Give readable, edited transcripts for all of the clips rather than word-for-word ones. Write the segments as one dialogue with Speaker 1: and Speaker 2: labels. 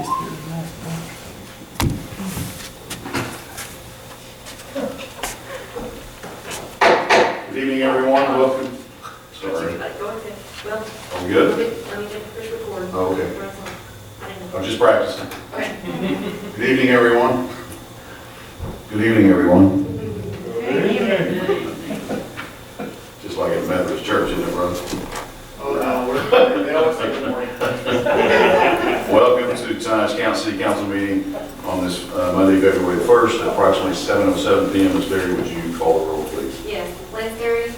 Speaker 1: Good evening, everyone. Welcome. Sorry.
Speaker 2: Go ahead. Well,
Speaker 1: Are we good?
Speaker 2: let me get this recorded.
Speaker 1: Oh, okay.
Speaker 2: I didn't.
Speaker 1: I'm just practicing.
Speaker 2: Okay.
Speaker 1: Good evening, everyone. Good evening, everyone. Just like at Methodist Church, isn't it, brother?
Speaker 3: Oh, no, they always say good morning.
Speaker 1: Welcome to tonight's City Council meeting on this Monday, February 1st, at approximately 7:07 p.m. Ms. Berry, would you call the roll, please?
Speaker 2: Yes, Lance Terry.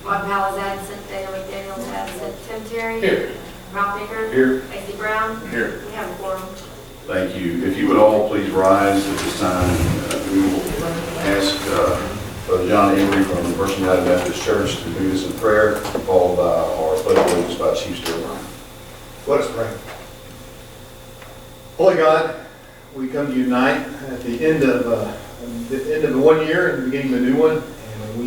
Speaker 2: Rod Powell is absent. Daniel McDaniel is absent. Tim Terry.
Speaker 3: Here.
Speaker 2: Ralph Baker.
Speaker 1: Here.
Speaker 2: A.C. Brown.
Speaker 3: Here.
Speaker 2: We have a quorum.
Speaker 1: Thank you. If you would all please rise at this time, we will ask Brother John Emery from the First United Methodist Church to lead us in prayer, followed by our pledge of allegiance by Chief Stewart.
Speaker 3: Let us pray. Holy God, we come to you tonight at the end of the 1 year and the beginning of a new one, and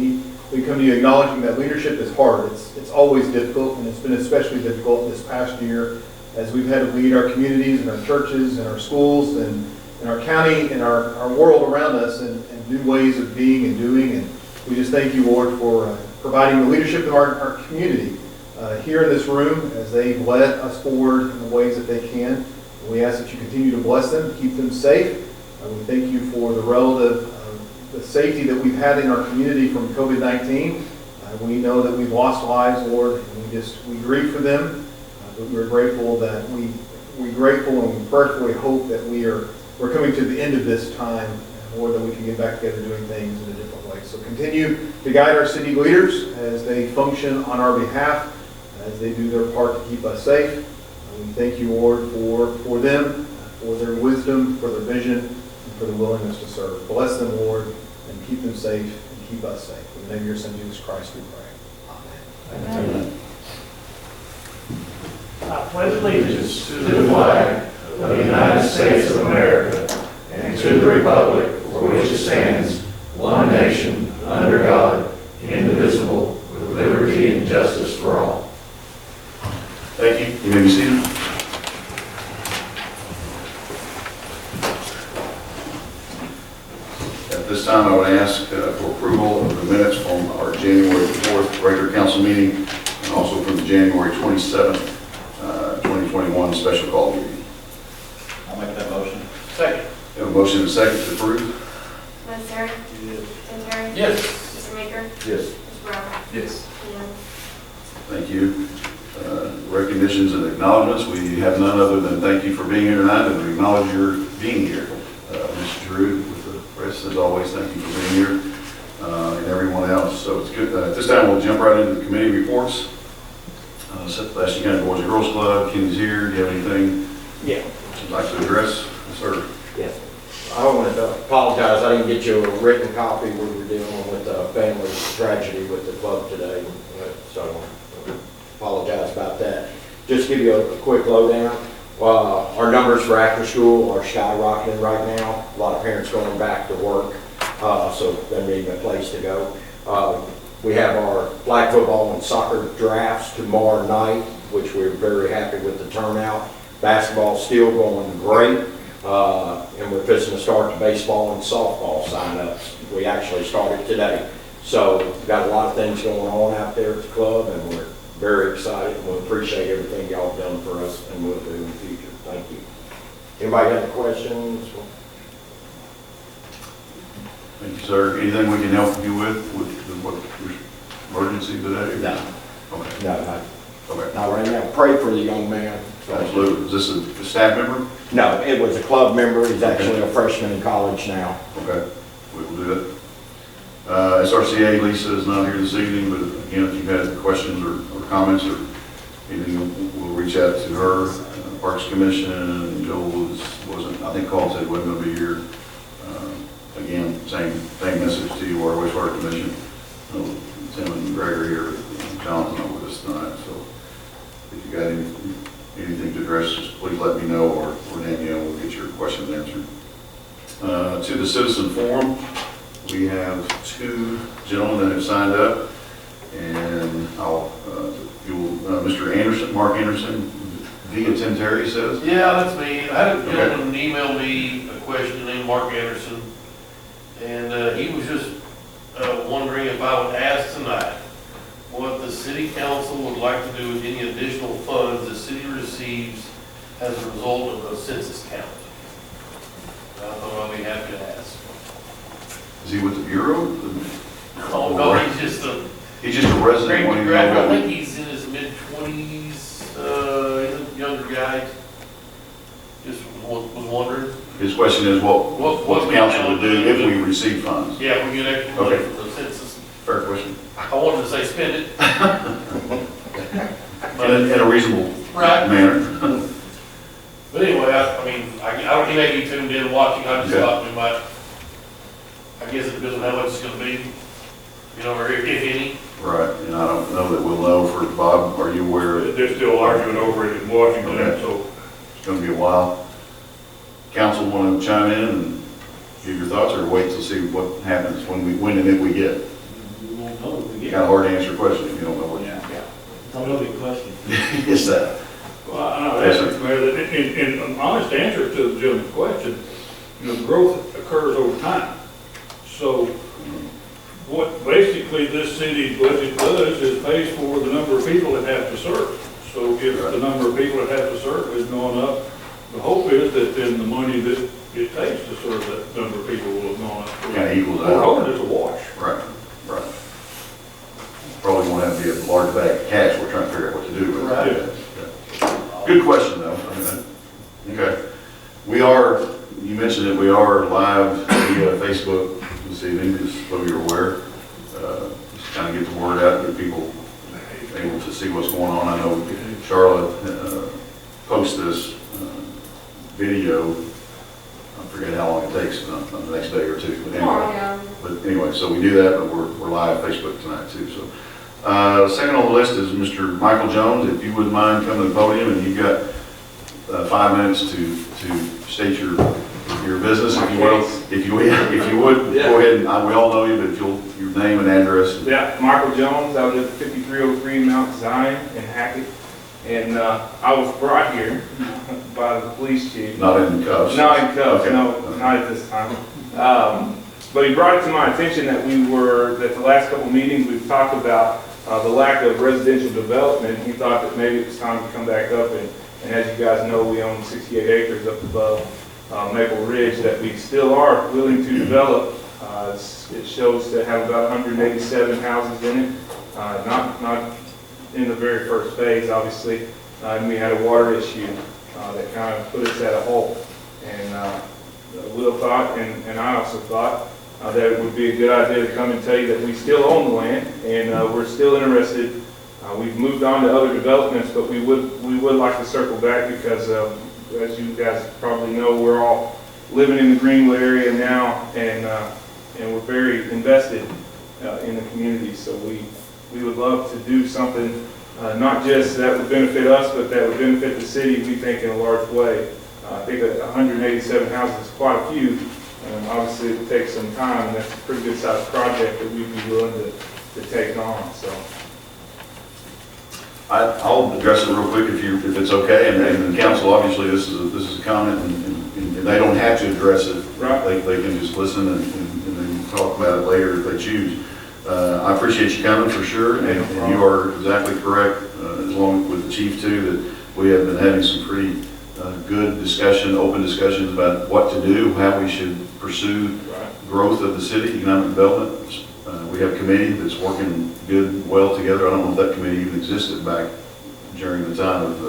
Speaker 3: we come to you acknowledging that leadership is hard. It's always difficult, and it's been especially difficult this past year as we've had to lead our communities and our churches and our schools and our county and our world around us in new ways of being and doing. And we just thank you, Lord, for providing the leadership of our community here in this room as they've led us forward in the ways that they can. And we ask that you continue to bless them, keep them safe. We thank you for the relative the safety that we've had in our community from COVID-19. We know that we've lost lives, Lord, and we grieve for them. But we're grateful that we're grateful and we prayerfully hope that we're coming to the end of this time, Lord, that we can get back together doing things in a different way. So continue to guide our city leaders as they function on our behalf, as they do their part to keep us safe. We thank you, Lord, for them, for their wisdom, for their vision, and for the willingness to serve. Bless them, Lord, and keep them safe and keep us safe. In the name of your Son, Jesus Christ, we pray. Amen.
Speaker 1: Amen.
Speaker 4: I pledge allegiance to the flag of the United States of America and to the republic for which it stands, one nation, under God, indivisible, with liberty and justice for all.
Speaker 1: Thank you. You may be seated. At this time, I would ask for approval of the minutes from our January 4th regular council meeting and also from the January 27th, 2021 special call meeting.
Speaker 3: I'll make that motion. Second.
Speaker 1: We have a motion and a second to approve.
Speaker 2: Lance Terry.
Speaker 3: Yes.
Speaker 2: Tim Terry.
Speaker 3: Yes.
Speaker 2: Mr. Maker.
Speaker 1: Yes.
Speaker 2: Mr. Brown.
Speaker 3: Yes.
Speaker 2: And
Speaker 1: Thank you. Recognitions and acknowledgements. We have none other than thank you for being here tonight and we acknowledge your being here. Mr. Drew with the press, as always, thank you for being here and everyone else. So it's good. At this time, we'll jump right into the committee reports. Last County Boys and Girls Club, Kenny's here. Do you have anything you'd like to address? Yes, sir.
Speaker 5: Yes. I wanted to apologize. I didn't get you a written copy. We were dealing with a family tragedy with the club today, so apologize about that. Just give you a quick lowdown. Our numbers for after school are skyrocketing right now. A lot of parents going back to work, so they're needing a place to go. We have our flag football and soccer drafts tomorrow night, which we're very happy with the turnout. Basketball's still going great, and we're fixing to start the baseball and softball sign-ups. We actually started today. So we've got a lot of things going on out there at the club, and we're very excited, and we appreciate everything y'all have done for us and will do in the future. Thank you. Anybody got any questions?
Speaker 1: Thank you, sir. Anything we can help you with what emergency today?
Speaker 5: No.
Speaker 1: Okay.
Speaker 5: No,
Speaker 1: Okay.
Speaker 5: not right now. Pray for the young man.
Speaker 1: Absolutely. Is this a staff member?
Speaker 5: No, it was a club member. He's actually a freshman in college now.
Speaker 1: Okay. We will do that. SRCA, Lisa is not here this evening, but again, if you've had questions or comments or anything, we'll reach out to her. Parks Commission, Joel wasn't, I think called, said he wasn't going to be here. Again, same message to you, our wastewater commission. Tim and Gregor here, John's not with us tonight, so if you got anything to address, just please let me know or Danielle will get your questions answered. To the citizen forum, we have two gentlemen that have signed up, and Mr. Anderson, Mark Anderson, via Tim Terry says?
Speaker 6: Yeah, that's me. I had a gentleman email me a question named Mark Anderson, and he was just wondering if I would ask tonight what the city council would like to do with any additional funds the city receives as a result of the census count. I thought I'd be happy to ask.
Speaker 1: Is he with the Bureau?
Speaker 6: Oh, no, he's
Speaker 1: He's just a resident. wanting to know
Speaker 6: I
Speaker 1: about-
Speaker 6: think he's in his mid-20s, he's a younger guy. Just was wondering.
Speaker 1: His question is what the
Speaker 6: we
Speaker 1: council
Speaker 6: now
Speaker 1: would do if we receive funds?
Speaker 6: Yeah, we get extra money
Speaker 1: Okay.
Speaker 6: from the census.
Speaker 1: Fair question.
Speaker 6: I wanted to say spend it.
Speaker 1: In a reasonable
Speaker 6: Right.
Speaker 1: manner.
Speaker 6: But anyway, I don't, he may be tuned in watching, I just
Speaker 1: Okay.
Speaker 6: thought we might, I guess it depends on how much it's gonna be, you know, or if any.
Speaker 1: Right, and I don't know that we'll know for Bob, are you aware that
Speaker 4: They're still arguing over it in Washington,
Speaker 1: Okay.
Speaker 4: so
Speaker 1: it's gonna be a while? Council wanna chime in and give your thoughts, or wait to see what happens when and if we get?
Speaker 7: We won't know what we get.
Speaker 1: Kinda hard to answer a question if you don't know what.
Speaker 7: Yeah. It's a loaded question.
Speaker 1: Is that?
Speaker 4: well, I ask Mr. Mayor that in an honest answer to the gentleman's question, growth occurs over time. So what basically this city's budget does is pays for the number of people that have to serve. So if the number of people that have to serve is going up, the hope is that then the money that it takes to serve that number of people will have gone up.
Speaker 1: Kinda equals
Speaker 4: We're
Speaker 1: out.
Speaker 4: hoping it's a wash.
Speaker 1: Right, right. Probably won't have to be a large bag of cash, we're trying to figure out what to do with it.
Speaker 6: Right.
Speaker 1: Yeah. Good question, though. Okay. We are, you mentioned it, we are live via Facebook this evening, just so you're aware. Just kind of get the word out, get people able to see what's going on. I know Charlotte posts this video. I forget how long it takes on the next day or two. But
Speaker 2: Tomorrow,
Speaker 1: anyway,
Speaker 2: yeah.
Speaker 1: but anyway, so we do that, but we're live Facebook tonight too. So second on the list is Mr. Michael Jones. If you wouldn't mind coming to the podium, and you've got 5 minutes to state your business, if you will. If you would, go ahead. And we all know you, but if you'll your name and address.
Speaker 8: Yeah, Michael Jones. I live at 5303 Mount Zion in Hackett, and I was brought here by the police chief.
Speaker 1: Not in cuffs.
Speaker 8: Not in cuffs,
Speaker 1: Okay.
Speaker 8: no, not at this time. But he brought it to my attention that that the last couple meetings we've talked about the lack of residential development. He thought that maybe it was time to come back up, and as you guys know, we own 68 acres up above Maple Ridge that we still are willing to develop. It shows to have about 187 houses in it, not in the very first phase, obviously. And we had a water issue that kind of put us at a halt. And Will thought, and I also thought, that it would be a good idea to come and tell you that we still own the land, and we're still interested. We've moved on to other developments, but we would like to circle back because, as you guys probably know, we're all living in the Greenwood area now, and we're very invested in the community. So we would love to do something, not just that would benefit us, but that would benefit the city, we think, in a large way. I think that 187 houses is quite a few. Obviously, it would take some time, and that's a pretty good sized project that we'd be willing to take on. So.
Speaker 1: I'll address it real quick if it's okay, and the council, obviously, this is a comment, and they don't have to address it.
Speaker 8: Right.
Speaker 1: They can just listen and then talk about it later if they choose. I appreciate you coming for sure, and you are exactly correct, along with the chief too, that we have been having some pretty good discussion, open discussions about what to do, how we should pursue growth of the city, economic development. We have a committee that's working well together. I don't know if that committee even existed back during the time of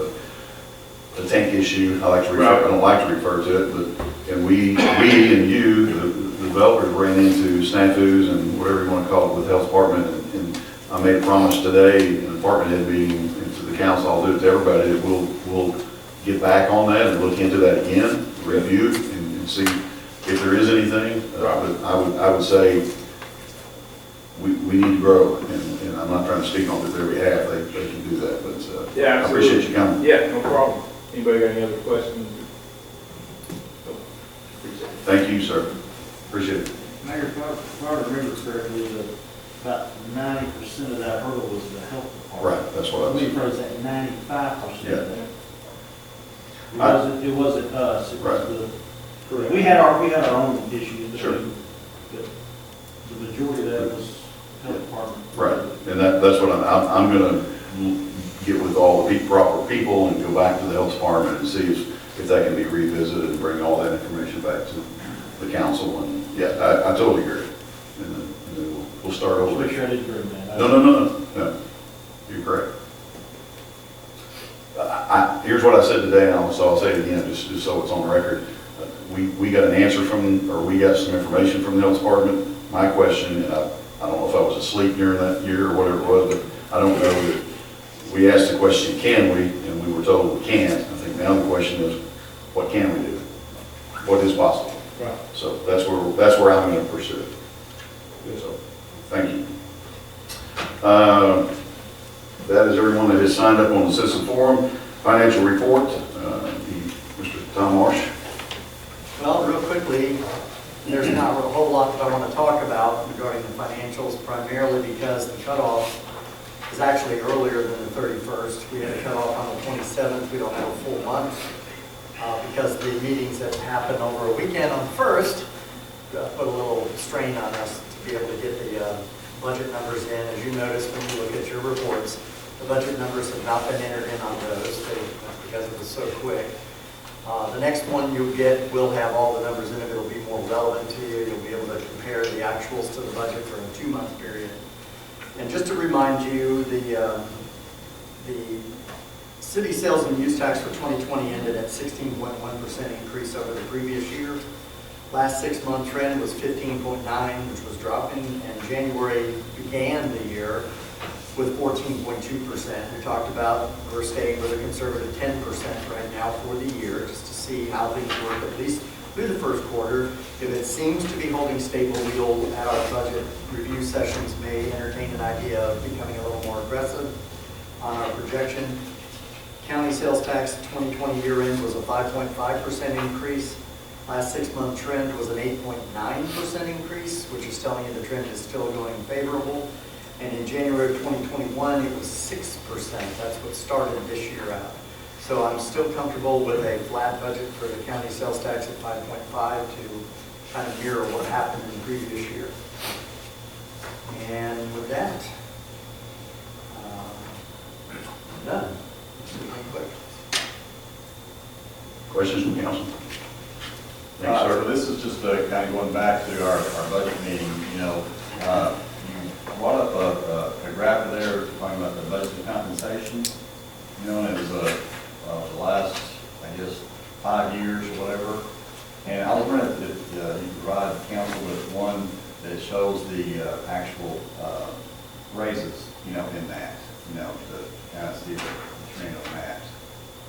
Speaker 1: the tank issue. I don't like to refer to it, but and we and you, the developers, ran into snafus and whatever you want to call it with the health department. And I made a promise today in the department head meeting and to the council, I'll do it to everybody, that we'll get back on that and look into that again, review and see if there is anything. But I would say we need to grow, and I'm not trying to speak on their behalf. They can do that, but
Speaker 8: Yeah,
Speaker 1: I appreciate you coming.
Speaker 8: Yeah, no problem. Anybody got any other questions? Appreciate it.
Speaker 1: Thank you, sir. Appreciate it.
Speaker 7: Mayor, if I remember correctly, about 90% of that hurdle was the health department.
Speaker 1: Right, that's what I
Speaker 7: We
Speaker 1: was.
Speaker 7: froze at 95%
Speaker 1: Yeah.
Speaker 7: of that. It wasn't us, it was
Speaker 1: Right.
Speaker 7: correct. We had our own issues.
Speaker 1: Sure.
Speaker 7: But the majority of that was health department.
Speaker 1: Right, and that's what I'm gonna get with all the proper people and go back to the health department and see if that can be revisited and bring all that information back to the council, and, yeah, I totally agree. And then we'll start over.
Speaker 7: Make sure I didn't hear that.
Speaker 1: No, you're correct. Here's what I said today, and so I'll say it again, just so it's on the record. We got an answer we got some information from the health department. My question, and I don't know if I was asleep during that year or whatever it was, but I don't know that we asked the question, can we? And we were told we can't. I think now the question is, what can we do? What is possible?
Speaker 7: Right.
Speaker 1: So that's where I'm going to pursue it. So, thank you. That is everyone that has signed up on the Citizen Forum. Financial report, Mr. Tom Marsh.
Speaker 9: Well, real quickly, there's not a whole lot that I want to talk about regarding the financials, primarily because the cutoff is actually earlier than the 31st. We had a cutoff on the 27th. We don't have a full month because the meetings that happen over a weekend on the 1st put a little strain on us to be able to get the budget numbers in. As you notice when you look at your reports, the budget numbers have not been entered in on those because it was so quick. The next one you'll get will have all the numbers in it. It'll be more relevant to you. You'll be able to compare the actuals to the budget for a 2-month period. And just to remind you, the city sales and use tax for 2020 ended at 16.1% increase over the previous year. Last 6-month trend was 15.9, which was dropping, and January began the year with 14.2%. We talked about we're staying with a conservative 10% right now for the year, just to see how things work, at least through the first quarter. If it seems to be holding stable, we'll, at our budget review sessions, may entertain an idea of becoming a little more aggressive on our projection. County sales tax 2020 year end was a 5.5% increase. Last 6-month trend was an 8.9% increase, which is telling you the trend is still going favorable. And in January of 2021, it was 6%. That's what started this year out. So I'm still comfortable with a flat budget for the county sales tax at 5.5 to kind of mirror what happened in the previous year. And with that, I'm done. Any questions?
Speaker 1: Questions from council? Thanks, sir.
Speaker 10: So this is just kind of going back to our budget meeting, you brought up a graph there talking about the budget compensation, and it was the last, I guess, 5 years or whatever. And I was wondering if you provide council with one that shows the actual raises, in that, to kind of see the trend on that.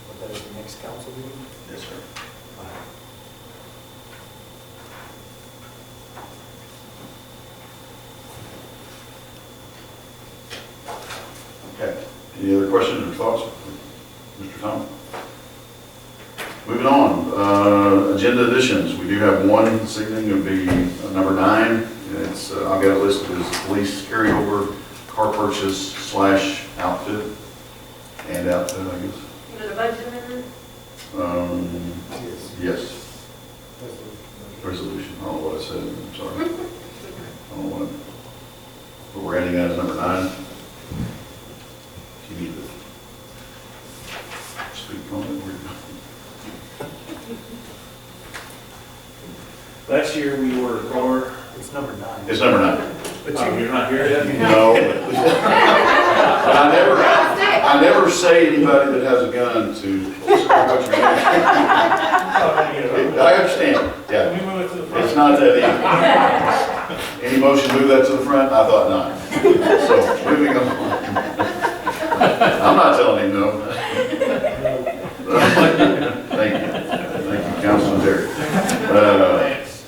Speaker 9: But that is the next council meeting?
Speaker 10: Yes, sir.
Speaker 1: Okay. Any other questions or thoughts, Mr. Tom? Moving on, agenda additions. We do have one this evening. It would be number 9. It's I've got it listed as police carryover car purchase / outfit and outfit, I guess.
Speaker 2: You know the budget amendment?
Speaker 1: Yes. Resolution. I don't know what I said. I'm sorry. I don't know what. But we're adding that as number 9. You need to speak on it.
Speaker 8: Last year, we ordered a car.
Speaker 9: It's number 9.
Speaker 1: It's number 9.
Speaker 9: But
Speaker 8: You're not here yet?
Speaker 1: No. But I never say anybody that has a gun to what you're doing. I understand, yeah.
Speaker 8: We move it to the front.
Speaker 1: It's not that easy. Any motion to move that to the front? I thought not. So, moving on. I'm not telling him no. Thank you, Councilman Terry.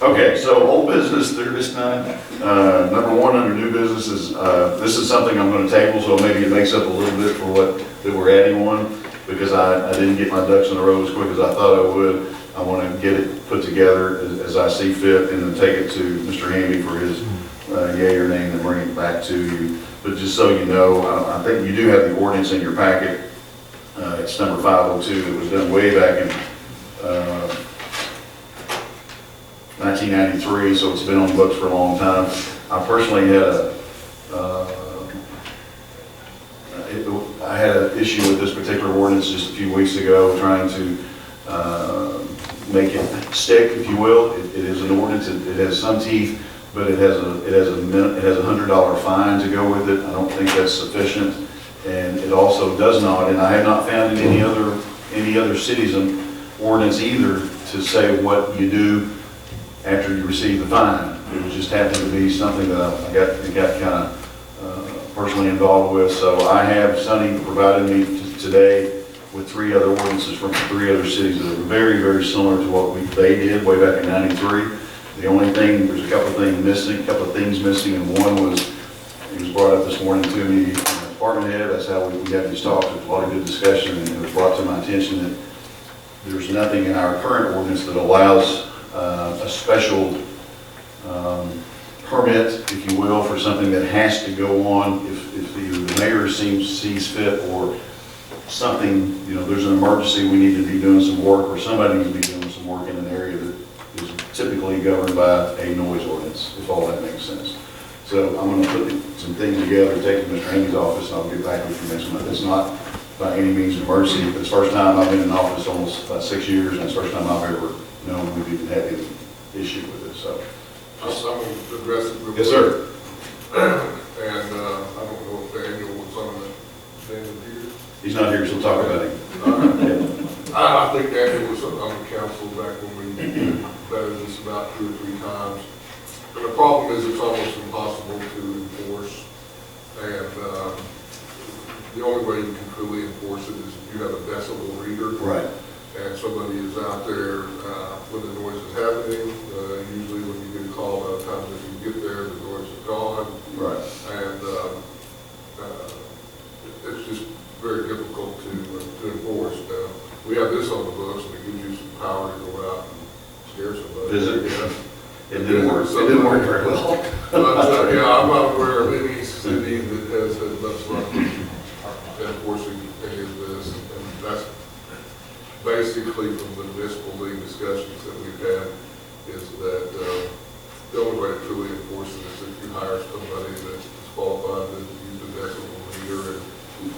Speaker 1: Okay, so old business, there is none. Number 1 under new business is, this is something I'm going to table, so maybe it makes up a little bit for what that we're adding on, because I didn't get my ducks in a row as quick as I thought I would. I want to get it put together as I see fit, and then take it to Mr. Hamby for his yay or nay, and then bring it back to you. But just so you know, I think you do have the ordinance in your packet. It's number 502. It was done way back in 1993, so it's been on the books for a long time. I personally had I had an issue with this particular ordinance just a few weeks ago, trying to make it stick, if you will. It is an ordinance. It has some teeth, but it has a $100 fine to go with it. I don't think that's sufficient, and it also does not. And I have not found in any other city's ordinance either to say what you do after you receive the fine. It was just happened to be something that I got kind of personally involved with. So I have Sonny provided me today with 3 other ordinances from 3 other cities that are very, very similar to what they did way back in '93. The only thing, there's a couple of things missing, and one was, it was brought up this morning to me, department head. That's how we had these talks. There was a lot of good discussion, and it was brought to my attention that there's nothing in our current ordinance that allows a special permit, if you will, for something that has to go on if either the mayor sees fit, or something, there's an emergency, we need to be doing some work, or somebody needs to be doing some work in an area that is typically governed by a noise ordinance, if all that makes sense. So I'm going to put some things together, take them to Mr. Amy's office, and I'll get back with you next month. It's not by any means an emergency, but it's the first time I've been in office almost about 6 years, and it's the first time I've ever known we've even had any issue with it, so.
Speaker 11: I'm going to address it real quick.
Speaker 1: Yes, sir.
Speaker 11: And I don't know if Daniel was on the Daniel here.
Speaker 1: He's not here, so we'll talk about him.
Speaker 11: I think Daniel was on the council back when we vetted this about 2 or 3 times. And the problem is it's almost impossible to enforce. And the only way you can truly enforce it is if you have a decibel reader.
Speaker 1: Right.
Speaker 11: And somebody is out there when the noise is happening. Usually when you get a call, by the time that you get there, the noise is gone.
Speaker 1: Right.
Speaker 11: And it's just very difficult to enforce. We have this on the books, and it gives you some power to go out and scare somebody.
Speaker 1: Visit.
Speaker 11: Yeah.
Speaker 1: It didn't work very well.
Speaker 11: But yeah, I'm not aware of any city that has had much luck enforcing any of this. And that's basically from the municipal league discussions that we've had, is that the only way to truly enforce it is if you hire somebody that's qualified to use the decibel meter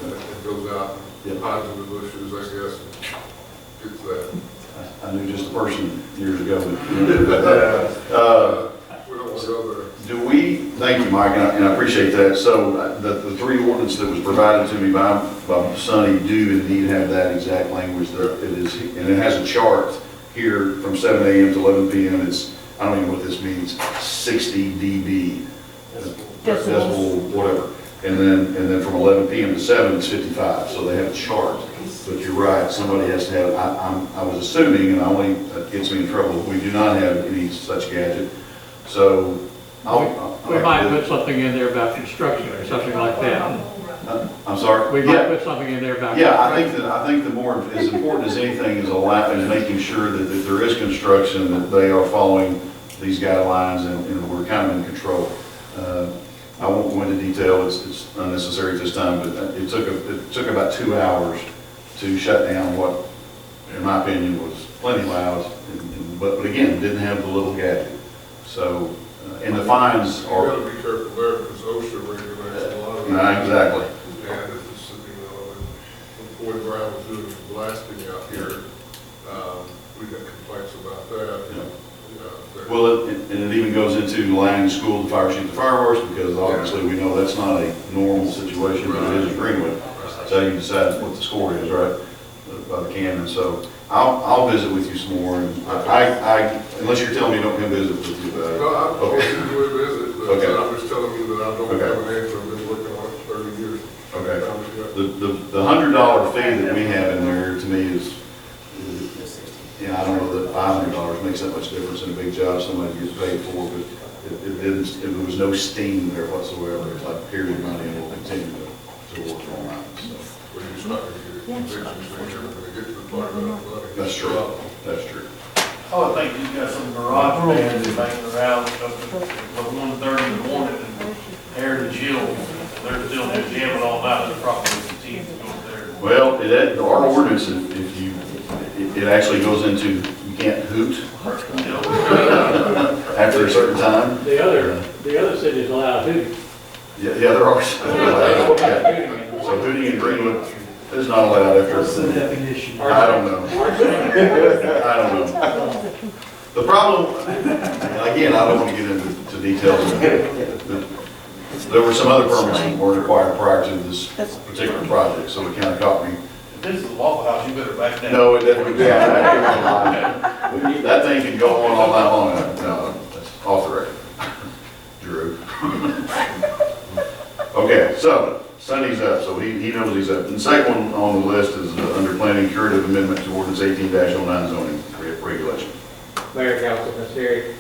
Speaker 11: and goes out and hides in the bushes, I guess, and gets that.
Speaker 1: I knew just a person years ago.
Speaker 11: We don't want to go there.
Speaker 1: Thank you, Mike, and I appreciate that. So the 3 ordinances that was provided to me by Sonny do indeed have that exact language there. It is, and it has a chart here from 7 a.m. to 11 p.m. It's, I don't even know what this means, 60 dB, decibel, whatever. And then from 11 p.m. to 7, it's 55. So they have a chart. But you're right, somebody has to have, I was assuming, and that gets me in trouble, we do not have any such gadget. So
Speaker 12: we might put something in there about construction or something like that.
Speaker 1: I'm sorry?
Speaker 12: We might put something in there about
Speaker 1: construction. I think the more, as important as anything is making sure that if there is construction, that they are following these guidelines and we're kind of in control. I won't go into detail, it's unnecessary at this time, but it took about 2 hours to shut down what, in my opinion, was plenty loud, but again, didn't have the little gadget. So, and the fines are...
Speaker 11: You've got to be careful there, because OSHA regulates a lot of it.
Speaker 1: Exactly.
Speaker 11: And if it's, when Floyd Brown was doing his blasting out here, we got complaints about that.
Speaker 1: Well, and it even goes into allowing the school to shoot the fireworks, because obviously we know that's not a normal situation, but it is in Greenwood. That's how you decide what the score is, right? By the cannon. So I'll visit with you some more. And I unless you're telling me don't come visit with you.
Speaker 11: No, I'm going to visit, but
Speaker 1: okay.
Speaker 11: I'm just telling you that I don't have an answer. I've been working on it for 30 years.
Speaker 1: Okay. The $100 fee that we have in there to me is, I don't know that $500 makes that much difference in a big job somebody gets paid for, but there was no steam there whatsoever. It's like period money, and we'll continue to work on that. So.
Speaker 11: Well, you're not going to get convictions, so you're never going to get to the part of that money.
Speaker 1: That's true. That's true.
Speaker 6: Oh, I think you've got some garage bands banging around up at 1:30 in the morning and Heritage Hill. They're still jamming all night. They're probably 15 to go up there.
Speaker 1: Well, our ordinance, if you, it actually goes into, you can't hoot after a certain time.
Speaker 12: The other cities allow hooting.
Speaker 1: Yeah, there are. So hooting in Greenwood is not allowed after.
Speaker 7: What's the definition?
Speaker 1: I don't know. I don't know. The problem, again, I don't want to get into details. There were some other permits that were required prior to this particular project, so it kind of caught me.
Speaker 6: If this is a Waffle House, you better back down.
Speaker 1: No, it definitely, that thing can go on all night long. No, that's off the record. Drew. Okay, so Sonny's up, so he knows he's up. And the second one on the list is under planning curative amendment to ordinance 18-09 zoning regulation.
Speaker 12: Mayor, Council, Ms. Terry,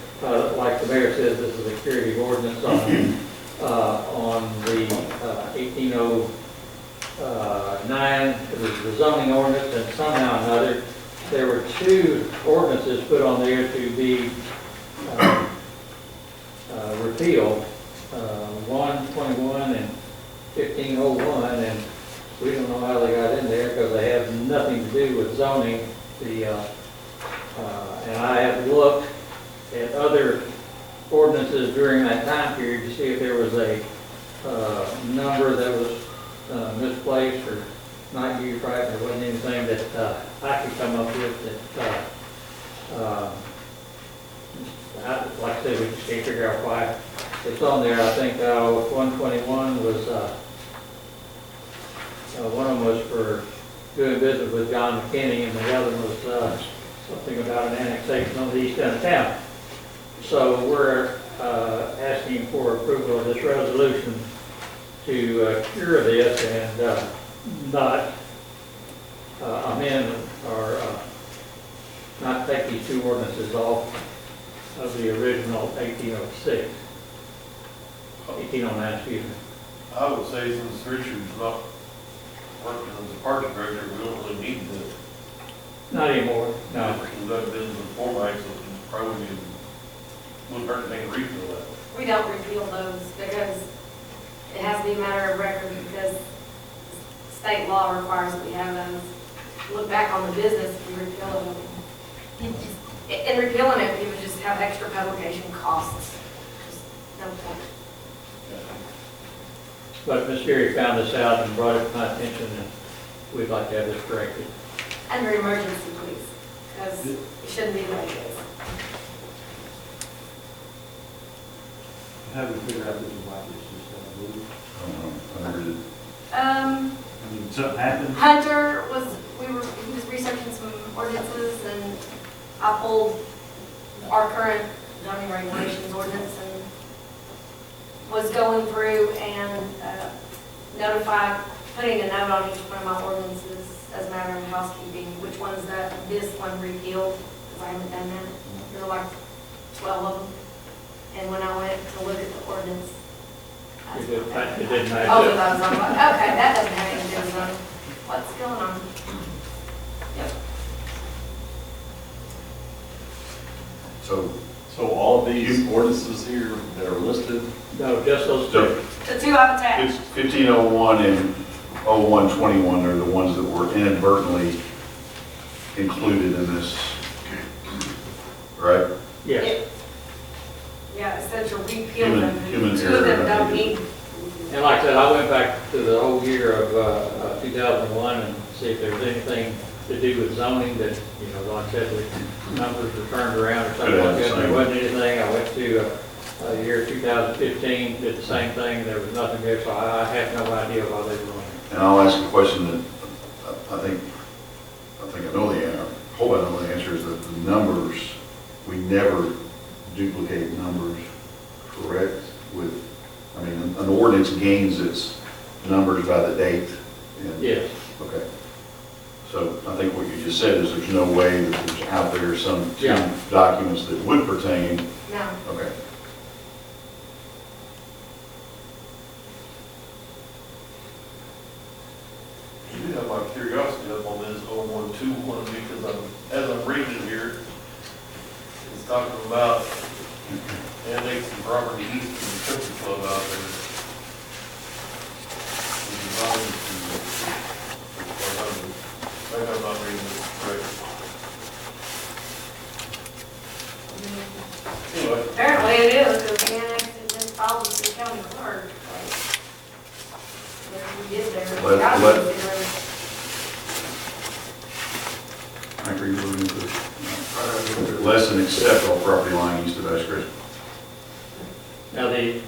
Speaker 12: like the mayor says, this is a curative ordinance on the 1809, it was the zoning ordinance, and somehow or another, there were two ordinances put on there to be repealed, 121 and 1501, and we don't know how they got in there because they have nothing to do with zoning. And I have looked at other ordinances during that time period to see if there was a number that was misplaced or not used right. There wasn't anything that I could come up with that, like I said, we just can't figure out why it's on there. I think 121 was, one of them was for doing business with John McKinney, and the other was something about an annexation on the east end of town. So we're asking for approval of this resolution to cure this and not amend or not take these two ordinances off of the original 1806. 1809, excuse me.
Speaker 6: I would say since Richard's not working as a park director, we don't really need to
Speaker 12: Not anymore, no.
Speaker 6: conduct business in format, so it's probably wouldn't hurt anything to refill that.
Speaker 2: We don't repeal those because it has to be a matter of record because state law requires that we have those. Look back on the business if you repeal them. In repealing it, you would just have extra publication costs. Just no point.
Speaker 12: But Ms. Terry found this out and brought it to my attention, and we'd like to have this corrected.
Speaker 2: Under emergency, please, because it shouldn't be like this.
Speaker 7: How do we figure out this is like it's just
Speaker 1: I never did.
Speaker 7: I mean, something happened?
Speaker 2: Hunter he was researching some ordinances, and I pulled our current zoning regulations ordinance and was going through and putting a note on each one of my ordinances as a matter of housekeeping, which ones that this one repealed, because I haven't done that. There were like 12 of them. And when I went to look at the ordinance,
Speaker 12: It didn't match
Speaker 2: both of
Speaker 12: up.
Speaker 2: those, I'm like, okay, that doesn't have anything to do with zoning. What's going on? Yep.
Speaker 10: So all of these ordinances here that are listed,
Speaker 12: No, just those
Speaker 1: So
Speaker 12: two.
Speaker 2: The two I've attached.
Speaker 1: it's 1501 and 0121 are the ones that were inadvertently included in this, right?
Speaker 12: Yes.
Speaker 2: Yeah, it said to repeal them.
Speaker 1: Human
Speaker 2: Two of them
Speaker 1: error.
Speaker 2: don't need.
Speaker 12: And like I said, I went back to the whole year of 2001 and see if there was anything to do with zoning that, like I said, the numbers were turned around or something like that. There wasn't anything. I went to the year 2015, did the same thing, there was nothing there, so I have no idea why they were doing it.
Speaker 1: And I'll ask a question that I think I know the answer. Hope I know the answer is that the numbers, we never duplicate numbers, correct? An ordinance gains its numbers by the date.
Speaker 12: Yes.
Speaker 1: Okay. So I think what you just said is there's no way that there's out there some two
Speaker 12: Yeah.
Speaker 1: documents that would pertain.
Speaker 2: No.
Speaker 1: Okay.
Speaker 6: I do have my curiosity up on this 0121 because as I'm reading it here, it's talking about annexing property east of the country club out there. Which is obviously, as far as I
Speaker 2: it is, because we annexed it, just filed with the county clerk. When we get there,
Speaker 1: Let-
Speaker 2: God
Speaker 1: let-
Speaker 2: knows there.
Speaker 1: I agree with you. Less than accept all property line east of Ash Creek.
Speaker 12: Now, the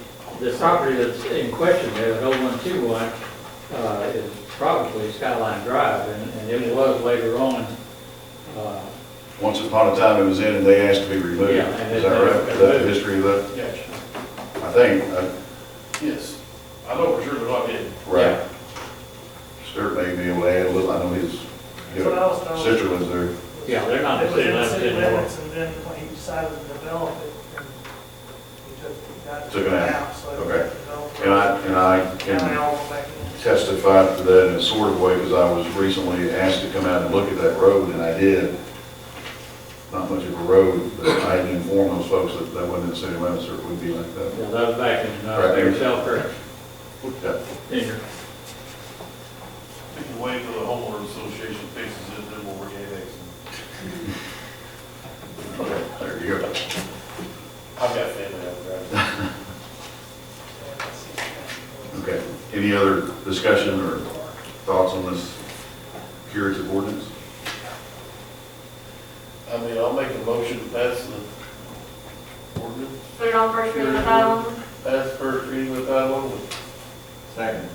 Speaker 12: property that's in question there, the 0121, is probably Skyline Drive, and it was later on,
Speaker 1: Once upon a time it was in and they asked to be removed.
Speaker 12: Yeah, and
Speaker 1: Is that
Speaker 12: it-
Speaker 1: right? Is that the history of that?
Speaker 6: Yes.
Speaker 1: I think,
Speaker 6: Yes. I know for sure they're not in.
Speaker 1: right. Stuart may be able to add a little, I know his,
Speaker 13: That's what I was told.
Speaker 1: sister lives there.
Speaker 12: yeah, they're not
Speaker 13: It
Speaker 12: the
Speaker 13: was
Speaker 12: city
Speaker 13: in the
Speaker 12: limits
Speaker 13: city
Speaker 12: anymore.
Speaker 13: limits, and then when he decided to develop it, and he got
Speaker 1: Took it out.
Speaker 13: so.
Speaker 1: Okay.
Speaker 13: developed
Speaker 1: And I
Speaker 13: it. County
Speaker 1: can
Speaker 13: all went back in.
Speaker 1: testify to that in a sort of way, because I was recently asked to come out and look at that road, and I did. Not much of a road, but I had to inform those folks that that wasn't in the city limits, or it would be like that.
Speaker 12: Yeah, that was back in,
Speaker 1: Right there.
Speaker 12: Selkirk,
Speaker 1: Yeah.
Speaker 12: in your
Speaker 6: We can wait till the homeowner association fixes it, then we'll re-annex it.
Speaker 1: Okay, there you go.
Speaker 6: I've got family out there.
Speaker 1: Okay, any other discussion or thoughts on this curative ordinance?
Speaker 6: I mean, I'll make a motion to pass the ordinance,
Speaker 2: Put it on first reading without one.
Speaker 6: pass first reading without only.
Speaker 10: Second.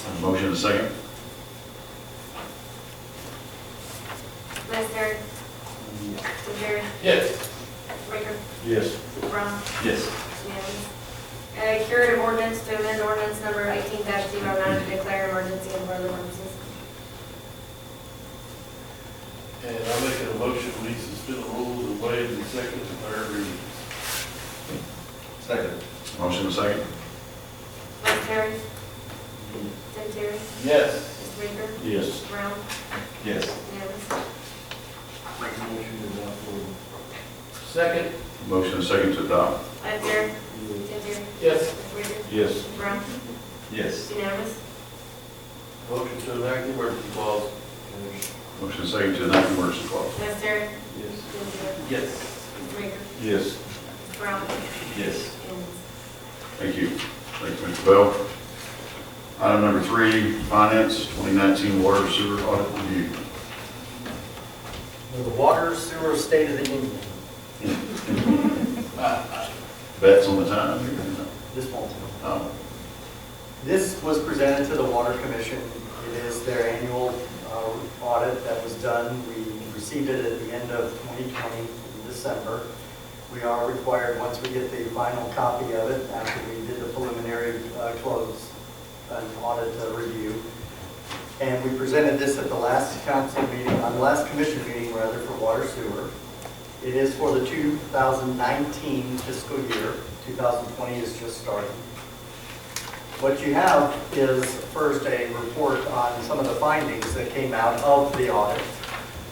Speaker 1: A motion and a second?
Speaker 2: Vice Terry. Tim Terry.
Speaker 6: Yes.
Speaker 2: Baker.
Speaker 10: Yes.
Speaker 2: Brown.
Speaker 10: Yes.
Speaker 2: Unanimous. Curative ordinance to amend ordinance number 18-09 to declare emergency and for other purposes.
Speaker 6: And I'm making a motion, we suspend the rules and waive the second and third readings.
Speaker 10: Second.
Speaker 1: Motion and a second?
Speaker 2: Vice Terry. Tim Terry.
Speaker 6: Yes.
Speaker 2: Mr. Baker.
Speaker 10: Yes.
Speaker 2: Brown.
Speaker 10: Yes.
Speaker 2: Unanimous.
Speaker 6: Second.
Speaker 1: Motion and a second to adopt?
Speaker 2: Vice Terry. Tim Terry.
Speaker 6: Yes.
Speaker 2: Mr. Baker.
Speaker 10: Yes.
Speaker 2: Brown.
Speaker 10: Yes.
Speaker 2: Unanimous.
Speaker 6: Motion to enact the emergency clause.
Speaker 1: Motion and a second to enact the emergency clause?
Speaker 2: Vice Terry.
Speaker 6: Yes.
Speaker 2: Tim Terry.
Speaker 6: Yes.
Speaker 2: Mr. Baker.
Speaker 10: Yes.
Speaker 2: Brown.
Speaker 10: Yes.
Speaker 2: Unanimous.
Speaker 1: Thank you. Thank you, Mr. Bell. Item number 3, finance, 2019 water sewer audit review.
Speaker 9: The water sewer state of the union,
Speaker 1: Bets on the time?
Speaker 9: this one.
Speaker 1: This
Speaker 9: This was presented to the Water Commission. It is their annual audit that was done. We received it at the end of 2020, in December. We are required, once we get the final copy of it, after we did the preliminary close, an audit review. And we presented this at the last council meeting, on the last commission meeting, rather, for water sewer. It is for the 2019 fiscal year. 2020 is just starting. What you have is first a report on some of the findings that came out of the audit.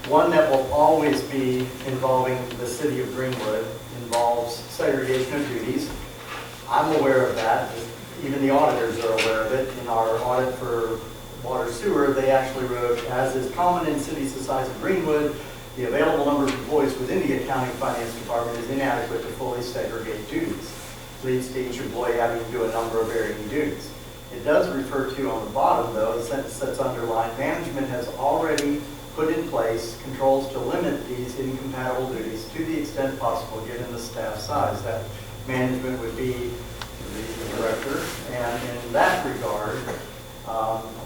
Speaker 9: One that will always be involving the city of Greenwood involves segregation of duties. I'm aware of that. Even the auditors are aware of it. In our audit for water sewer, they actually wrote, as is common in cities the size of Greenwood, the available number of employees within the accounting finance department is inadequate to fully segregate duties. Leads to each employee having to do a number of varying duties. It does refer to on the bottom, though, the sentence that's underlined, management has already put in place controls to limit these incompatible duties to the extent possible given the staff size. That management would be the director, and in that regard,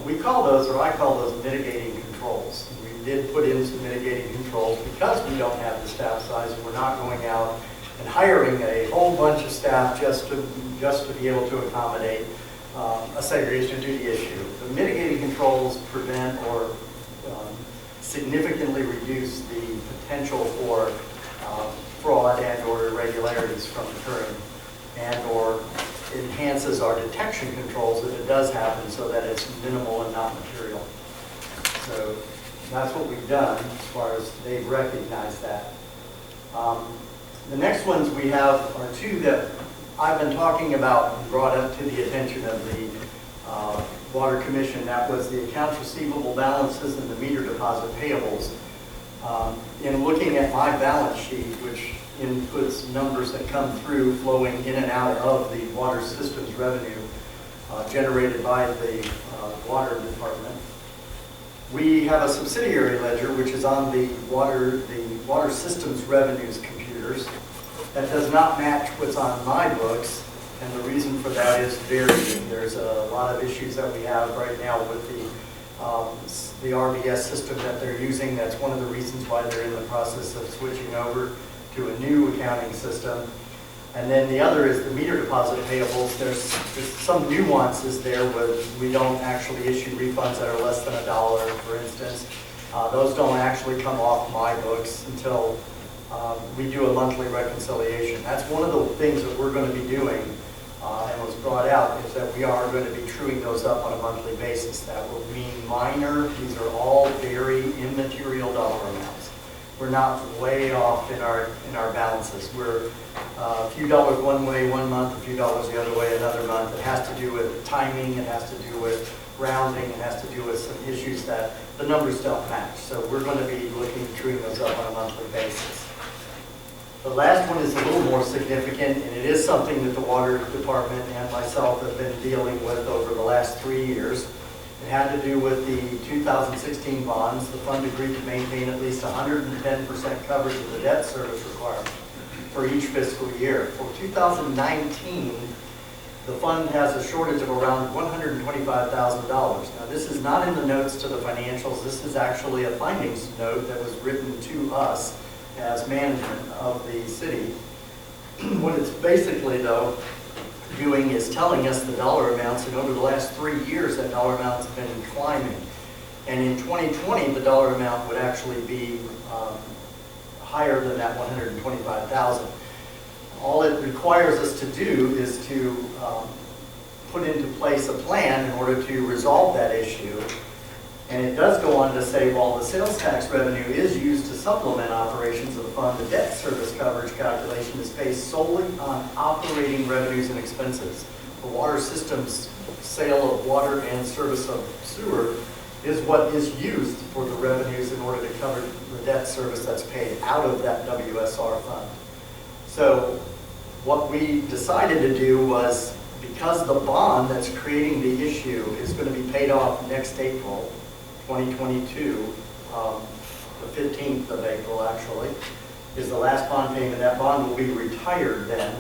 Speaker 9: we call those, or I call those mitigating controls. We did put in some mitigating controls because we don't have the staff size, and we're not going out and hiring a whole bunch of staff just to be able to accommodate a segregation of duty issue. The mitigating controls prevent or significantly reduce the potential for fraud and or irregularities from occurring, and or enhances our detection controls if it does happen so that it's minimal and not material. So that's what we've done as far as they've recognized that. The next ones we have are two that I've been talking about and brought up to the attention of the Water Commission. That was the accounts receivable balances and the meter deposit payables. In looking at my balance sheet, which inputs numbers that come through flowing in and out of the water systems revenue generated by the water department, we have a subsidiary ledger which is on the water systems revenues computers that does not match what's on my books, and the reason for that is varying. There's a lot of issues that we have right now with the RBS system that they're using. That's one of the reasons why they're in the process of switching over to a new accounting system. And then the other is the meter deposit payables. There's some nuances there where we don't actually issue refunds that are less than $1, for instance. Those don't actually come off my books until we do a monthly reconciliation. That's one of the things that we're going to be doing, and was brought out, is that we are going to be truing those up on a monthly basis. That will mean minor. These are all very immaterial dollar amounts. We're not way off in our balances. We're a few dollars one way one month, a few dollars the other way another month. It has to do with timing. It has to do with rounding. It has to do with some issues that the numbers don't match. So we're going to be looking at truing those up on a monthly basis. The last one is a little more significant, and it is something that the water department and myself have been dealing with over the last 3 years. It had to do with the 2016 bonds. The fund agreed to maintain at least 110% coverage of the debt service requirement for each fiscal year. For 2019, the fund has a shortage of around $125,000. Now, this is not in the notes to the financials. This is actually a findings note that was written to us as management of the city. What it's basically, though, doing is telling us the dollar amounts, and over the last 3 years, that dollar amounts have been climbing. And in 2020, the dollar amount would actually be higher than that $125,000. All it requires us to do is to put into place a plan in order to resolve that issue. And it does go on to say, while the sales tax revenue is used to supplement operations of the fund, the debt service coverage calculation is based solely on operating revenues and expenses. The water system's sale of water and service of sewer is what is used for the revenues in order to cover the debt service that's paid out of that WSR fund. So what we decided to do was, because the bond that's creating the issue is going to be paid off next April, 2022, the 15th of April actually, is the last bond payment. That bond will be retired then.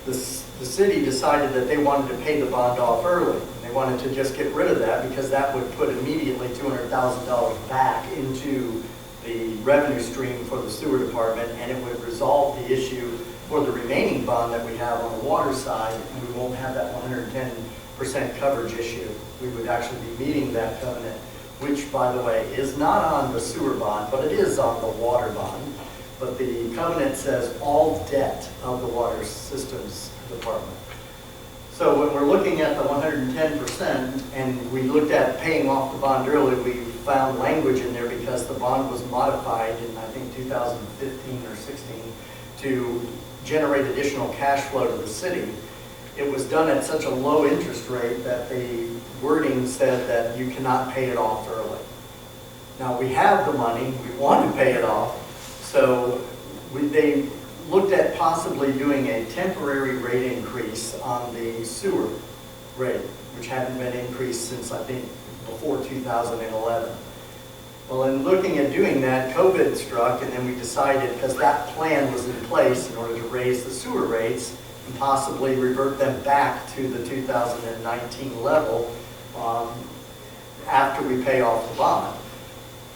Speaker 9: The city decided that they wanted to pay the bond off early. And they wanted to just get rid of that because that would put immediately $200,000 back into the revenue stream for the sewer department, and it would resolve the issue for the remaining bond that we have on the water side, and we won't have that 110% coverage issue. We would actually be meeting that covenant, which, by the way, is not on the sewer bond, but it is on the water bond. But the covenant says all debt of the water systems department. So when we're looking at the 110%, and we looked at paying off the bond early, we found language in there because the bond was modified in, I think, 2015 or 16 to generate additional cash flow to the city. It was done at such a low interest rate that the wording said that you cannot pay it off early. Now, we have the money, we want to pay it off, so they looked at possibly doing a temporary rate increase on the sewer rate, which hadn't been increased since, I think, before 2011. Well, in looking at doing that, COVID struck, and then we decided, because that plan was in place in order to raise the sewer rates and possibly revert them back to the 2019 level after we pay off the bond.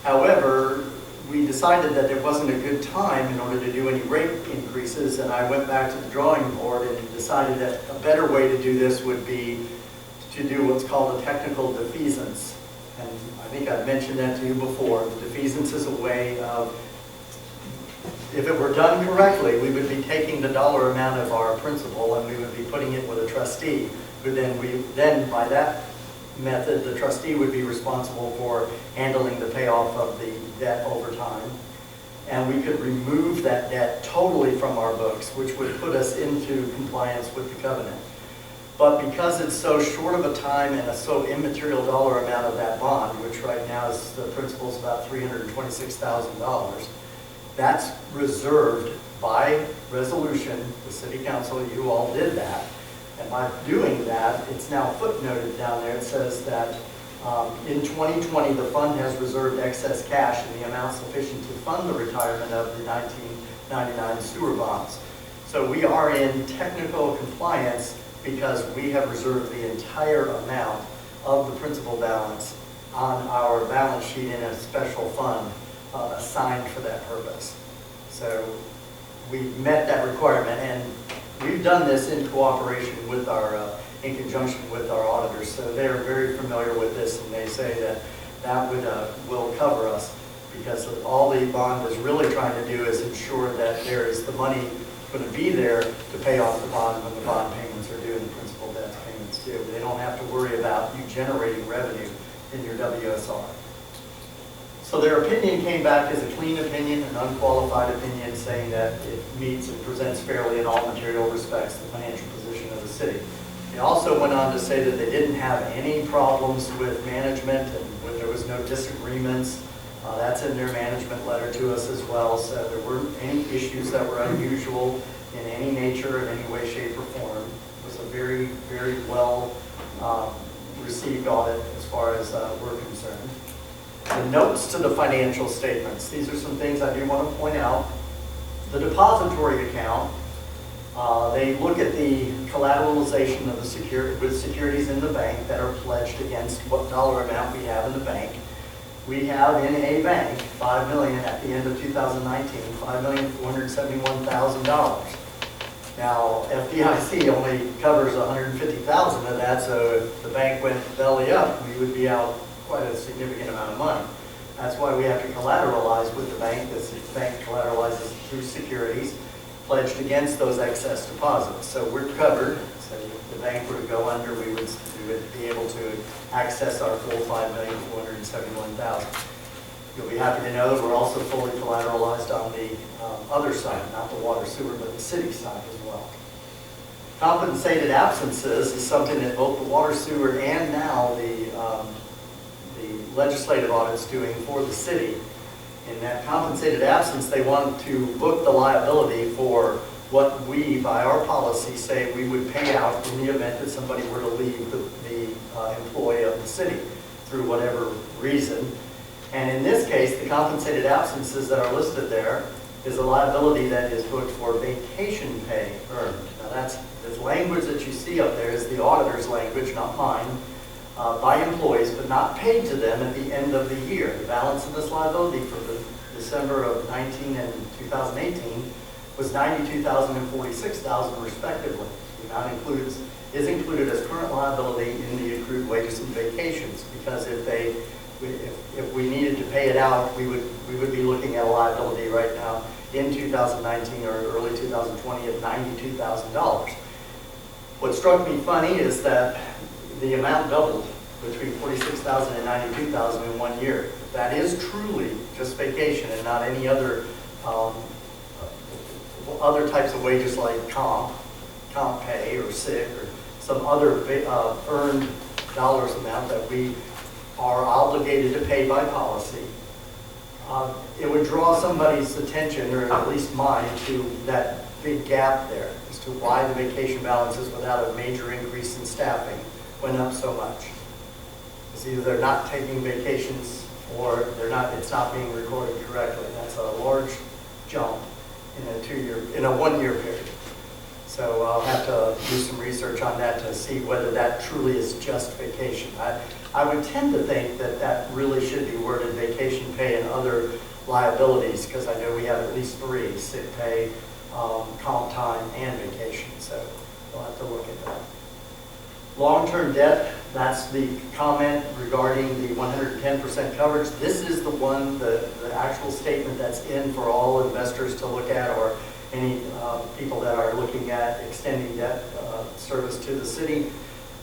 Speaker 9: However, we decided that it wasn't a good time in order to do any rate increases, and I went back to the drawing board and decided that a better way to do this would be to do what's called a technical defeasance. And I think I've mentioned that to you before. The defeasance is a way of, if it were done correctly, we would be taking the dollar amount of our principal and we would be putting it with a trustee. But then by that method, the trustee would be responsible for handling the payoff of the debt over time. And we could remove that debt totally from our books, which would put us into compliance with the covenant. But because it's so short of a time and a so immaterial dollar amount of that bond, which right now is, the principal is about $326,000, that's reserved by resolution. The city council, you all did that. And by doing that, it's now footnoted down there. It says that in 2020, the fund has reserved excess cash in the amount sufficient to fund the retirement of the 1999 sewer bonds. So we are in technical compliance because we have reserved the entire amount of the principal balance on our balance sheet in a special fund assigned for that purpose. So we met that requirement, and we've done this in cooperation with our, in conjunction with our auditors. So they're very familiar with this, and they say that that will cover us, because all the bond is really trying to do is ensure that there is the money going to be there to pay off the bond when the bond payments are due and the principal debt payments due. They don't have to worry about you generating revenue in your WSR. So their opinion came back as a clean opinion, an unqualified opinion, saying that it meets and presents fairly in all material respects the financial position of the city. They also went on to say that they didn't have any problems with management and when there was no disagreements. That's in their management letter to us as well. So there weren't any issues that were unusual in any nature, in any way, shape, or form. It was a very, very well received audit as far as we're concerned. The notes to the financial statements. These are some things I do want to point out. The depository account, they look at the collateralization of the with securities in the bank that are pledged against what dollar amount we have in the bank. We have in a bank $5 million at the end of 2019, $5,471,000. Now, FDIC only covers $150,000 of that, so if the bank went belly up, we would be out quite a significant amount of money. That's why we have to collateralize with the bank. The bank collateralizes through securities pledged against those excess deposits. So we're covered. So if the bank were to go under, we would be able to access our full $5,471,000. You'll be happy to know that we're also fully collateralized on the other side, not the water sewer, but the city side as well. Compensated absences is something that both the water sewer and now the legislative audit's doing for the city. In that compensated absence, they want to book the liability for what we, by our policy, say we would pay out in the event that somebody were to leave the employee of the city through whatever reason. And in this case, the compensated absences that are listed there is a liability that is booked for vacation pay earned. Now that's the language that you see up there is the auditor's language, not mine, by employees, but not paid to them at the end of the year. The balance of this liability for the December of 19 and 2018 was $92,000 and $46,000 respectively. The amount is included as current liability in the accrued wages and vacations, because if we needed to pay it out, we would be looking at a liability right now in 2019 or early 2020 of $92,000. What struck me funny is that the amount doubled between $46,000 and $92,000 in 1 year. That is truly just vacation and not any other other types of wages like comp pay or sick or some other earned dollars amount that we are obligated to pay by policy. It would draw somebody's attention, or at least mine, to that big gap there as to why the vacation balances without a major increase in staffing went up so much. It's either they're not taking vacations or it's not being recorded correctly. That's a large jump in a 1 year period. So I'll have to do some research on that to see whether that truly is just vacation. I would tend to think that that really should be worded vacation pay and other liabilities, because I know we have at least 3: sick pay, comp time, and vacation. So we'll have to look at that. Long-term debt, that's the comment regarding the 110% coverage. This is the one, the actual statement that's in for all investors to look at, or any people that are looking at extending debt service to the city.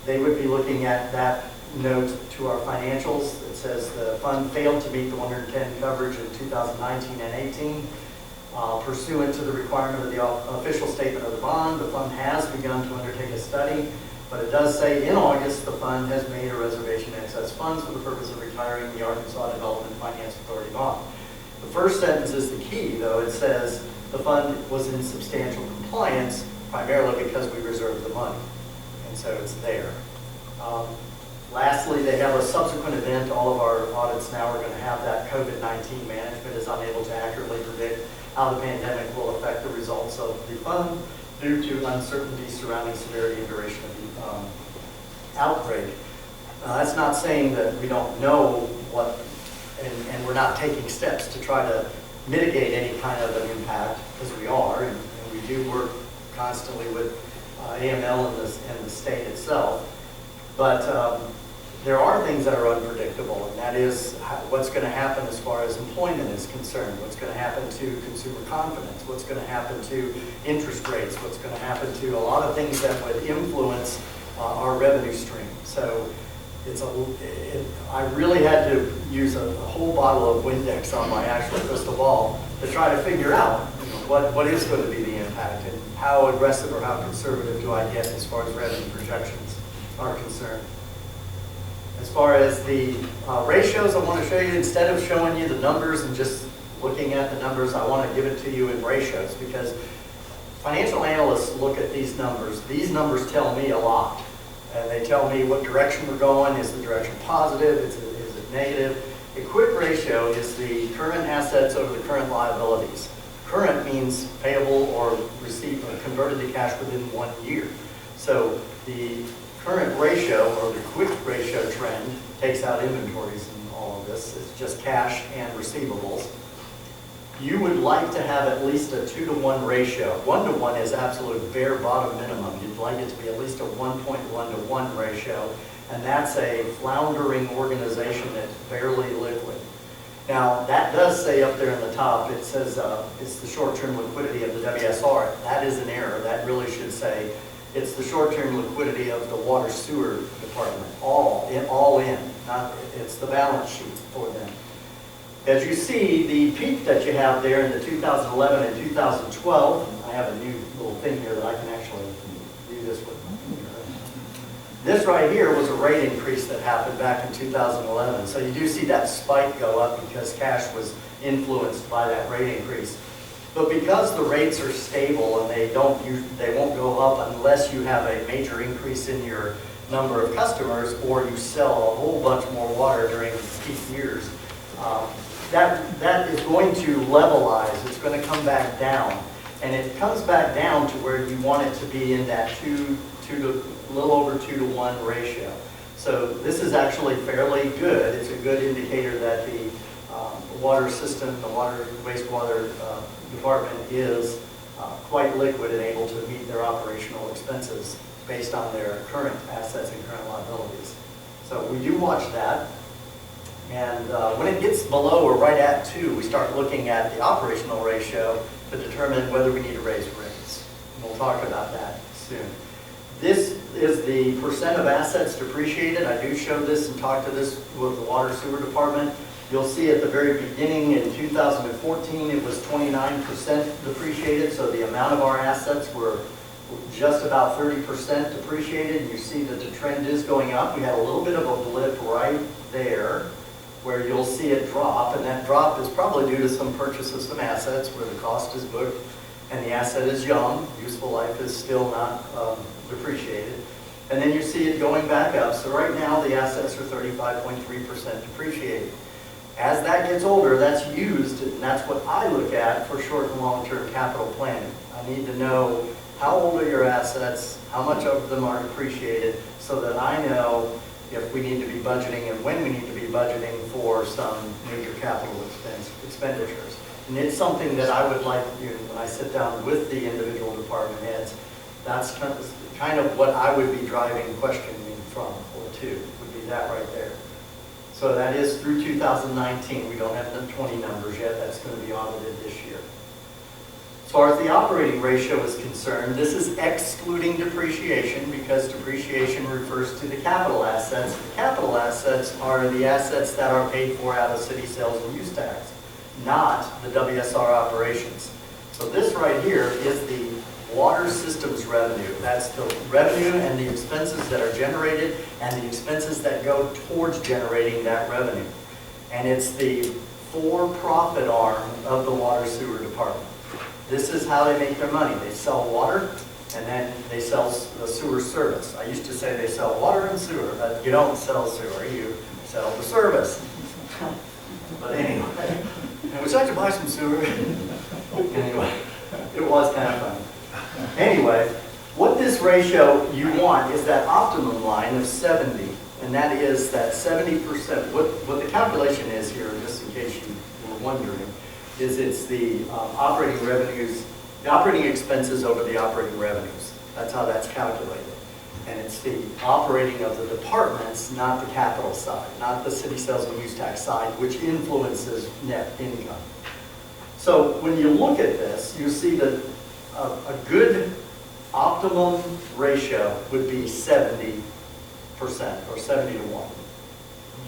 Speaker 9: They would be looking at that note to our financials. It says the fund failed to meet the 110 coverage in 2019 and 18. Pursuant to the requirement of the official statement of the bond, the fund has begun to undertake a study But it does say, in August, the fund has made a reservation excess funds for the purpose of retiring the Arkansas Development Finance Authority bond. The first sentence is the key, though. It says the fund was in substantial compliance, primarily because we reserved the money. And so it's there. Lastly, they have a subsequent event. All of our audits now are going to have that. COVID-19 management is unable to accurately predict how the pandemic will affect the results of the fund due to uncertainty surrounding severity and duration of the outbreak. That's not saying that we don't know what, and we're not taking steps to try to mitigate any kind of an impact, because we are, and we do work constantly with AML and the state itself. But there are things that are unpredictable, and that is what's going to happen as far as employment is concerned, what's going to happen to consumer confidence, what's going to happen to interest rates, what's going to happen to a lot of things that would influence our revenue stream. So I really had to use a whole bottle of Windex on my actual crystal ball to try to figure out what is going to be the impact and how aggressive or how conservative do I get as far as revenue projections are concerned. As far as the ratios, I want to show you, instead of showing you the numbers and just looking at the numbers, I want to give it to you in ratios, because financial analysts look at these numbers. These numbers tell me a lot, and they tell me what direction we're going. Is the direction positive? Is it negative? A quick ratio is the current assets over the current liabilities. Current means payable or received or converted to cash within 1 year. So the current ratio, or the quick ratio trend, takes out inventories and all of this. It's just cash and receivables. You would like to have at least a 2-to-1 ratio. 1-to-1 is absolute bare bottom minimum. You'd like it to be at least a 1.1-to-1 ratio, and that's a floundering organization that's barely liquid. Now, that does say up there in the top, it says it's the short-term liquidity of the WSR. That is an error. That really should say it's the short-term liquidity of the water sewer department, all in. It's the balance sheet for them. As you see, the peak that you have there in the 2011 and 2012, I have a new little thing here that I can actually do this with. This right here was a rate increase that happened back in 2011. So you do see that spike go up because cash was influenced by that rate increase. But because the rates are stable and they won't go up unless you have a major increase in your number of customers or you sell a whole bunch more water during peak years, that is going to levelize. It's going to come back down. And it comes back down to where you want it to be in that a little over 2-to-1 ratio. So this is actually fairly good. It's a good indicator that the water system, the water wastewater department is quite liquid and able to meet their operational expenses based on their current assets and current liabilities. So we do watch that. And when it gets below or right at 2, we start looking at the operational ratio to determine whether we need to raise rates. And we'll talk about that soon. This is the percent of assets depreciated. I do show this and talk to this with the water sewer department. You'll see at the very beginning in 2014, it was 29% depreciated. So the amount of our assets were just about 30% depreciated. You see that the trend is going up. We had a little bit of a blip right there where you'll see it drop. And that drop is probably due to some purchase of some assets where the cost is booked and the asset is young. Useful life is still not depreciated. And then you see it going back up. So right now the assets are 35.3% depreciated. As that gets older, that's used, and that's what I look at for short and long-term capital planning. I need to know how old are your assets, how much of them are depreciated, so that I know if we need to be budgeting and when we need to be budgeting for some major capital expenditures. And it's something that I would like to do when I sit down with the individual department heads. That's kind of what I would be driving questioning from, or to, would be that right there. So that is through 2019. We don't have the 20 numbers yet. That's going to be audited this year. As far as the operating ratio is concerned, this is excluding depreciation because depreciation refers to the capital assets. The capital assets are the assets that are paid for out of city sales and use tax, not the WSR operations. So this right here is the water systems revenue. That's the revenue and the expenses that are generated and the expenses that go towards generating that revenue. And it's the for-profit arm of the water sewer department. This is how they make their money. They sell water and then they sell the sewer service. I used to say they sell water and sewer, but you don't sell sewer, you sell the service. But anyway, I wish I could buy some sewer. Anyway, it was kind of fun. Anyway, what this ratio you want is that optimum line of 70, and that is that 70%. What the calculation is here, just in case you were wondering, is it's the operating revenues, the operating expenses over the operating revenues. That's how that's calculated. And it's the operating of the departments, not the capital side, not the city sales and use tax side, which influences net income. So when you look at this, you see that a good optimum ratio would be 70% or 70 to 1.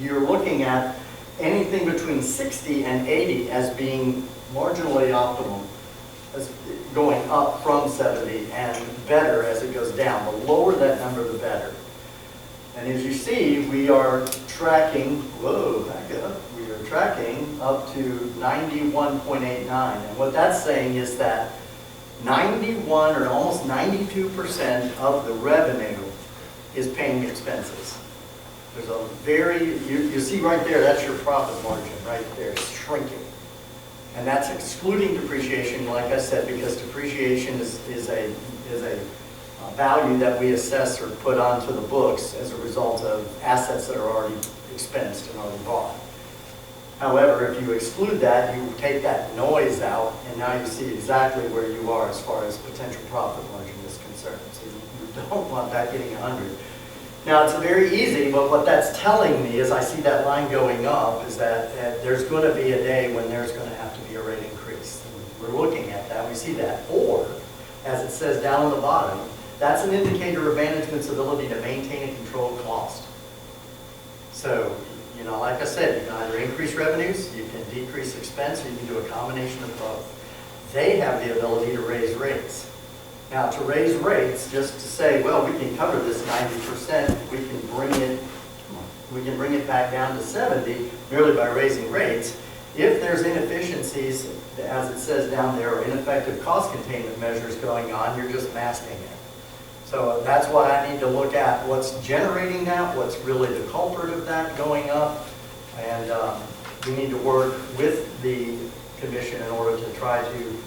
Speaker 9: You're looking at anything between 60 and 80 as being marginally optimum, as going up from 70 and better as it goes down. The lower that number, the better. And as you see, we are tracking, whoa, back up, we are tracking up to 91.89. And what that's saying is that 91 or almost 92% of the revenue is paying expenses. There's a very, you see right there, that's your profit margin right there, it's shrinking. And that's excluding depreciation, like I said, because depreciation is a value that we assess or put onto the books as a result of assets that are already expensed and already bought. However, if you exclude that, you take that noise out, and now you see exactly where you are as far as potential profit margin is concerned. So you don't want that getting 100. Now, it's very easy, but what that's telling me is I see that line going up, is that there's going to be a day when there's going to have to be a rate increase. And we're looking at that, we see that. Or, as it says down on the bottom, that's an indicator of management's ability to maintain and control cost. So, you know, like I said, you can either increase revenues, you can decrease expense, or you can do a combination of both. They have the ability to raise rates. Now, to raise rates, just to say, well, we can cover this 90%, we can bring it back down to 70 merely by raising rates. If there's inefficiencies, as it says down there, or ineffective cost containment measures going on, you're just masking it. So that's why I need to look at what's generating that, what's really the culprit of that going up, and we need to work with the commission in order to try to,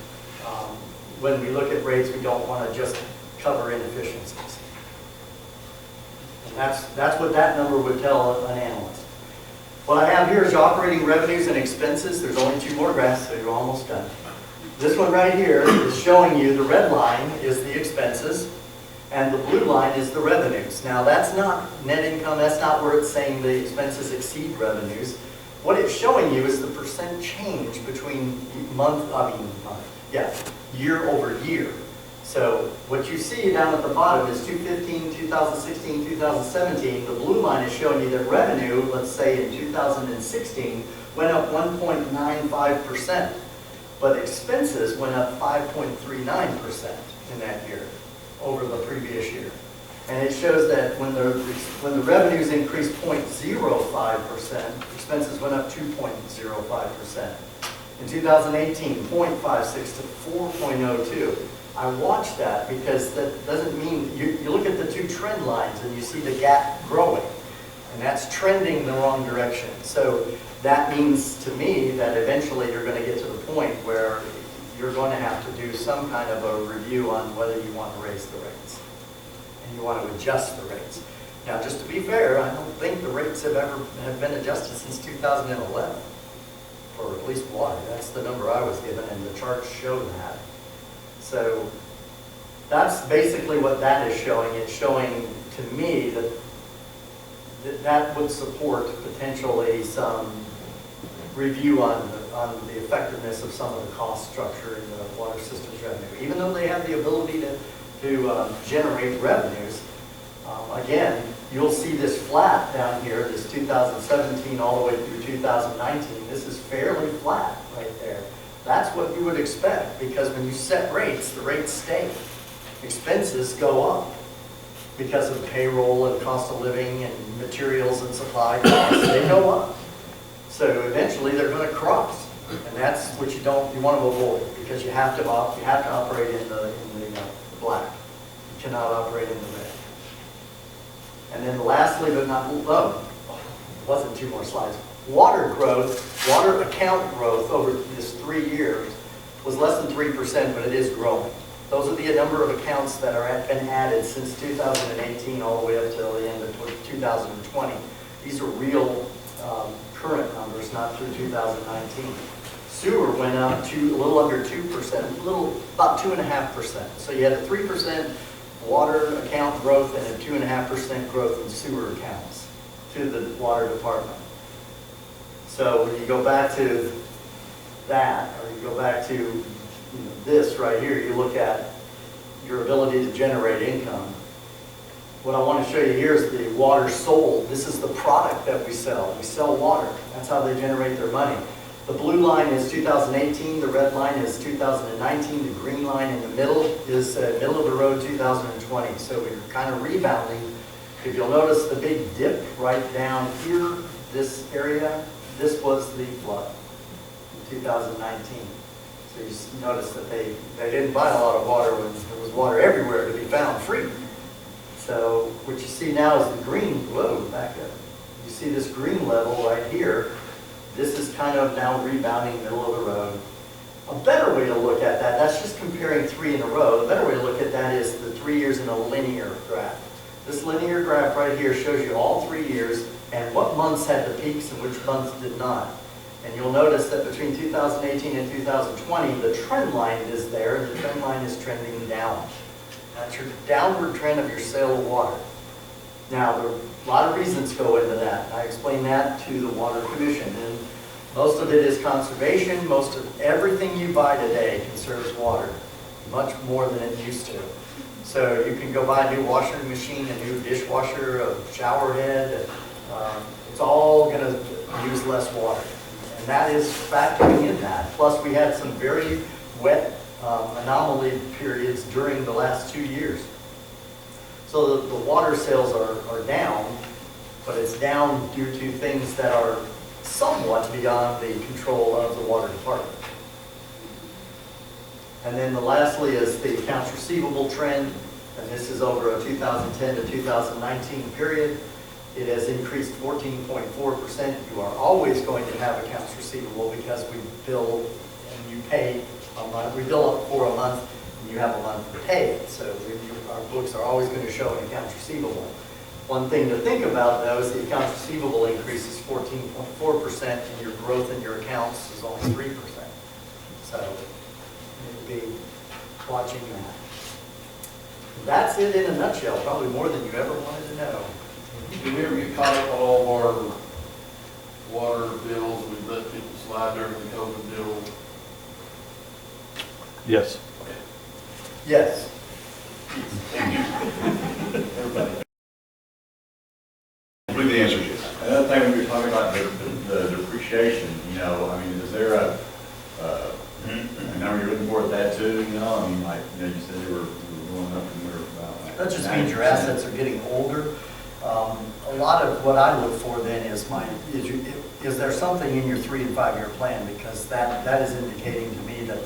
Speaker 9: when we look at rates, we don't want to just cover inefficiencies. And that's what that number would tell an analyst. What I have here is your operating revenues and expenses. There's only 2 more graphs, so you're almost done. This one right here is showing you the red line is the expenses, and the blue line is the revenues. Now, that's not net income. That's not where it's saying the expenses exceed revenues. What it's showing you is the percent change between year over year. So what you see down at the bottom is 2015, 2016, 2017. The blue line is showing you that revenue, let's say in 2016, went up 1.95%, but expenses went up 5.39% in that year over the previous year. And it shows that when the revenues increased 0.05%, expenses went up 2.05%. In 2018, 0.56 to 4.02. I watch that because that doesn't mean, you look at the 2 trend lines and you see the gap growing, and that's trending the wrong direction. So that means to me that eventually you're going to get to the point where you're going to have to do some kind of a review on whether you want to raise the rates and you want to adjust the rates. Now, just to be fair, I don't think the rates have been adjusted since 2011. For at least water. That's the number I was given, and the charts show that. So that's basically what that is showing. It's showing to me that would support potentially some review on the effectiveness of some of the cost structure in the water systems revenue. Even though they have the ability to generate revenues, again, you'll see this flat down here, this 2017 all the way through 2019. This is fairly flat right there. That's what you would expect, because when you set rates, the rates stay. expenses go up because of payroll and cost of living and materials and supply costs, they go up. So eventually they're going to cross, and that's what you want to avoid, because you have to operate in the black. You cannot operate in the red. And then lastly, but not, wasn't 2 more slides. Water growth, water account growth over this 3 years was less than 3%, but it is growing. Those are the number of accounts that been added since 2018 all the way up till the end of 2020. These are real current numbers, not through 2019. Sewer went up to a little under 2%, about 2.5%. So you had a 3% water account growth and a 2.5% growth in sewer accounts to the water department. So when you go back to that, or you go back to this right here, you look at your ability to generate income. What I want to show you here is the water sold. This is the product that we sell. We sell water. That's how they generate their money. The blue line is 2018, the red line is 2019, the green line in the middle is middle of the road 2020. So we're kind of rebounding. If you'll notice the big dip right down here, this area, this was the flood in 2019. So you notice that they didn't buy a lot of water when there was water everywhere to be found free. So what you see now is the green, whoa, back up. You see this green level right here. This is kind of now rebounding middle of the road. A better way to look at that, that's just comparing 3 in a row. The better way to look at that is the 3 years in a linear graph. This linear graph right here shows you all 3 years and what months had the peaks and which months did not. And you'll notice that between 2018 and 2020, the trend line is there, and the trend line is trending down. That's your downward trend of your sale of water. Now, there are a lot of reasons go into that. I explained that to the Water Commission, and most of it is conservation. Most of everything you buy today conserves water, much more than it used to. So you can go buy a new washing machine, a new dishwasher, a shower head. It's all going to use less water. And that is factoring in that. Plus, we had some very wet anomaly periods during the last 2 years. So the water sales are down, but it's down due to things that are somewhat beyond the control of the water department. And then lastly is the accounts receivable trend, and this is over a 2010 to 2019 period. It has increased 14.4%. You are always going to have accounts receivable because we bill and you pay a month. We bill for a month and you have a month to pay it. So our books are always going to show an accounts receivable. One thing to think about though is the accounts receivable increase is 14.4% and your growth in your accounts is only 3%. So you need to be watching that. That's it in a nutshell, probably more than you ever wanted to know.
Speaker 6: Did we ever get caught up on all of our water bills? We let people slide during the COVID deal.
Speaker 4: Yes.
Speaker 9: Yes.
Speaker 6: Everybody.
Speaker 1: I believe the answer is yes.
Speaker 10: Another thing, when we were talking about the depreciation, I mean, is there a number you're looking for at that too, I mean, like, you said they were going up and we were about like.
Speaker 9: That just means your assets are getting older. A lot of what I look for then is there something in your 3 and 5 year plan, because that is indicating to me that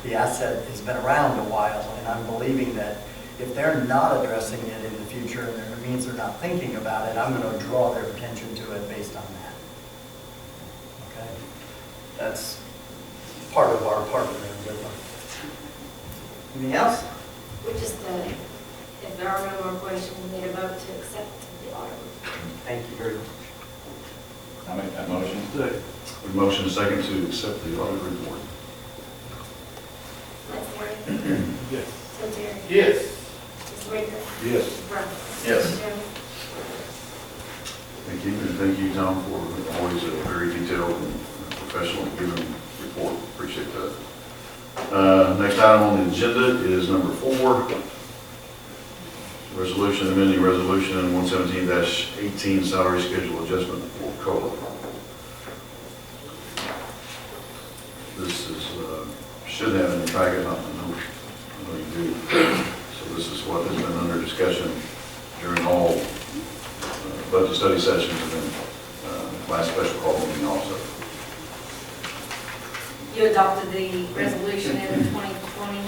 Speaker 9: the asset has been around a while, and I'm believing that if they're not addressing it in the future, and it means they're not thinking about it, I'm going to draw their attention to it based on that. Okay? That's part of our partnering with them. Anything else?
Speaker 2: We just, if there are no more questions, we need a vote to accept the audit.
Speaker 9: Thank you very much.
Speaker 10: I make that motion.
Speaker 1: A motion and second to accept the audit report.
Speaker 2: Let's
Speaker 4: Yes.
Speaker 2: So Terry.
Speaker 6: Yes.
Speaker 2: Mr. Baker.
Speaker 4: Yes.
Speaker 2: Brian.
Speaker 10: Yes.
Speaker 2: Joe.
Speaker 1: Thank you, and thank you, Tom, for always a very detailed and professional given report. Appreciate that. Next item on the agenda is number 4. Resolution amending resolution 117-18 salary schedule adjustment for COLA. This is, should have in the packet, I know you do. So this is what has been under discussion during all budget study sessions and then last special call meeting also.
Speaker 2: You adopted the resolution in 2020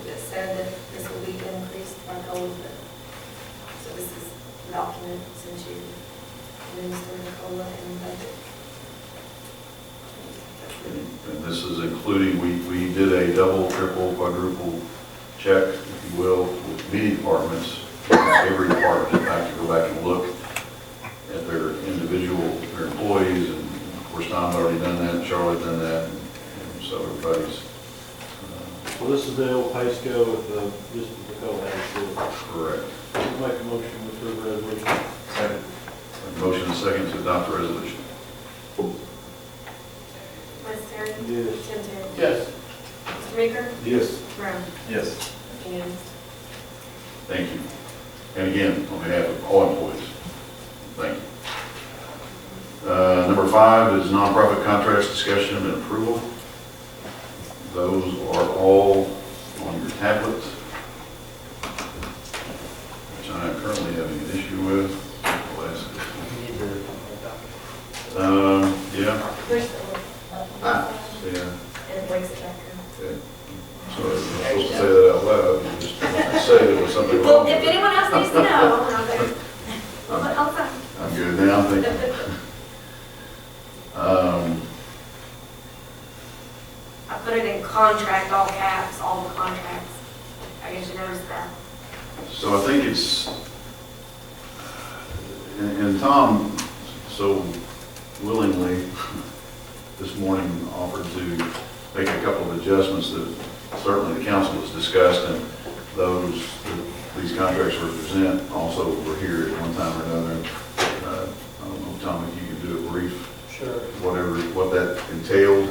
Speaker 2: that said that this will be increased by COLA, so this is the document since you administered the COLA and budget.
Speaker 1: And this is including, we did a double, triple, quadruple check, if you will, with many departments, every department, in fact, to go back and look at their individual, their employees, and of course, Tom's already done that, Charlotte's done that, and so everybody's.
Speaker 7: Well, this is the old pay scale with the, just with the COLA added to it.
Speaker 1: Correct.
Speaker 7: Make a motion to approve the resolution.
Speaker 10: Second.
Speaker 1: A motion and second to adopt the resolution.
Speaker 2: Ms. Terry?
Speaker 7: Yes.
Speaker 2: Tim Terry?
Speaker 6: Yes.
Speaker 2: Mr. Meeker?
Speaker 10: Yes.
Speaker 2: Brown?
Speaker 10: Yes.
Speaker 2: Unanimous.
Speaker 1: Thank you. And again, on behalf of all employees, thank you. Number 5 is nonprofit contracts discussion and approval. Those are all on your tablets, which I am currently having an issue with. Yeah.
Speaker 2: Push the
Speaker 1: Yeah.
Speaker 2: and it breaks it back up.
Speaker 1: Okay. So I'm supposed to say that out loud, you just say there was something
Speaker 2: Well,
Speaker 1: wrong
Speaker 2: if
Speaker 1: with it.
Speaker 2: anyone else needs to know, I'm there. I'll sign.
Speaker 1: I'm good now, thank you.
Speaker 2: I put it in contract, all caps, all the contracts. I guess you noticed that.
Speaker 1: So I think it's, and Tom so willingly this morning offered to make a couple of adjustments that certainly the council has discussed, and those, these contracts represent also were here at one time or another. I don't know, Tom, if you could do a brief,
Speaker 9: Sure.
Speaker 1: whatever, what that entailed.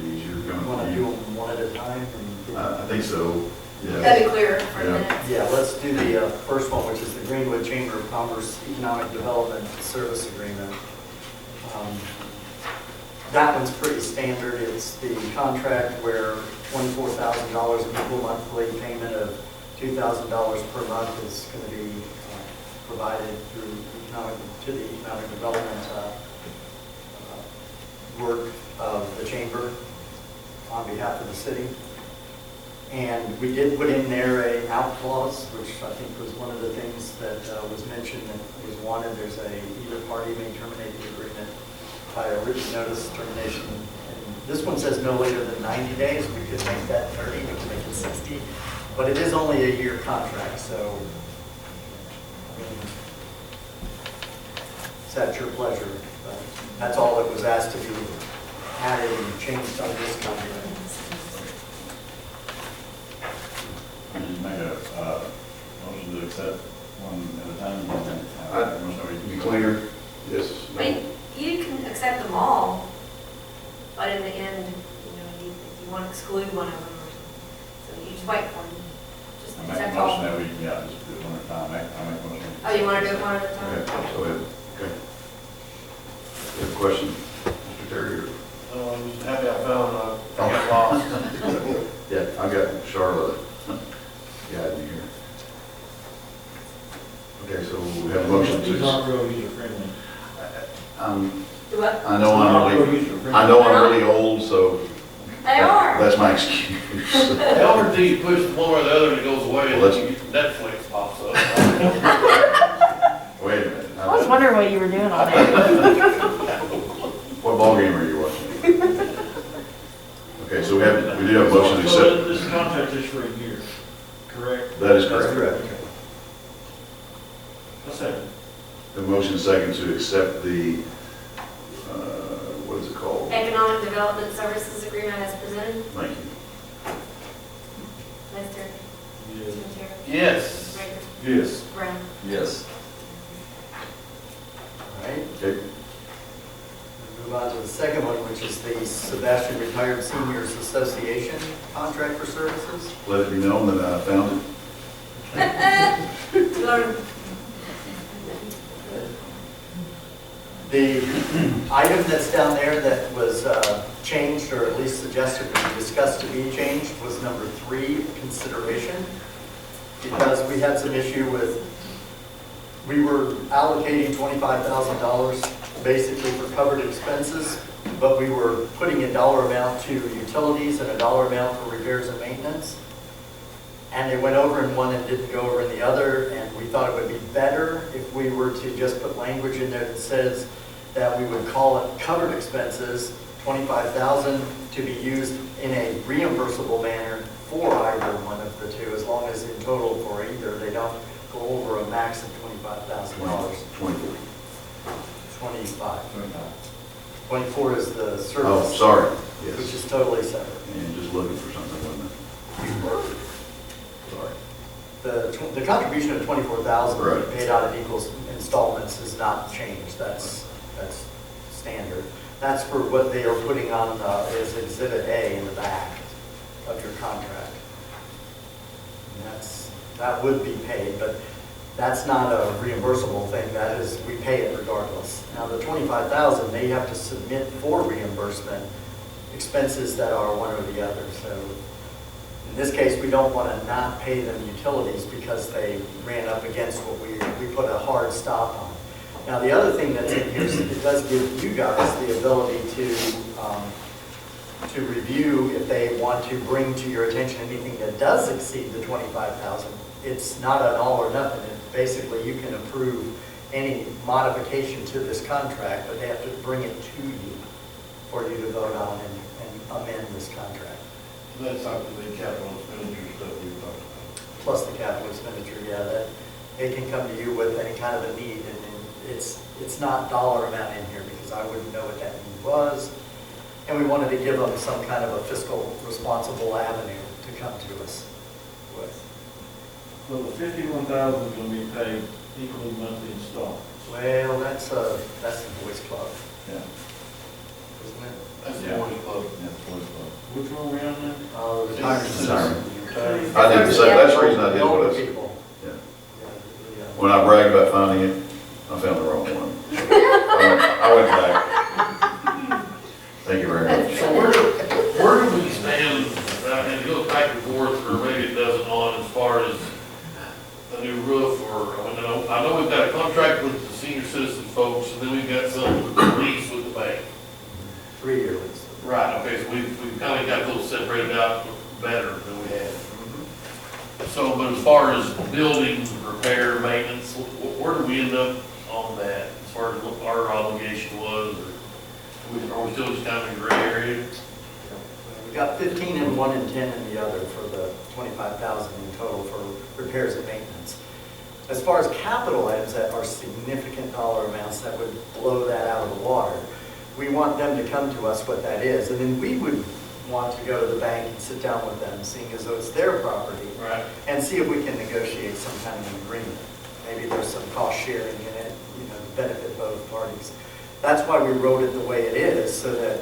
Speaker 1: You're
Speaker 9: You want to do
Speaker 1: going
Speaker 9: them one at a time?
Speaker 1: to, I think so, yeah.
Speaker 2: That'd be clearer for the
Speaker 1: Yeah.
Speaker 2: minutes.
Speaker 9: Yeah, let's do the first one, which is the Greenwood Chamber of Commerce Economic Development Service Agreement. That one's pretty standard. It's the contract where $24,000 of equal monthly payment of $2,000 per month is going to be provided through to the economic development work of the chamber on behalf of the city. And we did put in there a out clause, which I think was one of the things that was mentioned that was wanted. There's either party may terminate the agreement by a written notice of termination. And this one says no later than 90 days. We could make that 30, we could make it 60, but it is only a year contract, so I mean, it's at your pleasure. But that's all that was asked to be added and changed on this contract.
Speaker 10: Can you make a motion to accept one at a time?
Speaker 1: To be clear, yes.
Speaker 2: I mean, you can accept them all, but in the end, if you want to exclude one of them, so you just wait for them. Just
Speaker 10: I make a
Speaker 2: accept
Speaker 10: motion
Speaker 2: all.
Speaker 10: that we, yeah, just do it one at a time. I make a motion.
Speaker 2: Oh, you want to do it one at a
Speaker 1: Okay,
Speaker 2: time?
Speaker 1: so, okay. You have a question, Mr. Terry? or-
Speaker 6: I'm just happy I found, I got lost.
Speaker 1: Yeah, I got Charlotte guiding here. Okay, so we have a motion
Speaker 7: These
Speaker 1: to,
Speaker 7: aren't real user friendly.
Speaker 2: Do what?
Speaker 1: I know I'm really old, so
Speaker 2: They are.
Speaker 1: that's my excuse.
Speaker 6: They offer until you push one or the other and it goes away and
Speaker 1: Well,
Speaker 6: then Netflix pops up.
Speaker 1: Wait a minute.
Speaker 14: I was wondering what you were doing all day.
Speaker 1: What ballgame are you watching? Okay, so we do have a motion to
Speaker 7: So
Speaker 1: accept.
Speaker 7: this contract is for a year, correct?
Speaker 1: That is
Speaker 9: That's
Speaker 1: correct.
Speaker 9: correct.
Speaker 7: A second.
Speaker 1: The motion second to accept the, what is it called?
Speaker 2: Economic Development Services Agreement as presented.
Speaker 1: Thank you.
Speaker 2: Mr.
Speaker 7: Yes.
Speaker 2: Terry?
Speaker 6: Yes.
Speaker 2: Rager?
Speaker 10: Yes.
Speaker 2: Brown?
Speaker 10: Yes.
Speaker 9: All right.
Speaker 1: Okay,
Speaker 9: Move on to the second one, which is the Sebastian Retired Seniors Association contract for services.
Speaker 1: let it be known that I found it.
Speaker 2: Learn.
Speaker 9: The item that's down there that was changed, or at least suggested to be discussed to be changed, was number 3, consideration. because we had some issue with, we were allocating $25,000 basically for covered expenses, but we were putting a dollar amount to utilities and a dollar amount for repairs and maintenance. And it went over in one and didn't go over in the other, and we thought it would be better if we were to just put language in there that says that we would call it covered expenses, $25,000 to be used in a reimbursable manner for either one of the two, as long as in total for either, they don't go over a max of $25,000.
Speaker 1: 24.
Speaker 9: 25. 24 is the
Speaker 1: Oh,
Speaker 9: service,
Speaker 1: sorry,
Speaker 9: which
Speaker 1: yes.
Speaker 9: is totally separate.
Speaker 1: And just looking for something, wasn't it? Sorry.
Speaker 9: The contribution of 24,000
Speaker 1: Right.
Speaker 9: paid out in equal installments is not changed. That's standard. That's for what they are putting on is Exhibit A in the back of your contract. And that would be paid, but that's not a reimbursable thing. That is, we pay it regardless. Now, the 25,000, they have to submit for reimbursement expenses that are one or the other. So in this case, we don't want to not pay them utilities because they ran up against what we put a hard stop on. Now, the other thing that's in here is it does give you guys the ability to review if they want to bring to your attention anything that does exceed the 25,000. It's not an all or nothing. Basically, you can approve any modification to this contract, but they have to bring it to you for you to vote on and amend this contract.
Speaker 6: That's not the capital expenditure stuff we talked about.
Speaker 9: Plus the capital expenditure, yeah, that they can come to you with any kind of a need, and it's not dollar amount in here because I wouldn't know what that need was. And we wanted to give them some kind of a fiscal responsible avenue to come to us with.
Speaker 7: So the 51,000 is going to be paid equally monthly installments.
Speaker 9: Well, that's the Boys Club,
Speaker 10: Yeah.
Speaker 9: isn't it?
Speaker 6: That's the
Speaker 10: Yeah.
Speaker 6: Boys Club.
Speaker 10: Yeah, it's what it's called.
Speaker 7: Which one are we on now?
Speaker 9: Retirement
Speaker 1: Retirement.
Speaker 9: system.
Speaker 1: I did the same, that's the reason I did
Speaker 9: The
Speaker 1: what I
Speaker 9: older
Speaker 1: said.
Speaker 9: people.
Speaker 1: Yeah.
Speaker 9: Yeah.
Speaker 1: When I bragged about finding it, I found the wrong one. I went back. Thank you very much.
Speaker 6: So where do we stand, and it goes back and forth, or maybe it doesn't on as far as a new roof, or, I know we've got a contract with the senior citizen folks, and then we've got some with the lease with the bank.
Speaker 9: 3-year lease.
Speaker 6: Right, okay, so we've kind of got those separated out better than we had. So, but as far as building, repair, maintenance, where do we end up on that, as far as what our obligation was, or are we still just kind of in gray area?
Speaker 9: We got 15 in one and 10 in the other for the 25,000 in total for repairs and maintenance. As far as capital items that are significant dollar amounts that would blow that out of the water, we want them to come to us what that is, and then we would want to go to the bank and sit down with them, seeing as though it's their property,
Speaker 6: Right.
Speaker 9: and see if we can negotiate some kind of an agreement. Maybe there's some cost sharing in it, to benefit both parties. That's why we wrote it the way it is, so that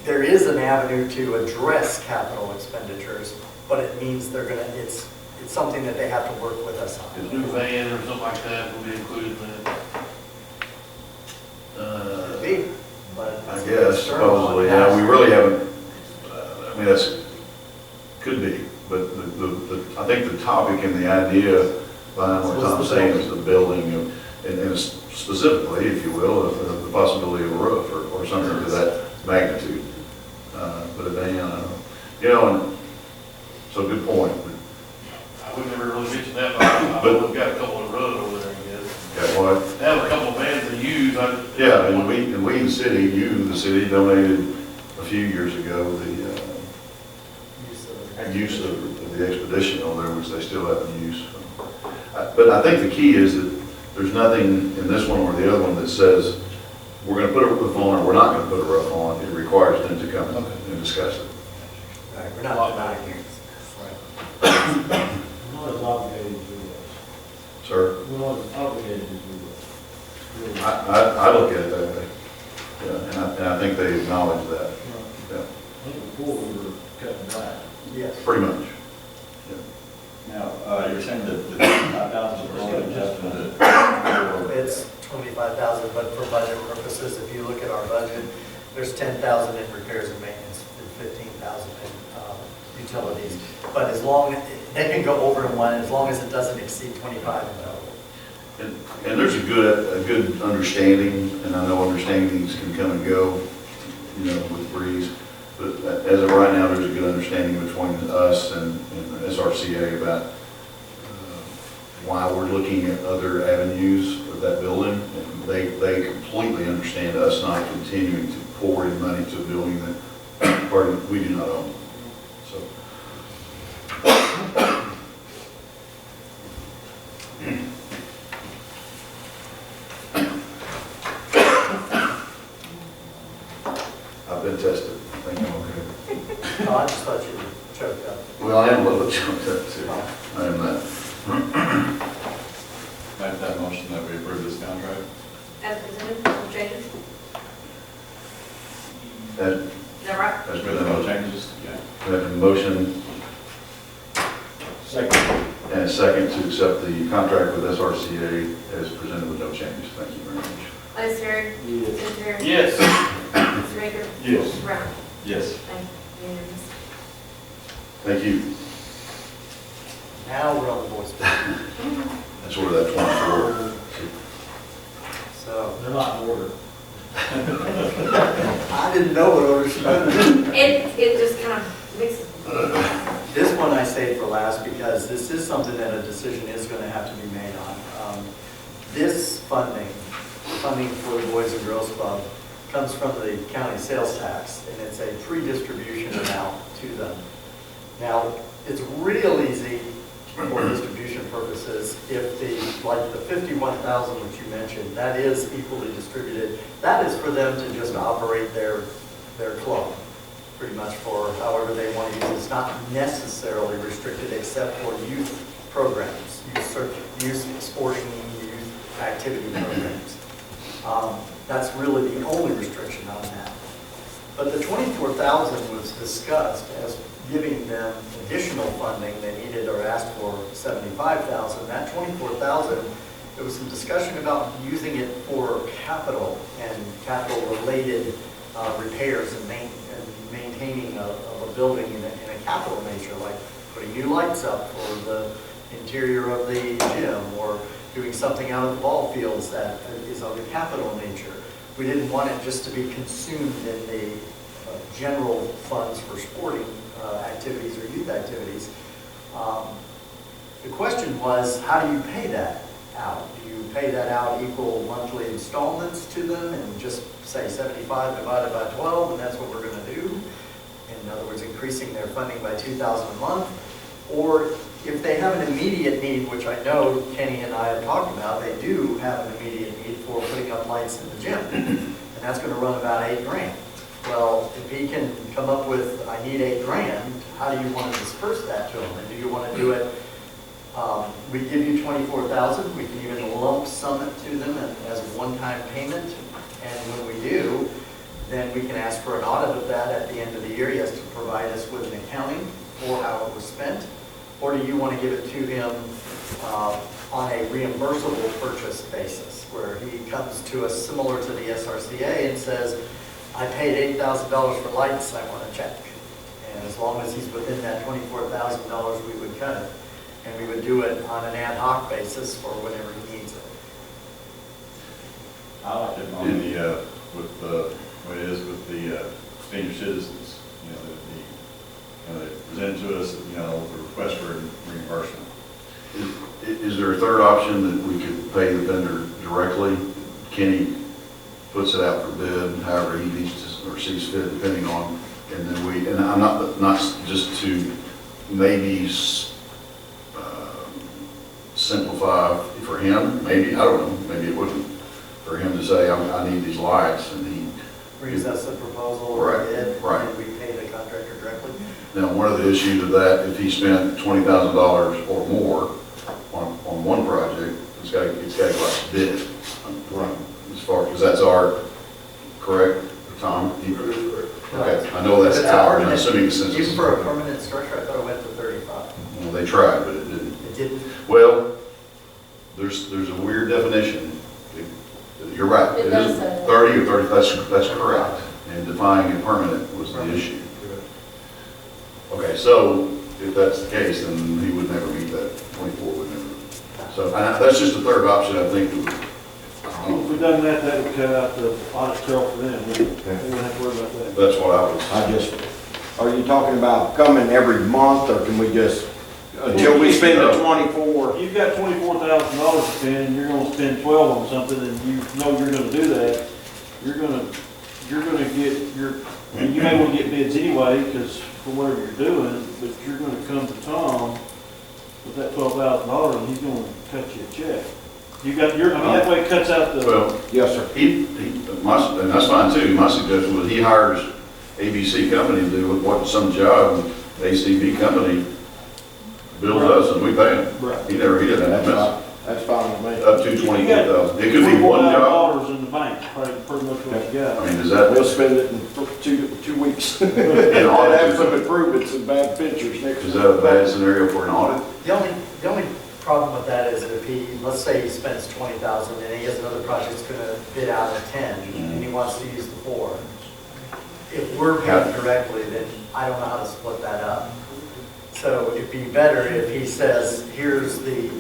Speaker 9: there is an avenue to address capital expenditures, but it means it's something that they have to work with us
Speaker 6: A
Speaker 9: on.
Speaker 6: new van or something like that will be included in that.
Speaker 9: Could be, but
Speaker 1: I
Speaker 9: it's
Speaker 1: guess
Speaker 9: external on
Speaker 1: supposedly,
Speaker 9: that.
Speaker 1: yeah, we really haven't, I mean, could be, but I think the topic and the idea behind what Tom's saying is the building and specifically, if you will, the possibility of a roof or something to that magnitude. But a van, and so good point.
Speaker 6: I would never really mention that, but I know we've got a couple of run over there, I guess.
Speaker 1: Got what?
Speaker 6: They have a couple of vans they use.
Speaker 1: Yeah, and we, the city donated a few years ago the use of the expedition on there, which they still have in use. But I think the key is that there's nothing in this one or the other one that says we're going to put a roof on or we're not going to put a roof on. It requires them to come and discuss it.
Speaker 9: Right, we're not denying it.
Speaker 7: We're not as obligated as we was.
Speaker 1: Sir,
Speaker 7: We're not as obligated as we was.
Speaker 1: I look at it that way. Yeah, and I think they acknowledge that. Yeah,
Speaker 7: I think before we were cutting back.
Speaker 9: Yes.
Speaker 1: pretty much.
Speaker 10: Now, you're saying that the 5,000 is only adjusted to.
Speaker 9: It's 25,000, but for budget purposes, if you look at our budget, there's 10,000 in repairs and maintenance and 15,000 in utilities. But as long, It can go over in one as long as it doesn't exceed 25 in total.
Speaker 1: And there's a good understanding, and I know understandings can come and go, you know, with Breeze. But as of right now, there's a good understanding between us and SRCA about why we're looking at other avenues of that building. And they completely understand us not continuing to pour in money to a building that, pardon, we do not own. So. I've been tested. I think I'm okay.
Speaker 9: Oh, I just thought you were choked up.
Speaker 1: Well, I am a little choked up too. I am that.
Speaker 10: Make that motion that we approve this contract.
Speaker 2: As presented, no changes.
Speaker 1: That,
Speaker 2: Is that right?
Speaker 1: that's
Speaker 10: With
Speaker 1: been
Speaker 10: no
Speaker 1: a
Speaker 10: changes? Yeah.
Speaker 1: we have a motion
Speaker 5: Second.
Speaker 1: and a second to accept the contract with SRCA as presented with no changes. Thank you very much.
Speaker 2: Vice Terry?
Speaker 7: Yes.
Speaker 2: Mr. Terry?
Speaker 6: Yes.
Speaker 2: Mr. Baker?
Speaker 10: Yes.
Speaker 2: Mr. Brown?
Speaker 10: Yes.
Speaker 2: Thank you. Unanimous.
Speaker 1: Thank you.
Speaker 9: Now we're on the voice vote.
Speaker 1: That's where that 24.
Speaker 9: So,
Speaker 7: They're not in order.
Speaker 9: I didn't know what order she was in.
Speaker 2: It just kind of mixes.
Speaker 9: This one I saved for last because this is something that a decision is going to have to be made on. This funding for the Boys and Girls Club comes from the county sales tax, and it's a pre-distribution amount to them. Now, it's real easy for distribution purposes if like the 51,000 which you mentioned, that is equally distributed. That is for them to just operate their club, pretty much for however they want to use it. It's not necessarily restricted except for youth programs, youth sporting, youth activity programs. That's really the only restriction on that. But the 24,000 was discussed as giving them additional funding. They needed or asked for 75,000. That 24,000, there was some discussion about using it for capital and capital-related repairs and maintaining of a building in a capital nature, like putting new lights up for the interior of the gym or doing something out of the ball fields that is of a capital nature. We didn't want it just to be consumed in the general funds for sporting activities or youth activities. The question was, how do you pay that out? Do you pay that out equal monthly installments to them and just say 75 divided by 12 and that's what we're going to do? In other words, increasing their funding by $2,000 a month. Or if they have an immediate need, which I know Kenny and I have talked about, they do have an immediate need for putting up lights in the gym. And that's going to run about $8,000. Well, if he can come up with, I need $8,000, how do you want to disperse that to him? And do you want to do it, we give you 24,000, we can even lump sum it to them as a one-time payment. And when we do, then we can ask for an audit of that at the end of the year. He has to provide us with an accounting for how it was spent. Or do you want to give it to him on a reimbursable purchase basis, where he comes to us similar to the SRCA and says, I paid $8,000 for lights, I want a check. And as long as he's within that $24,000, we would cut it. And we would do it on an ad hoc basis for whenever he needs it.
Speaker 10: I like it on the, with the, what it is with the senior citizens, they present to us, the request for reimbursement.
Speaker 1: Is there a third option that we could pay the vendor directly? Kenny puts it out for bid, however he needs to, or sees fit, depending on, and then and I'm not just to maybe simplify for him, maybe, I don't know, maybe it wouldn't, for him to say, I need these lights, and he
Speaker 9: Brings us a proposal or
Speaker 1: Right,
Speaker 9: a bid,
Speaker 1: right.
Speaker 9: and we pay the contractor directly.
Speaker 1: Now, one of the issues of that, if he spent $20,000 or more on one project, it's got to go out to bid. As far, because that's our, correct, Tom? Okay, I know that's
Speaker 9: It's a
Speaker 1: ours, I'm
Speaker 9: permanent-
Speaker 1: assuming since.
Speaker 9: Even for a permanent structure, I thought it went to 35.
Speaker 1: Well, they tried, but it didn't.
Speaker 9: It didn't?
Speaker 1: Well, there's a weird definition. You're right.
Speaker 2: It does say that.
Speaker 1: 30 or 30, that's correct. And defining it permanent was the issue. Okay, so if that's the case, then he would never meet that, 24 would never. So that's just the third option, I think.
Speaker 7: If we done that, that would cut out the audit trail for them. They wouldn't have to worry about that.
Speaker 1: That's what I was.
Speaker 5: I just, are you talking about coming every month, or can we just, until we spend the 24?
Speaker 7: You've got $24,000 to spend, and you're gonna spend 12 on something, and you know you're gonna do that, you're gonna get your, I mean, you may want to get bids anyway, because for whatever you're doing, but you're gonna come to Tom with that $12,000, and he's gonna cut you a check. You got your, I mean, that way it cuts out the.
Speaker 1: Well,
Speaker 5: Yes, sir.
Speaker 1: and that's fine too. My suggestion was he hires ABC company to do some job, and ACB company bills us and we pay him.
Speaker 7: Right.
Speaker 1: He didn't have to mess.
Speaker 5: That's fine with me.
Speaker 1: Up to 24,000. It could be one job.
Speaker 7: $24,000 in the bank, pretty much what you got.
Speaker 1: I mean, is that?
Speaker 5: We'll spend it in 2 weeks.
Speaker 1: An
Speaker 5: And
Speaker 1: audit,
Speaker 5: have some improvements and bad pictures next
Speaker 1: is
Speaker 5: time.
Speaker 1: that a bad scenario for an audit?
Speaker 9: The only problem with that is if he, let's say he spends 20,000 and he has another project that's gonna bid out at 10, and he wants to use the 4. If we're paying directly, then I don't know how to split that up. So it'd be better if he says, here's the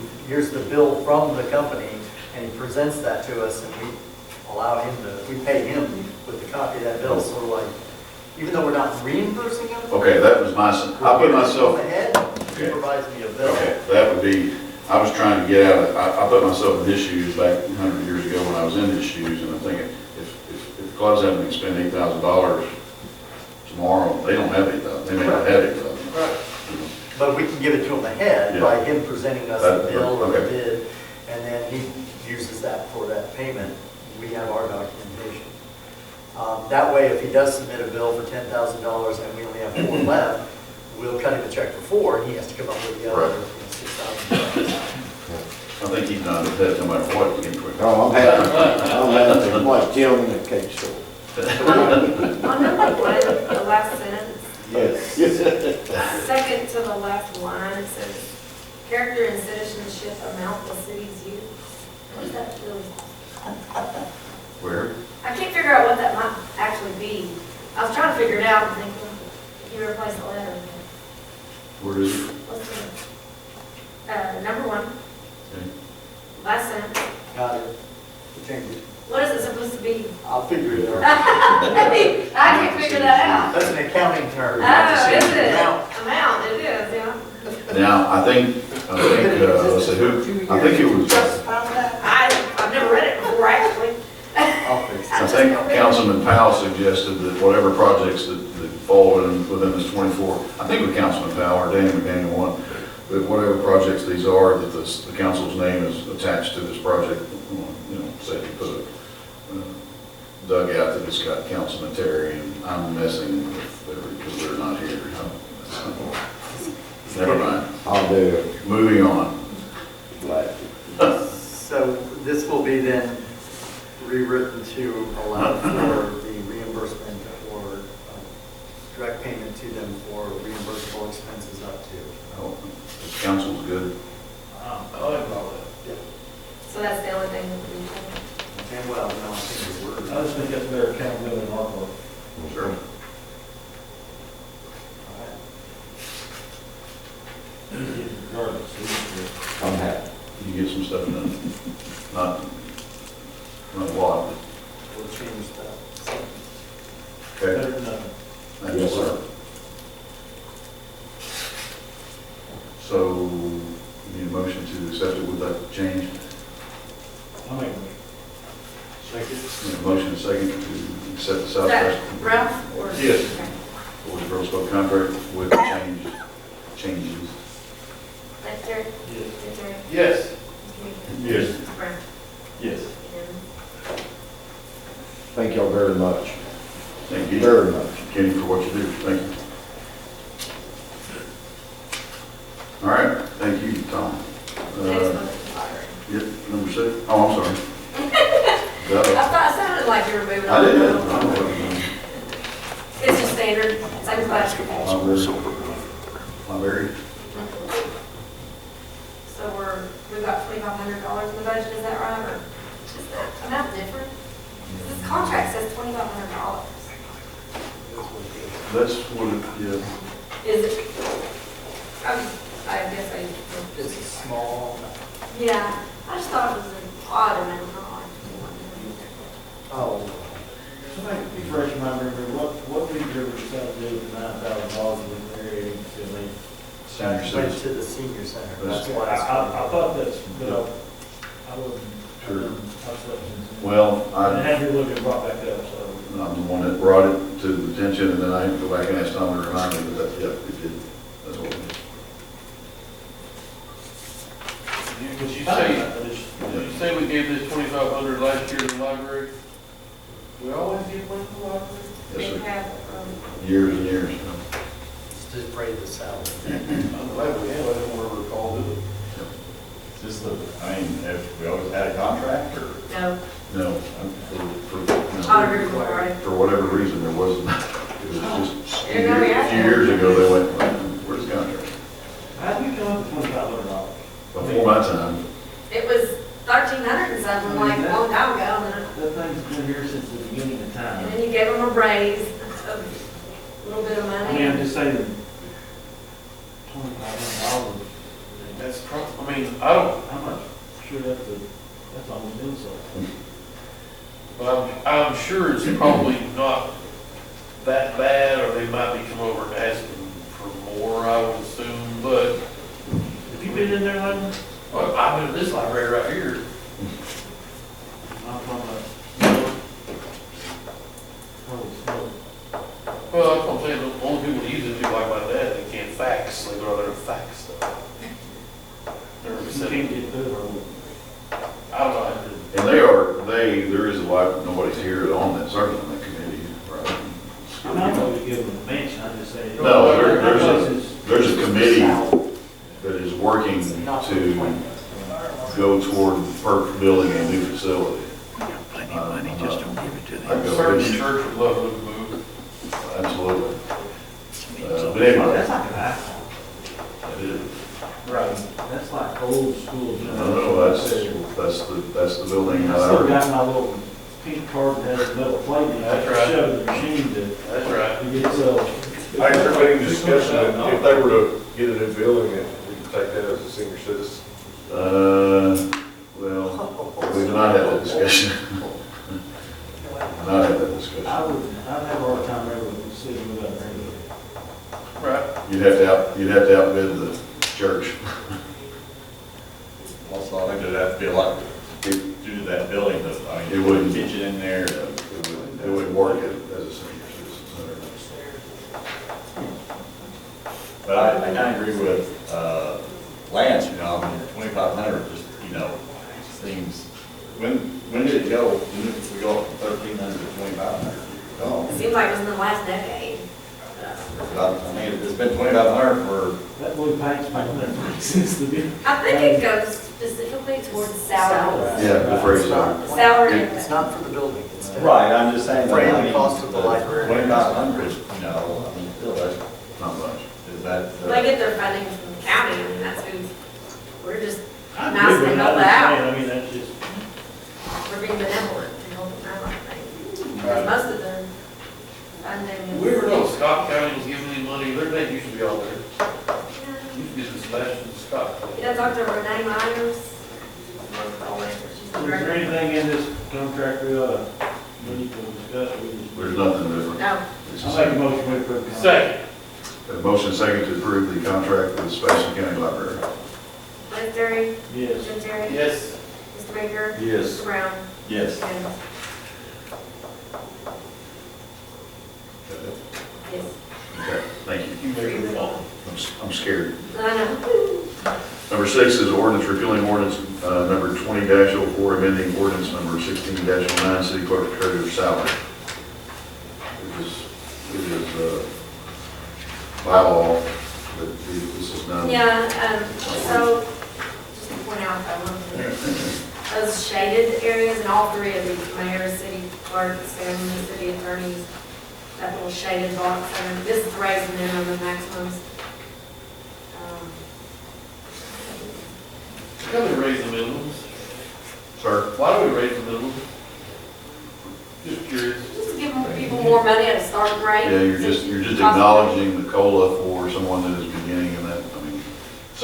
Speaker 9: bill from the company, and he presents that to us, and we allow him to, we pay him with the copy of that bill, sort of like, even though we're not reimbursing him.
Speaker 1: Okay, that was my, I put myself,
Speaker 9: Ahead, he provides me a bill.
Speaker 1: okay, that would be, I was trying to get out of, I put myself in his shoes back 100 years ago when I was in his shoes, and I'm thinking, if the club's having to spend $8,000 tomorrow, they don't have 8,000, they may not have 8,000.
Speaker 9: Right. But we can give it to him ahead by him presenting us the bill or the bid, and then he uses that for that payment. We have our documentation. That way, if he does submit a bill for $10,000 and we only have 4 left, we'll cut him a check for 4, and he has to come up with the other $6,000.
Speaker 1: I think he's not ahead no matter what, he can quit.
Speaker 5: Oh, I'm happy. I'm like Tim in the cake store.
Speaker 2: On number 1, the last sentence,
Speaker 5: Yes.
Speaker 2: second to the last line, it says, character and citizenship amount the city's use. What does that really?
Speaker 1: Where?
Speaker 2: I can't figure out what that might actually be. I was trying to figure it out and thinking, if you replace the letter.
Speaker 1: Where is it?
Speaker 2: What's the, number 1,
Speaker 1: Okay.
Speaker 2: last sentence.
Speaker 9: Got it. We changed it.
Speaker 2: What is it supposed to be?
Speaker 9: I'll figure it out.
Speaker 2: I can't figure that out.
Speaker 9: That's an accounting term.
Speaker 2: Oh, is it?
Speaker 9: Amount.
Speaker 2: Amount, it is, yeah.
Speaker 1: Now, I think, let's see, I think it was,
Speaker 2: I've never read it before, actually.
Speaker 9: I'll fix it.
Speaker 1: I think Councilman Powell suggested that whatever projects that fall within this 24, I think with Councilman Powell or Danny McDaniel one, that whatever projects these are, that the council's name is attached to this project, you know, say you put a dugout that has got Councilman Terry, and I'm messing with, because they're not here. Never mind.
Speaker 5: I'll do it.
Speaker 1: Moving on.
Speaker 5: Glad.
Speaker 9: So this will be then rewritten to allow for the reimbursement or direct payment to them for reimbursable expenses up to.
Speaker 1: Oh, this council's good.
Speaker 7: I like all that.
Speaker 2: So that's the only thing that we can.
Speaker 9: And well, no, I think the word.
Speaker 7: I just think that's better accountability than our part.
Speaker 1: Sure.
Speaker 7: Regardless.
Speaker 5: I'm happy.
Speaker 1: You get some stuff done. Not a lot, but
Speaker 9: We'll change that.
Speaker 1: okay.
Speaker 7: Better than nothing.
Speaker 1: Thank you,
Speaker 5: Yes, sir.
Speaker 1: So, you need a motion to accept it with that change?
Speaker 7: I make a motion. Second.
Speaker 1: Need a motion and second to accept the
Speaker 2: Is
Speaker 1: Southwest.
Speaker 2: that Ralph or?
Speaker 1: Yes.
Speaker 2: Okay.
Speaker 1: Board of Girls Club contract with changes.
Speaker 2: Thanks, Terry.
Speaker 7: Yes.
Speaker 2: Thanks, Terry.
Speaker 6: Yes.
Speaker 1: Yes.
Speaker 2: Mr. Brown.
Speaker 7: Yes.
Speaker 2: And
Speaker 5: Thank y'all very much.
Speaker 1: Thank you.
Speaker 5: Very much.
Speaker 1: Kenny, for what you do. Thank you. All right, thank you, Tom.
Speaker 2: Next one is lottery.
Speaker 1: Yep, number 6. Oh, I'm sorry.
Speaker 2: I thought it sounded like you were moving on.
Speaker 1: I did.
Speaker 2: It's just standard, same class.
Speaker 1: My very,
Speaker 2: So we've got $2,500 in the budget, is that right, or is that amount different? This contract says $2,500.
Speaker 1: that's what it, yeah.
Speaker 2: Is it? I guess I,
Speaker 9: It's small.
Speaker 2: yeah, I just thought it was an odd amount, not like.
Speaker 9: Oh,
Speaker 7: Somebody refresh my memory, what did you ever decide to do with $9,000 in their area to make?
Speaker 1: Senior
Speaker 9: went
Speaker 1: citizens.
Speaker 9: to the senior center.
Speaker 1: That's
Speaker 9: That's why it's.
Speaker 7: I thought that's, but I wasn't.
Speaker 1: Sure.
Speaker 7: I slept since then.
Speaker 1: Well,
Speaker 7: I
Speaker 1: I,
Speaker 7: had to look and brought back up, so.
Speaker 1: I'm the one that brought it to the attention, and then I had to go back and ask Tom to remind me, but that, yeah, it did. That's what it is.
Speaker 6: Did you say we gave this 2,500 last year to the library?
Speaker 7: We always get one for the library?
Speaker 1: Yes,
Speaker 2: They
Speaker 1: sir.
Speaker 2: have,
Speaker 1: Years and years.
Speaker 9: To pay the salary.
Speaker 7: I'm glad we have, I don't want to recall it.
Speaker 10: Just the, I mean, have we always had a contract or?
Speaker 2: no,
Speaker 1: No,
Speaker 2: auditors were already.
Speaker 1: for whatever reason, there wasn't, it was just,
Speaker 2: There you go, yeah.
Speaker 1: a few years ago, they went, well, where's the contract?
Speaker 7: How'd you come up with $2,500?
Speaker 1: Before my time,
Speaker 2: It was 1,300 and something, like, a long time ago, and then-
Speaker 7: That thing's been here since the beginning of
Speaker 2: and
Speaker 7: time.
Speaker 2: then you gave them a raise, a little bit of
Speaker 7: I mean, I'm
Speaker 2: money.
Speaker 7: just saying, $2,500,
Speaker 6: That's, I mean, I don't,
Speaker 7: I'm not sure that's almost insult.
Speaker 6: but I'm sure it's probably not that bad, or they might be coming over and asking for more, I would assume, but,
Speaker 7: Have you been in there, Lynn?
Speaker 6: well, I've been in this library right here.
Speaker 7: I'm talking about. Holy smoke.
Speaker 6: Well, that's what I'm saying, the only people that use it, people like my dad, they can't fax, they go out there and fax stuff. They're
Speaker 7: You
Speaker 6: sending-
Speaker 7: can't get through it.
Speaker 6: I don't know,
Speaker 1: and there is a lot, nobody's here on that, certainly on that committee, right?
Speaker 7: I'm not going to give them a mention, I'm just saying.
Speaker 1: No,
Speaker 7: That
Speaker 1: there's a committee
Speaker 7: place
Speaker 1: that is working to go toward building a new facility.
Speaker 4: Plenty of money, just don't give it to
Speaker 1: I
Speaker 6: a
Speaker 1: go,
Speaker 6: certain church would love to move.
Speaker 1: absolutely. But
Speaker 7: is-
Speaker 1: anyway,
Speaker 7: That's like an iPhone.
Speaker 1: it is.
Speaker 6: Right.
Speaker 7: That's like old school.
Speaker 1: No, that's the building.
Speaker 7: I still got my little pink card that has a metal plate in it.
Speaker 6: That's right.
Speaker 7: Shove the machine to
Speaker 6: That's right.
Speaker 7: get so.
Speaker 11: I heard any discussion that if they were to get a new building, that we could take that as a senior citizen.
Speaker 1: Well, we've not had that discussion. Not had that discussion.
Speaker 7: I'd have a hard time ever with the city without a grant.
Speaker 6: Right.
Speaker 1: You'd have to outbid the church.
Speaker 10: Also, I think there'd have to be a lot due to that building, but I
Speaker 1: It
Speaker 10: mean,
Speaker 1: wouldn't.
Speaker 10: kitchen in there.
Speaker 1: It wouldn't work as a senior citizen center.
Speaker 10: But I kind of agree with, Lance, you know, I mean, 2,500 just, you know, seems, when did it go? When did we go from 1,300 to 2,500? Oh,
Speaker 2: It seems like it was in the last decade.
Speaker 10: I mean, it's been 2,500 for,
Speaker 7: That blue paint's been there since the beginning.
Speaker 2: I think it goes specifically towards salaries.
Speaker 1: Yeah, the phrase,
Speaker 2: Salary.
Speaker 9: It's not for the building, it's.
Speaker 10: right, I'm just saying.
Speaker 9: Frame
Speaker 10: I
Speaker 9: the
Speaker 10: mean,
Speaker 9: cost of the library.
Speaker 10: 2,500, you know, I mean, still, that's,
Speaker 1: not much.
Speaker 10: is that?
Speaker 2: They get their funding from the county, I mean, that's who, we're just
Speaker 7: I
Speaker 2: nice
Speaker 7: agree,
Speaker 2: to
Speaker 7: but
Speaker 2: help
Speaker 7: I'm
Speaker 2: it
Speaker 7: just
Speaker 2: out.
Speaker 7: saying, I mean, that's just,
Speaker 2: We're being benevolent to help them out, I think. Because most of their funding
Speaker 6: We were
Speaker 2: is.
Speaker 6: told Scott County was giving me money, their name used to be on there. Used to be the Sebastian Scott.
Speaker 2: Yeah, I talked to Renee Myers.
Speaker 7: is there anything in this contract we ought to need to discuss?
Speaker 1: There's nothing different.
Speaker 2: No,
Speaker 1: It's the
Speaker 7: I'll make a
Speaker 1: same.
Speaker 7: motion to approve. the contract.
Speaker 6: Second.
Speaker 1: A motion second to approve the contract with Sebastian County Library.
Speaker 2: Les Terry,
Speaker 7: Yes.
Speaker 2: Jim Terry.
Speaker 6: Yes.
Speaker 2: Mr. Baker.
Speaker 10: Yes.
Speaker 2: Mr. Brown.
Speaker 10: Yes.
Speaker 2: And, yes.
Speaker 1: Okay, thank you.
Speaker 6: You make it fall.
Speaker 1: I'm scared.
Speaker 2: I know.
Speaker 1: Number 6 is ordinance repealing ordinance number 20-04, amending ordinance number 16-09, city clerk treasurer salary. It is by law that this is done.
Speaker 2: Yeah, so, just to point out, those shaded areas in all three of these, mayor, city clerks, and the city attorneys, that little shaded box, and this is raising them on the maximums.
Speaker 6: Why do we raise the minimums?
Speaker 1: Sir?
Speaker 6: Why do we raise the minimums? Just curious.
Speaker 2: Just to give people more money at a starting rate.
Speaker 1: Yeah, you're just acknowledging the COLA for someone that is beginning in that, I mean,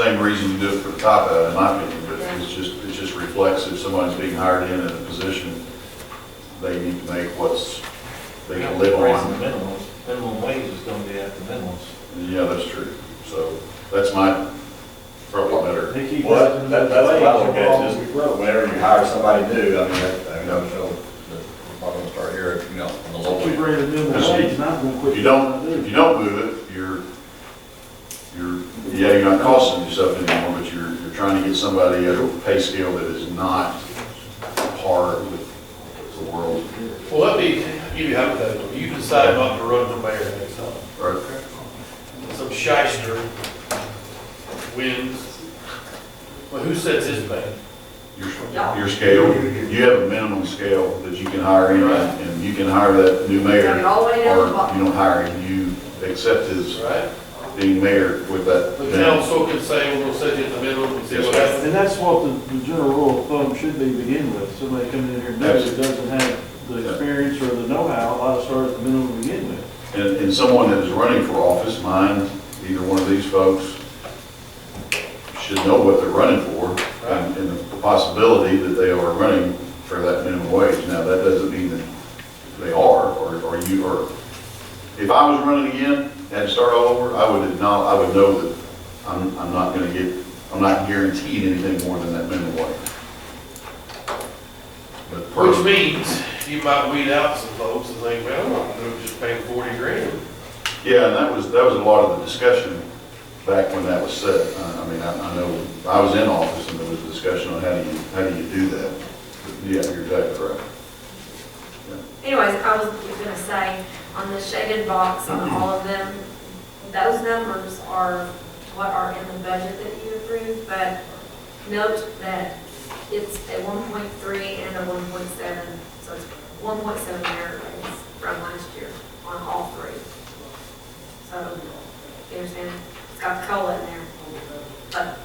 Speaker 1: same reason you do it for the top out, in my opinion, but it just reflects if somebody's being hired in a position, they need to make what's, they can live
Speaker 4: Raising
Speaker 1: on.
Speaker 4: the minimum wage is gonna be at the minimums.
Speaker 1: Yeah, that's true. So that's my, probably better.
Speaker 7: They keep
Speaker 10: Well,
Speaker 7: raising
Speaker 10: that's
Speaker 7: the
Speaker 10: what I
Speaker 7: wage,
Speaker 10: look
Speaker 7: we're all
Speaker 10: at,
Speaker 7: gonna be
Speaker 10: just
Speaker 7: broke.
Speaker 10: whenever you hire somebody new, I mean, I know, so, we're not gonna start here, on the low
Speaker 7: Keep
Speaker 10: end.
Speaker 7: raising the minimum wage, and I'm gonna quit.
Speaker 1: If you don't move it, yeah, you're not costing yourself anymore, but you're trying to get somebody at a pay scale that is not par with the world.
Speaker 6: Well, let me give you a hypothetical. You decide not to run for mayor next time.
Speaker 1: Right.
Speaker 6: Some shyster wins. Well, who sets his pay?
Speaker 1: Your scale, you have a minimum scale that you can hire in, and you can hire that new mayor,
Speaker 2: Take it all the way down to the
Speaker 1: or
Speaker 2: bottom.
Speaker 1: you don't hire him, you accept his
Speaker 6: Right?
Speaker 1: being mayor with that.
Speaker 6: The
Speaker 1: minimum.
Speaker 6: council can say, we're gonna set you at the minimum and see
Speaker 1: Yes,
Speaker 6: what
Speaker 1: sir.
Speaker 6: happens.
Speaker 7: And that's what the general rule of thumb should be to begin with. Somebody coming in here and does it, doesn't have the experience or the know-how, a lot of start at the minimum to begin with.
Speaker 1: And someone that is running for office, mine, either one of these folks, should know what they're running for, and the possibility that they are running for that minimum wage. Now, that doesn't mean that they are, or you are. If I was running again, had to start all over, I would know that I'm not guaranteed anything more than that minimum wage. But
Speaker 6: Which means you might weed out some folks and think, well, I'm not gonna just pay 40 grand.
Speaker 1: yeah, and that was a lot of the discussion back when that was set. I mean, I know, I was in office and there was a discussion on how do you do that. But yeah, you're exactly right.
Speaker 2: Anyways, I was gonna say, on the shaded box on all of them, those numbers are what are in the budget that you approved, but note that it's a 1.3 and a 1.7, so it's 1.7 merit raise from last year on all three. So, you understand? It's got the COLA in there, but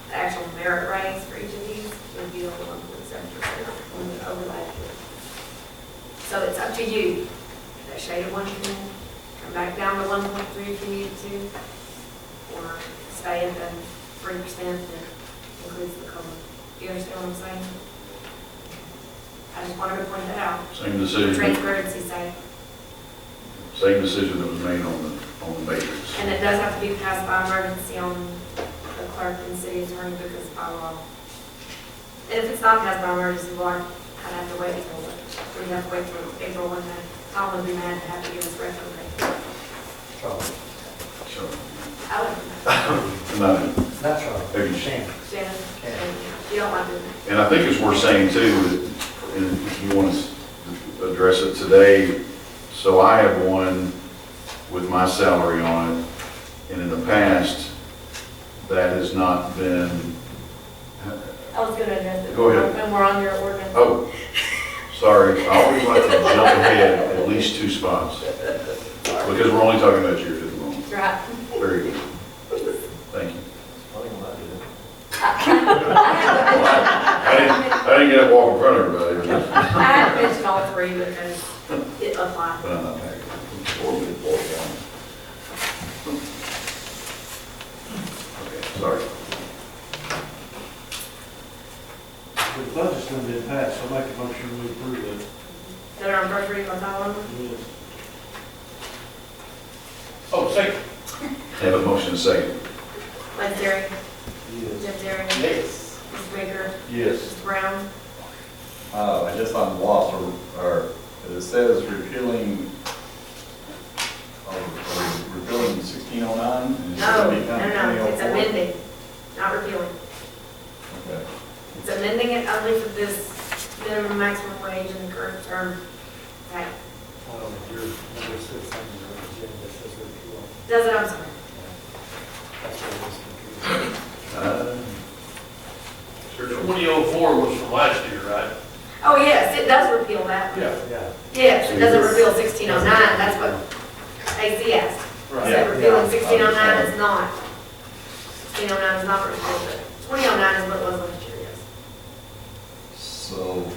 Speaker 2: the actual merit raise for each of these would be only 1.7% over last year. So it's up to you. That shaded one can come back down to 1.3 if you need to, or stay at the 3% that includes the COLA. Do you understand what I'm saying? I just wanted to point that out.
Speaker 1: Same
Speaker 2: For
Speaker 1: decision,
Speaker 2: transparency's sake.
Speaker 1: same decision that was made on the matrix.
Speaker 2: And it does have to be passed by emergency on the clerk and city attorney because by law. And if it's not passed by emergency, well, I'd have to wait until, we'd have to wait till April when Tom would be mad to have to give us retro pay.
Speaker 1: So,
Speaker 2: I would,
Speaker 1: and
Speaker 9: That's right.
Speaker 1: maybe
Speaker 2: Shannon, you don't want to do that.
Speaker 1: And I think it's worth saying too, that and if you want to address it today, so I have one with my salary on it, and in the past, that has not been,
Speaker 2: I was gonna address it.
Speaker 1: Go ahead.
Speaker 2: When we're on your ordinance.
Speaker 1: oh, sorry, I always like to jump ahead at least 2 spots, because we're only talking about yours at the moment.
Speaker 2: That's right.
Speaker 1: Very good. Thank you. I didn't get up walk in front of everybody.
Speaker 2: I had to mention all three because it applies.
Speaker 1: But I'm not happy. Okay, sorry.
Speaker 7: The budget's gonna be passed, so I make a motion to approve it.
Speaker 2: That are on first reading by title only?
Speaker 7: Yes.
Speaker 6: Oh, second.
Speaker 1: Have a motion and a second.
Speaker 2: Lance Terry,
Speaker 7: Yes.
Speaker 2: Jeff Terry,
Speaker 6: Yes.
Speaker 2: Mr. Baker,
Speaker 4: Yes.
Speaker 2: Mr. Brown.
Speaker 10: I guess I'm lost, or it says repealing, repealing 1609?
Speaker 2: No, it's amending, not repealing.
Speaker 10: Okay.
Speaker 2: It's amending it only for this minimum maximum wage in the current term. Okay,
Speaker 9: Your number 6 on your agenda says repeal.
Speaker 2: does it, I'm sorry.
Speaker 9: That's what it is.
Speaker 1: Sure.
Speaker 6: 2004 was from last year, right?
Speaker 2: Oh, yes, it does repeal that.
Speaker 6: Yeah.
Speaker 9: Yeah.
Speaker 2: Yes, it doesn't repeal 1609, that's what AC asked.
Speaker 6: Right.
Speaker 2: Is that repealing 1609? It's not. 1609 is not repealed, but 2009 is what it was last year, yes.
Speaker 10: So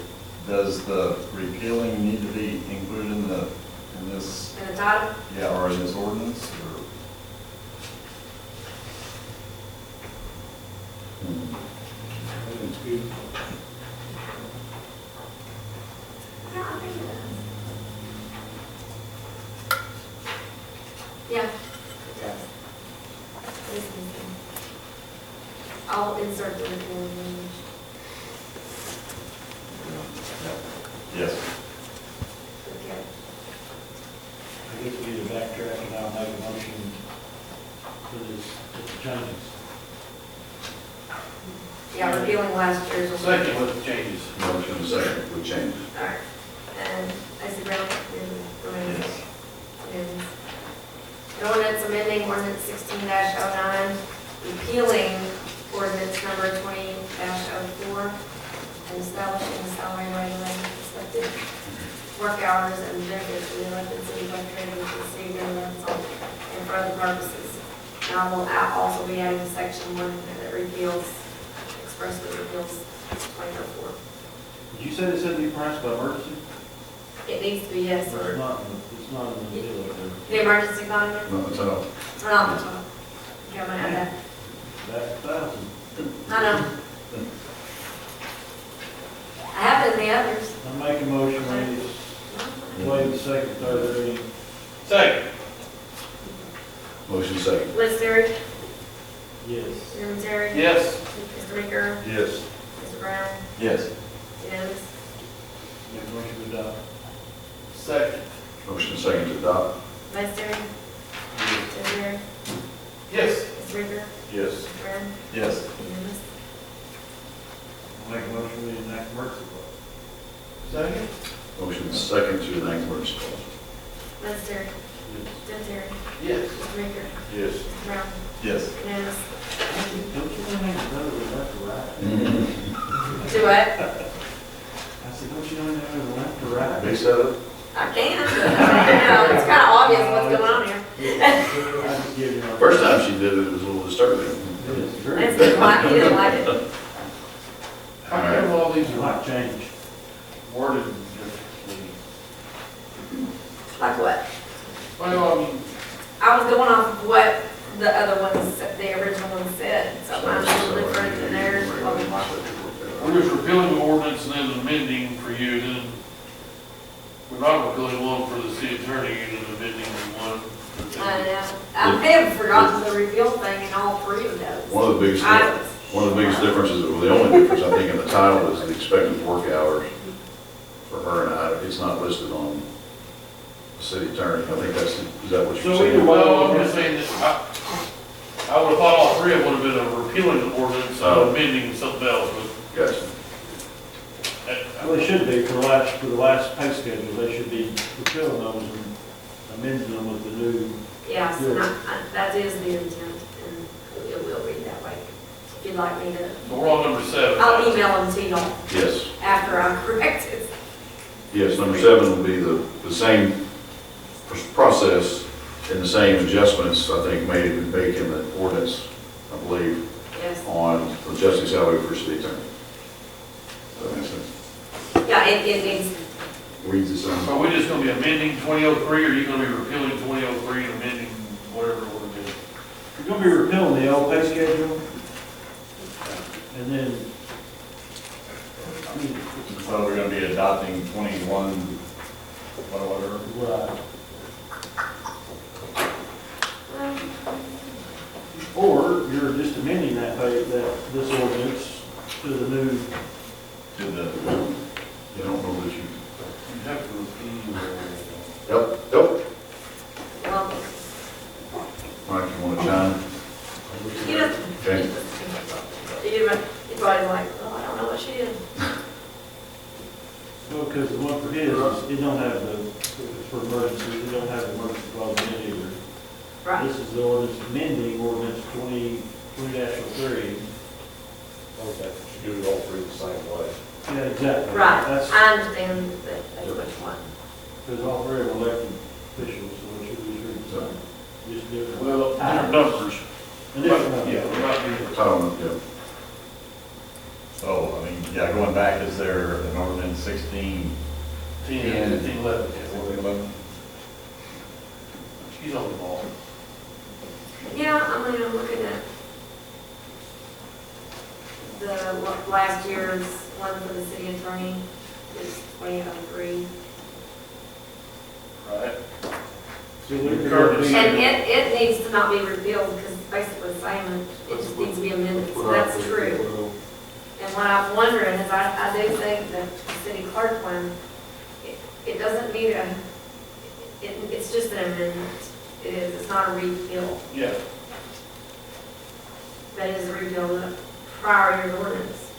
Speaker 10: does the repealing need to be included in this,
Speaker 2: And the title?
Speaker 10: yeah, or in this ordinance? Or
Speaker 7: That's good.
Speaker 2: Yeah, I think it does. Yeah, it does. It's missing. I'll insert the repeal language.
Speaker 10: Yes.
Speaker 2: Okay.
Speaker 7: I guess we need to backtrack and I'll make a motion for this, for the changes.
Speaker 2: Yeah, repealing last year's.
Speaker 6: Second with the changes.
Speaker 1: Motion second with change.
Speaker 2: All right. And I see Brown, remains. An ordinance amending ordinance 16-09, repealing ordinance number 20-04, and establishing salary regulating expected work hours and benefits for the elected city administrators and city governments and for other purposes. And I will also be adding section 1 that repeals, expressly repeals 2004.
Speaker 7: Did you say this had to be passed by emergency?
Speaker 2: It needs to be, yes,
Speaker 7: It's
Speaker 2: sir.
Speaker 7: not, it's not in the deal there.
Speaker 2: The emergency fund,
Speaker 1: Not the top.
Speaker 2: or not the top. Okay, I'm gonna add that.
Speaker 7: That thousand.
Speaker 2: I know. I have it in the others.
Speaker 7: I make a motion, we waive the second, third reading.
Speaker 6: Second.
Speaker 1: Motion second.
Speaker 2: Liz Terry,
Speaker 7: Yes.
Speaker 2: Chairman Terry.
Speaker 6: Yes.
Speaker 2: Mr. Baker,
Speaker 1: Yes.
Speaker 2: Mr. Brown,
Speaker 10: Yes.
Speaker 2: unanimous.
Speaker 7: Make a motion to adopt.
Speaker 6: Second.
Speaker 1: Motion second to adopt.
Speaker 2: Liz Terry. Tim Terry,
Speaker 6: Yes.
Speaker 2: Mr. Baker,
Speaker 1: Yes.
Speaker 2: Mr. Brown,
Speaker 10: Yes.
Speaker 2: unanimous.
Speaker 7: Make a motion, we enact emergency clause.
Speaker 6: Second.
Speaker 1: Motion second to enact emergency clause.
Speaker 2: Liz Terry, Tim Terry,
Speaker 6: Yes.
Speaker 2: Mr. Baker,
Speaker 1: Yes.
Speaker 2: Mr. Brown,
Speaker 10: Yes.
Speaker 2: unanimous.
Speaker 7: Don't you know another left or right?
Speaker 2: Do what?
Speaker 7: I said, don't you know another left or right?
Speaker 1: Big setup?
Speaker 2: I can, but it's kind of obvious what's going on here.
Speaker 7: I just give you my.
Speaker 1: First time she did it, it was a little disturbing.
Speaker 7: It's very.
Speaker 2: Liz didn't like, he didn't like it.
Speaker 6: How come all these are
Speaker 7: Might change.
Speaker 6: worded differently?
Speaker 2: Like what?
Speaker 6: Well, I mean,
Speaker 2: I was going off of what the other ones, the original one said, so mine's a little different than theirs. blah, blah, blah.
Speaker 6: we're just repealing the ordinance and then amending for you, then we're not repealing one for the city attorney and then amending one.
Speaker 2: I know. I may have forgotten the repeal thing in all three of those.
Speaker 1: One of the biggest,
Speaker 2: Items.
Speaker 1: one of the biggest differences, or the only difference I think in the title is the expected work hours for her and I. It's not listed on the city attorney. I think that's, is that what you're
Speaker 7: So
Speaker 1: saying?
Speaker 7: either way-
Speaker 6: Well, I'm just saying that I would have thought all three of them would have been a repealing the ordinance
Speaker 1: Oh.
Speaker 6: and amending something else,
Speaker 1: Gotcha.
Speaker 6: but
Speaker 7: Well, they should be for the last pay schedule, they should be fulfilling those and amending them with the new.
Speaker 2: Yeah, so that is the intent, and it will read that way. If you'd like me to,
Speaker 6: we're on number 7.
Speaker 2: I'll email them to y'all
Speaker 1: Yes.
Speaker 2: after I correct it.
Speaker 1: Yes, number 7 will be the same process and the same adjustments, I think, made in the ordinance, I believe,
Speaker 2: Yes.
Speaker 1: on adjusting salary for city attorney. Does that make sense?
Speaker 2: Yeah, it needs,
Speaker 1: Reads the same.
Speaker 6: So are we just gonna be amending 2003, or are you gonna be repealing 2003 and amending whatever we're gonna do?
Speaker 7: You're gonna be repealing the old pay schedule, and then,
Speaker 10: So we're gonna be adopting 21, whatever.
Speaker 7: right. Or you're just amending that pay, this ordinance to the new.
Speaker 10: To the,
Speaker 1: You don't know that you,
Speaker 6: You have to repeal.
Speaker 1: yep.
Speaker 2: well,
Speaker 1: Mike, you want to chime?
Speaker 2: he doesn't.
Speaker 1: Okay.
Speaker 2: He's probably like, oh, I don't know what she did.
Speaker 7: Well, because the one for his, it don't have the, for emergency, it don't have the emergency clause in it either.
Speaker 2: Right.
Speaker 7: This is the ordinance amending ordinance 20-03.
Speaker 4: Okay, you do it all three the same way.
Speaker 7: Yeah, exactly.
Speaker 2: Right,
Speaker 7: That's,
Speaker 2: I understand that that's which one.
Speaker 7: because all three are elected officials, so it should be treated the same. Just different.
Speaker 6: Well, different numbers.
Speaker 7: And different numbers.
Speaker 6: Yeah, we're not being.
Speaker 1: Title, yeah.
Speaker 10: so, I mean, yeah, going back, is there an ordinance 16?
Speaker 6: 10, 15, 11. She's on the ball.
Speaker 2: Yeah, I mean, I'm looking at, last year's one for the city attorney is 2003.
Speaker 6: Right.
Speaker 7: So we're
Speaker 6: Currently-
Speaker 2: And it needs to not be repealed because it's basically the same, it just needs to be amended, so that's true. And what I'm wondering is, I do think that the city clerk one, it doesn't need it's just an amendment. It is, it's not a repeal,
Speaker 6: Yeah.
Speaker 2: but it is a repeal of the prior year's ordinance.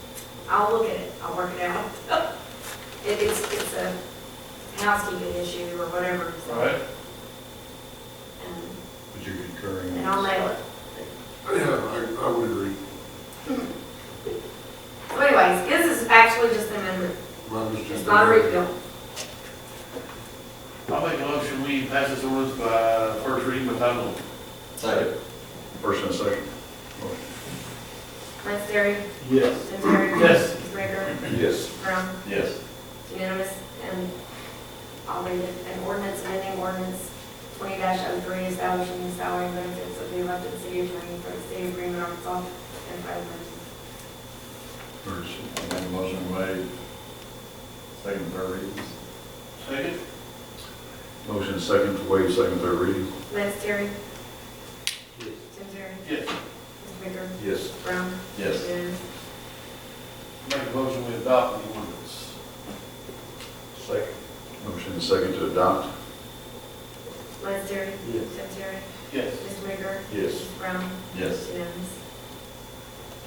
Speaker 2: I'll look at it, I'll work it out. It's a housekeeping issue or whatever. so.
Speaker 6: Right.
Speaker 1: But you're concurring.
Speaker 2: And I'll mail it.
Speaker 11: Yeah, I would agree.
Speaker 2: So anyways, this is actually just an amendment.
Speaker 11: Mine was just.
Speaker 2: It's not a repeal.
Speaker 6: I'll make a motion, we pass this ordinance by first reading by title only.
Speaker 5: Second.
Speaker 1: First and second.
Speaker 2: Lance Terry,
Speaker 7: Yes.
Speaker 2: Tim Terry.
Speaker 6: Yes.
Speaker 2: Ricker,
Speaker 5: Yes.
Speaker 2: Brown,
Speaker 10: Yes.
Speaker 2: unanimous, and I'll read it. An ordinance amending ordinance 20-03 establishing the salary and benefits of the elected city attorney for the city of Greenwood, Arkansas, and for emergency.
Speaker 1: First.
Speaker 10: Make a motion made. Second and third readings.
Speaker 6: Second?
Speaker 1: Motion and second to waive second, third reading.
Speaker 2: Lance Terry. Tim Terry.
Speaker 6: Yes.
Speaker 2: Mr. Ricker.
Speaker 5: Yes.
Speaker 2: Brown.
Speaker 10: Yes.
Speaker 2: Unanimous.
Speaker 6: Make a motion, we adopt the ordinance.
Speaker 5: Second.
Speaker 1: Motion and second to adopt.
Speaker 2: Lance Terry.
Speaker 7: Yes.
Speaker 2: Tim Terry.
Speaker 6: Yes.
Speaker 2: Mr. Ricker.
Speaker 5: Yes.
Speaker 2: Mr. Brown.
Speaker 10: Yes.
Speaker 2: Unanimous.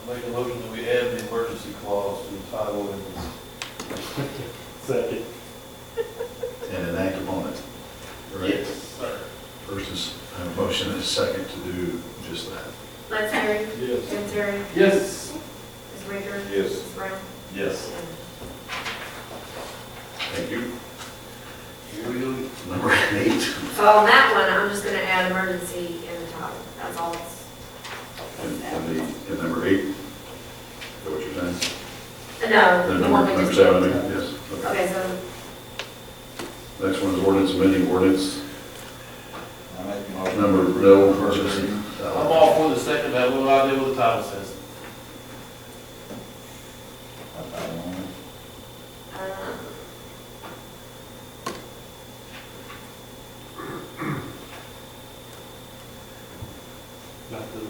Speaker 6: Make a motion that we add the emergency clause to the title ordinance.
Speaker 7: Second.
Speaker 1: And enact upon it. Correct?
Speaker 6: Sir.
Speaker 1: First is, I have a motion and a second to do just that.
Speaker 2: Lance Terry.
Speaker 7: Yes.
Speaker 2: Tim Terry.
Speaker 6: Yes.
Speaker 2: Mr. Ricker.
Speaker 5: Yes.
Speaker 2: Mr. Brown.
Speaker 10: Yes.
Speaker 2: Unanimous.
Speaker 1: Thank you.
Speaker 6: Here we go.
Speaker 1: Number 8.
Speaker 2: So on that one, I'm just gonna add emergency in the title, that's all it's.
Speaker 1: And number 8. Is that what you're saying?
Speaker 2: No,
Speaker 1: Then
Speaker 2: the one we
Speaker 1: number
Speaker 2: just
Speaker 1: 7,
Speaker 2: did.
Speaker 1: yes. Okay.
Speaker 2: Okay, so,
Speaker 1: Next one is ordinance amending ordinance
Speaker 10: I make a motion.
Speaker 1: number,
Speaker 10: to
Speaker 1: no,
Speaker 10: approve first
Speaker 1: emergency.
Speaker 10: reading.
Speaker 6: I'm off with the second, I have no idea what the title says.
Speaker 10: By title only.
Speaker 2: um,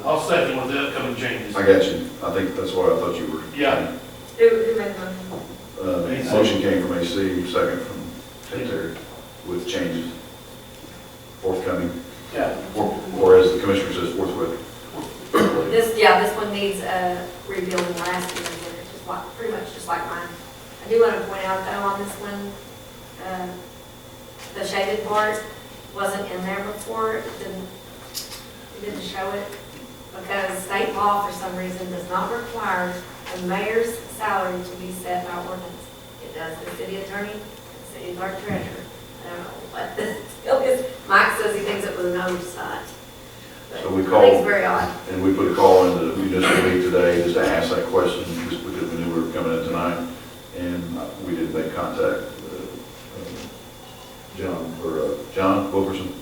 Speaker 6: I'll second with the upcoming changes.
Speaker 1: I got you. I think that's what I thought you were.
Speaker 6: Yeah.
Speaker 2: who made the motion?
Speaker 1: Motion came from AC, second from Tim Terry, with changes forthcoming,
Speaker 6: Yeah.
Speaker 1: or as the commissioner says, forthwith.
Speaker 2: This one needs a rebuilding last year, and it's just like, pretty much just like mine. I do want to point out though on this one, the shaded part wasn't in there before, it didn't show it, because state law for some reason does not require a mayor's salary to be set by ordinance. It does the city attorney, the city clerk treasurer. I don't know what the deal is. Mike says he thinks it was an oversight. But
Speaker 1: So we
Speaker 2: I think
Speaker 1: called-
Speaker 2: it's very odd.
Speaker 1: And we put a call into the municipal league today just to ask that question, just because we knew we were coming in tonight, and we did make contact. John Wilkerson,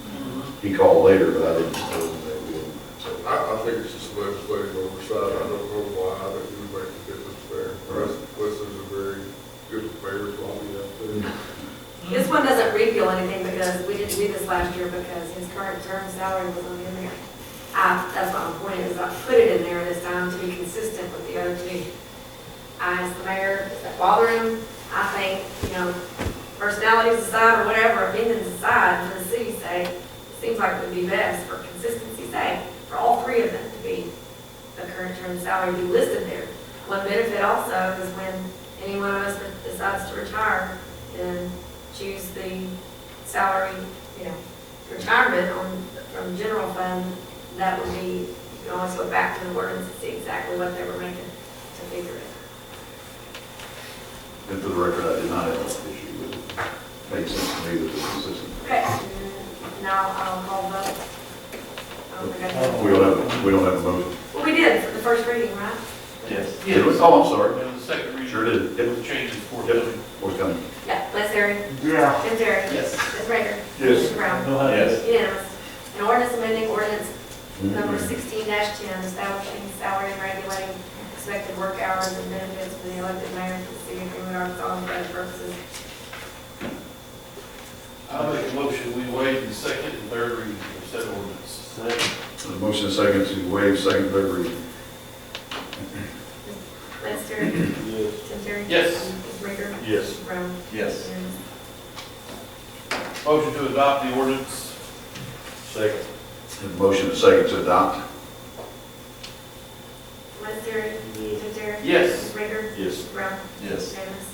Speaker 1: he called later, but I didn't tell him that we didn't. So,
Speaker 11: I think it's just legislative oversight. I don't know why. I think it would make a difference there. Plus, there's a very good mayor's lobby out there.
Speaker 2: This one doesn't repeal anything because we didn't do this last year because his current term salary wasn't in there. That's what my point is, I put it in there this time to be consistent with the other two. I asked the mayor, does that bother him? I think, personalities aside or whatever, opinions aside, for the city's sake, it seems like it would be best for consistency's sake, for all three of them to be the current term salary be listed there. One benefit also is when any one of us decides to retire, then choose the salary, retirement from the general fund, that would be, you can always go back to the ordinance and see exactly what they were making to figure it.
Speaker 1: and for the record, I did not have an issue with it. Made sense to me that it was consistent.
Speaker 2: Okay, now I'll call vote. I don't think I did.
Speaker 1: We don't have a motion.
Speaker 2: Well, we did for the first reading, right?
Speaker 10: Yes.
Speaker 1: Did we? Oh, I'm sorry.
Speaker 6: And the second reading.
Speaker 1: Sure did. Yep.
Speaker 6: With changes for
Speaker 1: Yep.
Speaker 6: them.
Speaker 1: What's coming?
Speaker 2: Yeah, Les Terry.
Speaker 7: Yeah.
Speaker 2: Tim Terry.
Speaker 6: Yes.
Speaker 2: Ms. Raker.
Speaker 5: Yes.
Speaker 2: Mr. Brown.
Speaker 10: Yes.
Speaker 2: Unanimous. An ordinance amending ordinance number
Speaker 1: Mhm.
Speaker 2: 16-10, establishing salary and regulating expected work hours and benefits for the elected mayor for the city of Greenwood, Arkansas, for budget purposes.
Speaker 6: I'll make a motion, we waive the second and third reading of said ordinance.
Speaker 1: There's a motion and second to waive second, third reading.
Speaker 2: Lester?
Speaker 7: Yes.
Speaker 2: Tim Terry?
Speaker 6: Yes.
Speaker 2: Mr. Baker?
Speaker 6: Yes.
Speaker 2: Mr. Brown?
Speaker 10: Yes.
Speaker 2: Unanimous.
Speaker 6: Motion to adopt the ordinance. Second.
Speaker 1: There's a motion and second to adopt.
Speaker 2: Lester? Tim Terry?
Speaker 6: Yes.
Speaker 2: Mr. Baker?
Speaker 6: Yes.
Speaker 2: Mr. Brown?
Speaker 10: Yes.
Speaker 2: Unanimous.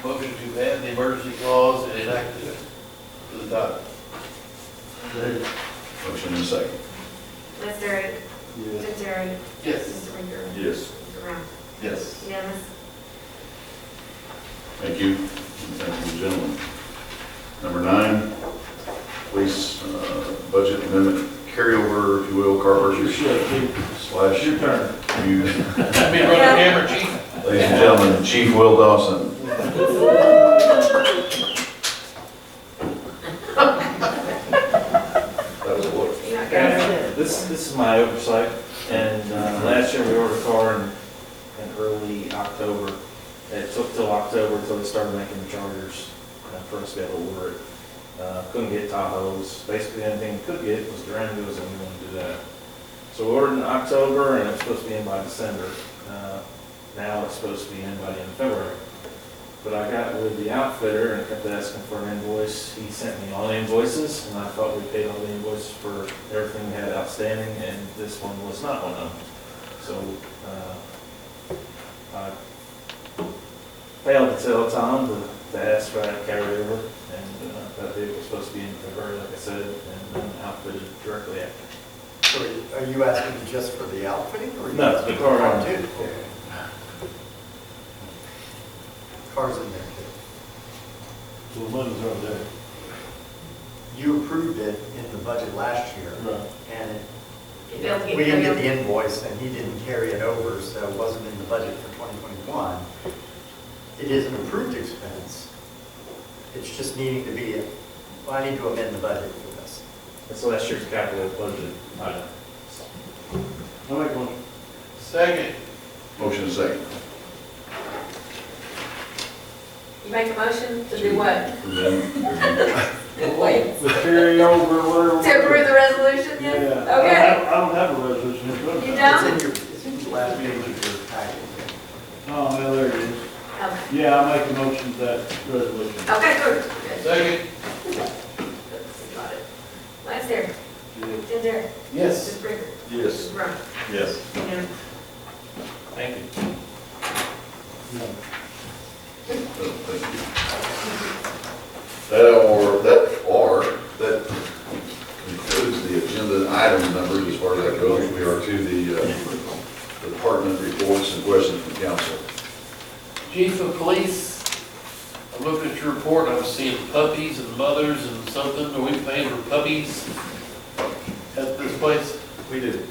Speaker 6: Motion to add the emergency clause and enact it to the document.
Speaker 1: Motion and second.
Speaker 2: Lester?
Speaker 7: Yes.
Speaker 2: Tim Terry?
Speaker 6: Yes.
Speaker 2: Mr. Baker?
Speaker 6: Yes.
Speaker 2: Mr. Brown?
Speaker 10: Yes.
Speaker 2: Unanimous.
Speaker 1: Thank you. Thank you, gentlemen. Number 9, police budget amendment carryover, if you will, car purchase slash
Speaker 7: Your turn.
Speaker 1: use.
Speaker 6: Let me run the hammer, chief.
Speaker 1: Ladies and gentlemen, Chief Will Dawson. That was a look.
Speaker 2: You're not gonna-
Speaker 15: This is my oversight, and last year we ordered a car in early October. It took till October until they started making the chargers for us to be able to order it. Couldn't get Tahoes. Basically, the only thing we could get was Durangos, and we wouldn't do that. So we ordered in October, and it was supposed to be in by December. Now it's supposed to be in by the end of February. But I got with the outfitter and kept asking for an invoice. He sent me all the invoices, and I thought we paid all the invoices for everything we had outstanding, and this one was not one of them. So I failed to tell Tom to ask for that carryover, and that vehicle was supposed to be in February, like I said, and then outfitted directly after.
Speaker 9: So are you asking just for the outfitting or? are you
Speaker 15: No,
Speaker 9: asking
Speaker 15: the car
Speaker 9: for
Speaker 15: on-
Speaker 9: too? Cars in there too.
Speaker 7: So the money's over there.
Speaker 9: You approved it in the budget last year,
Speaker 7: Right.
Speaker 9: and
Speaker 2: You failed to get
Speaker 9: we didn't get
Speaker 2: carryover.
Speaker 9: the invoice, and he didn't carry it over, so it wasn't in the budget for 2021. It is an approved expense. It's just needing to be, well, I need to amend the budget for this.
Speaker 15: It's last year's capital budget item.
Speaker 7: I'll make one.
Speaker 6: Second.
Speaker 1: Motion and second.
Speaker 2: You make a motion to do what?
Speaker 1: And then,
Speaker 2: Wait.
Speaker 7: The carryover, whatever.
Speaker 2: To approve the resolution,
Speaker 7: Yeah.
Speaker 2: yes?
Speaker 7: I
Speaker 2: Okay.
Speaker 7: don't have a resolution in front of me.
Speaker 2: You
Speaker 9: It's
Speaker 2: don't?
Speaker 9: it's in your last page of your packet.
Speaker 7: Oh, well, there it is.
Speaker 2: Okay.
Speaker 7: Yeah, I make a motion to that resolution.
Speaker 2: Okay, good. Good.
Speaker 6: Second.
Speaker 2: Got it. Lester? Tim Terry?
Speaker 6: Yes.
Speaker 2: Mr. Baker?
Speaker 6: Yes.
Speaker 2: Mr. Brown?
Speaker 10: Yes.
Speaker 2: Unanimous.
Speaker 15: Thank you.
Speaker 1: thank you. That concludes the agenda item numbers as far as that goes. We are to the department reports and questions from council.
Speaker 6: Chief of Police, I looked at your report, I was seeing puppies and mothers and something. Are we paying for puppies at this place?
Speaker 15: We do.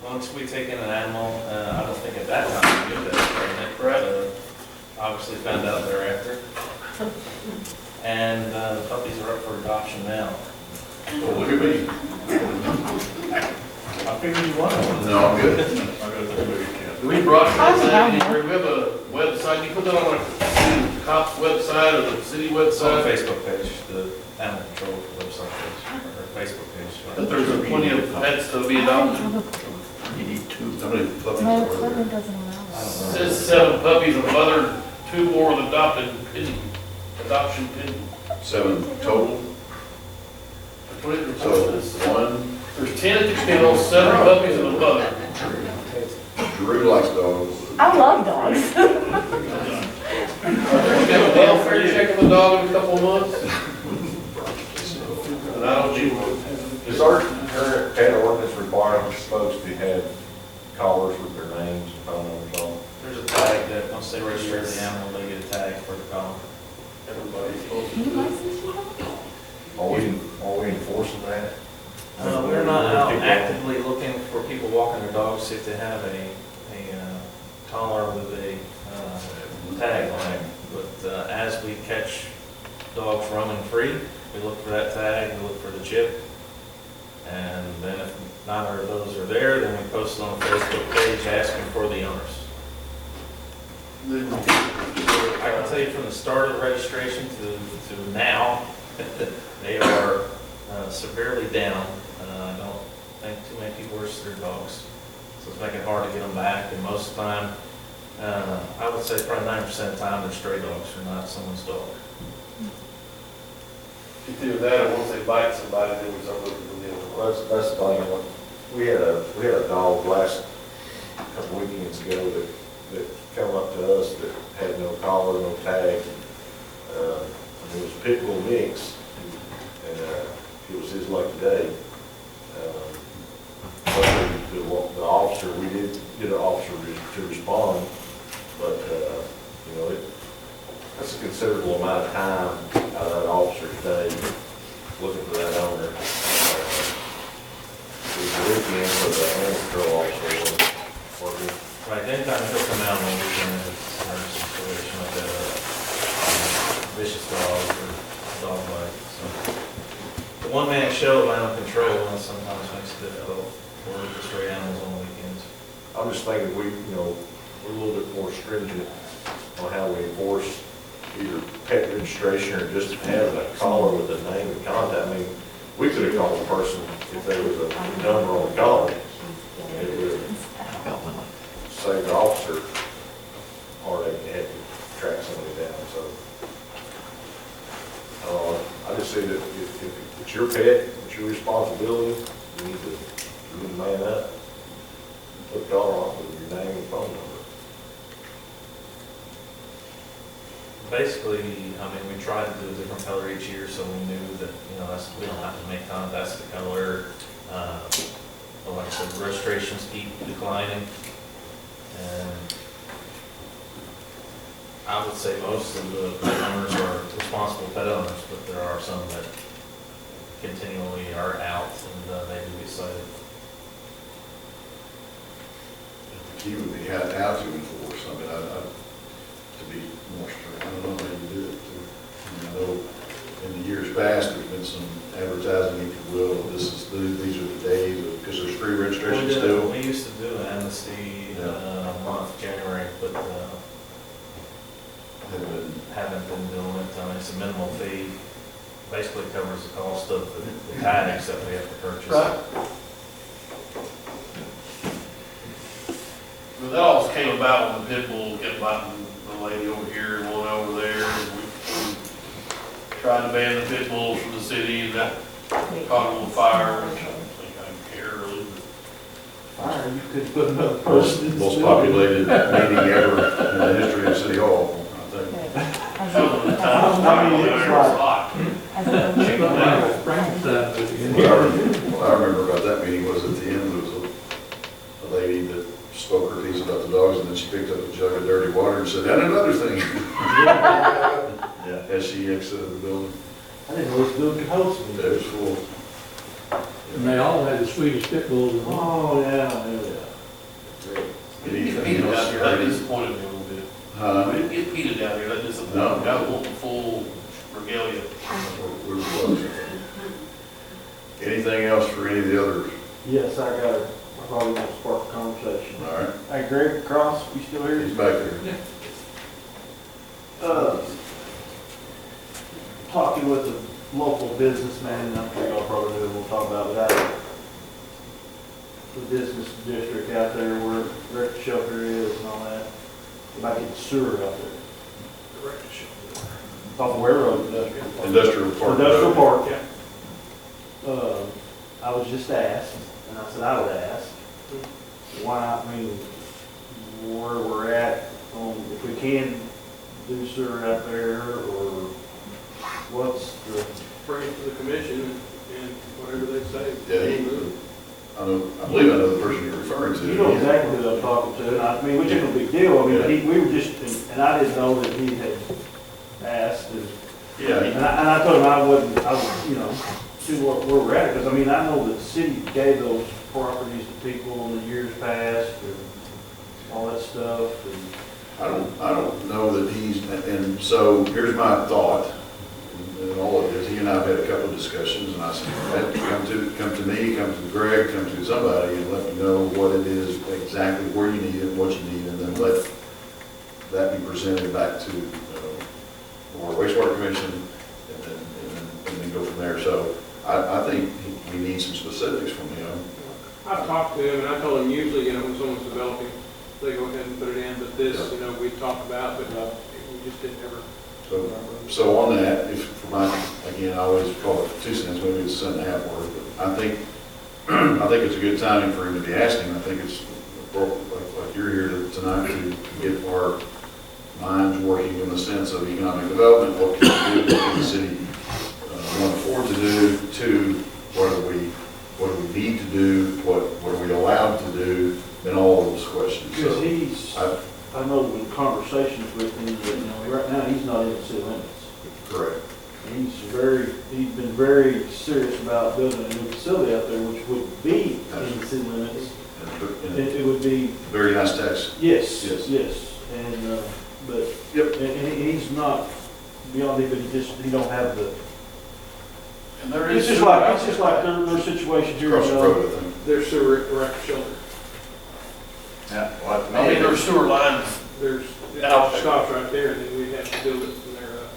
Speaker 15: Once we take in an animal, I don't think at that time we knew that it was pregnant.
Speaker 6: Right.
Speaker 15: Obviously found out thereafter. And the puppies are up for adoption now.
Speaker 1: Well, look at me.
Speaker 15: I figured you wanted one.
Speaker 1: No, I'm good.
Speaker 6: Do we broadcast that anywhere? We have a website, you put that on like the cop's website or the city
Speaker 15: It's on the
Speaker 6: website?
Speaker 15: Facebook page, the animal control website page, or Facebook page.
Speaker 6: That there's plenty of pets to be adopted.
Speaker 10: You need 2.
Speaker 1: How many puppies
Speaker 14: No,
Speaker 1: are there?
Speaker 14: Cleveland doesn't allow
Speaker 15: I
Speaker 14: it.
Speaker 15: don't know.
Speaker 6: Says 7 puppies, a mother, 2 more with adopted pending, adoption pending.
Speaker 1: 7 total.
Speaker 6: That's what it
Speaker 1: So
Speaker 6: says.
Speaker 1: 1,
Speaker 6: There's 10 at the kennel, 7 puppies and a mother.
Speaker 1: Drew likes dogs.
Speaker 14: I love dogs.
Speaker 6: We have a welfare check on the dog in a couple of months. And I don't do one.
Speaker 16: Does our current pet ordinance require folks to have collars with their names and phone numbers on?
Speaker 15: There's a tag that once they register the animal, they get a tag for the collar.
Speaker 6: Everybody's supposed
Speaker 14: Do you
Speaker 6: to.
Speaker 14: license you have?
Speaker 16: Are we enforcing that?
Speaker 15: We're not out actively looking for people walking their dogs, see if they have a collar with a tag on it. But as we catch dogs roaming free, we look for that tag, we look for the chip. And then if neither of those are there, then we post it on a Facebook page asking for the owners. I can tell you from the start of the registration to now, they are severely down. I don't think too many people register their dogs, so it's making it hard to get them back. And most of the time, I would say probably 90% of the time, they're stray dogs, they're not someone's dog.
Speaker 6: Either that or once they bite somebody, then we start looking for them.
Speaker 16: Well, that's the thing, we had a dog last couple weekends ago that come up to us that had no collar, no tag. It was a pit bull mix, and it was his lucky day. But the officer, we did get an officer to respond, but, that's a considerable amount of time out of that officer today looking for that owner. It was the weekend where the animal control officer was working.
Speaker 15: Right, anytime he'll come out on the weekend, if it's a situation like that, vicious dog or dog bite, so. The one-man show of animal control sometimes makes it difficult for the stray animals on the weekends.
Speaker 16: I'm just thinking we're a little bit more stringent on how we enforce either pet registration or just having a collar with a name and contact. I mean, we could have called the person if there was a number on the collar. It would have saved the officer heartache to have to track somebody down, so. I just say that if it's your pet, it's your responsibility, you need to man up, put the collar on with your name and phone number.
Speaker 15: Basically, we tried to do a different color each year, so we knew that, we don't have to make contact, that's the color. But like I said, the registrations keep declining. And I would say most of the pet owners are responsible pet owners, but there are some that continually are out and they do get cited.
Speaker 1: The key would be how to enforce something, to be more strict. I don't know how you do it. I know in the years past, there's been some advertising, if you will, these are the days, because there's free registration still.
Speaker 15: We used to do an amnesty month, January, but haven't been doing it. It's a minimal fee. Basically covers the cost of the tags that we have to purchase.
Speaker 6: Right. But that all came about when the pit bull kept biting the lady over here and one over there. And we tried to ban the pit bulls from the city, and that caught them on fire. Which I don't think I care really.
Speaker 7: Fire, you could put another person in the
Speaker 1: Most
Speaker 7: building.
Speaker 1: populated meeting ever in the history of City Hall, I think.
Speaker 6: Some of the times, I mean, it was hot.
Speaker 1: What I remember about that meeting was at the end, there was a lady that spoke her piece about the dogs, and then she picked up a jug of dirty water and said, and another thing. Yeah, as she exited the building.
Speaker 7: I didn't know this building could host me.
Speaker 1: It was full.
Speaker 12: And they all had the Swedish pit bulls in them.
Speaker 7: Oh, yeah.
Speaker 6: It didn't get heated out here, that disappointed me a little bit.
Speaker 1: Huh?
Speaker 6: It didn't get heated out here, that disappointed me.
Speaker 1: No.
Speaker 6: I want the full regalia.
Speaker 1: We're close. Anything else for any of the others?
Speaker 7: Yes, I got it. I probably want to spark a conversation.
Speaker 1: All right,
Speaker 7: Hey, Greg Cross, you still here?
Speaker 1: he's back there.
Speaker 7: Talking with a local businessman, and I'm sure y'all probably know, we'll talk about that. The business district out there where the wreck shelter is and all that. About getting sewer out there. The wreck shelter. Off of Ware Road, industrial.
Speaker 1: Industrial Park.
Speaker 7: Industrial Park, yeah. I was just asked, and I said I would ask, why, where we're at, if we can do sewer out there, or what's the,
Speaker 11: Bring it to the commission and whatever they say.
Speaker 1: Yeah, I believe I know the person you're referring to.
Speaker 7: you know exactly who I'm talking to, and I mean, which ain't no big deal, we were just, and I didn't know that he had asked,
Speaker 1: Yeah,
Speaker 7: and I told him I would, see where we're at, because I know that the city gave those properties to people in the years past, and all that stuff, and.
Speaker 1: I don't know that he's, and so here's my thought. and all it is, he and I have had a couple of discussions, and I said, come to me, come to Greg, come to somebody, and let me know what it is, exactly where you need it, what you need, and then let that be presented back to our wastewater commission, and then go from there. So I think we need some specifics from him.
Speaker 17: I've talked to him, and I told him usually, when someone's developing, they go ahead and put it in, but this, we talked about, but we just didn't ever.
Speaker 1: So on that, if, for my, again, I always call it 2 cents, maybe it's a cent and a half worth, but I think it's a good timing for him to be asking. I think it's, like you're here tonight to get our minds working in the sense of economic development, what can we do, what can the city want to afford to do, to what do we need to do, what are we allowed to do, and all those questions.
Speaker 7: Because I know in conversations with him that, right now, he's not in the city limits.
Speaker 1: Correct.
Speaker 7: He's been very serious about building a new facility out there, which would be in the city limits. It would be. Very nice tax. Yes. And, but, and he's not beyond it, but he don't have the.
Speaker 6: And there
Speaker 7: It's
Speaker 6: is.
Speaker 7: just like their situation here.
Speaker 1: Across the road, I think.
Speaker 17: There's sewer right shelter.
Speaker 10: Yeah, well, to me,
Speaker 6: I mean, there's sewer lines.
Speaker 17: There's,
Speaker 6: Out there.
Speaker 17: it stops right there, and then we have to build it from there up.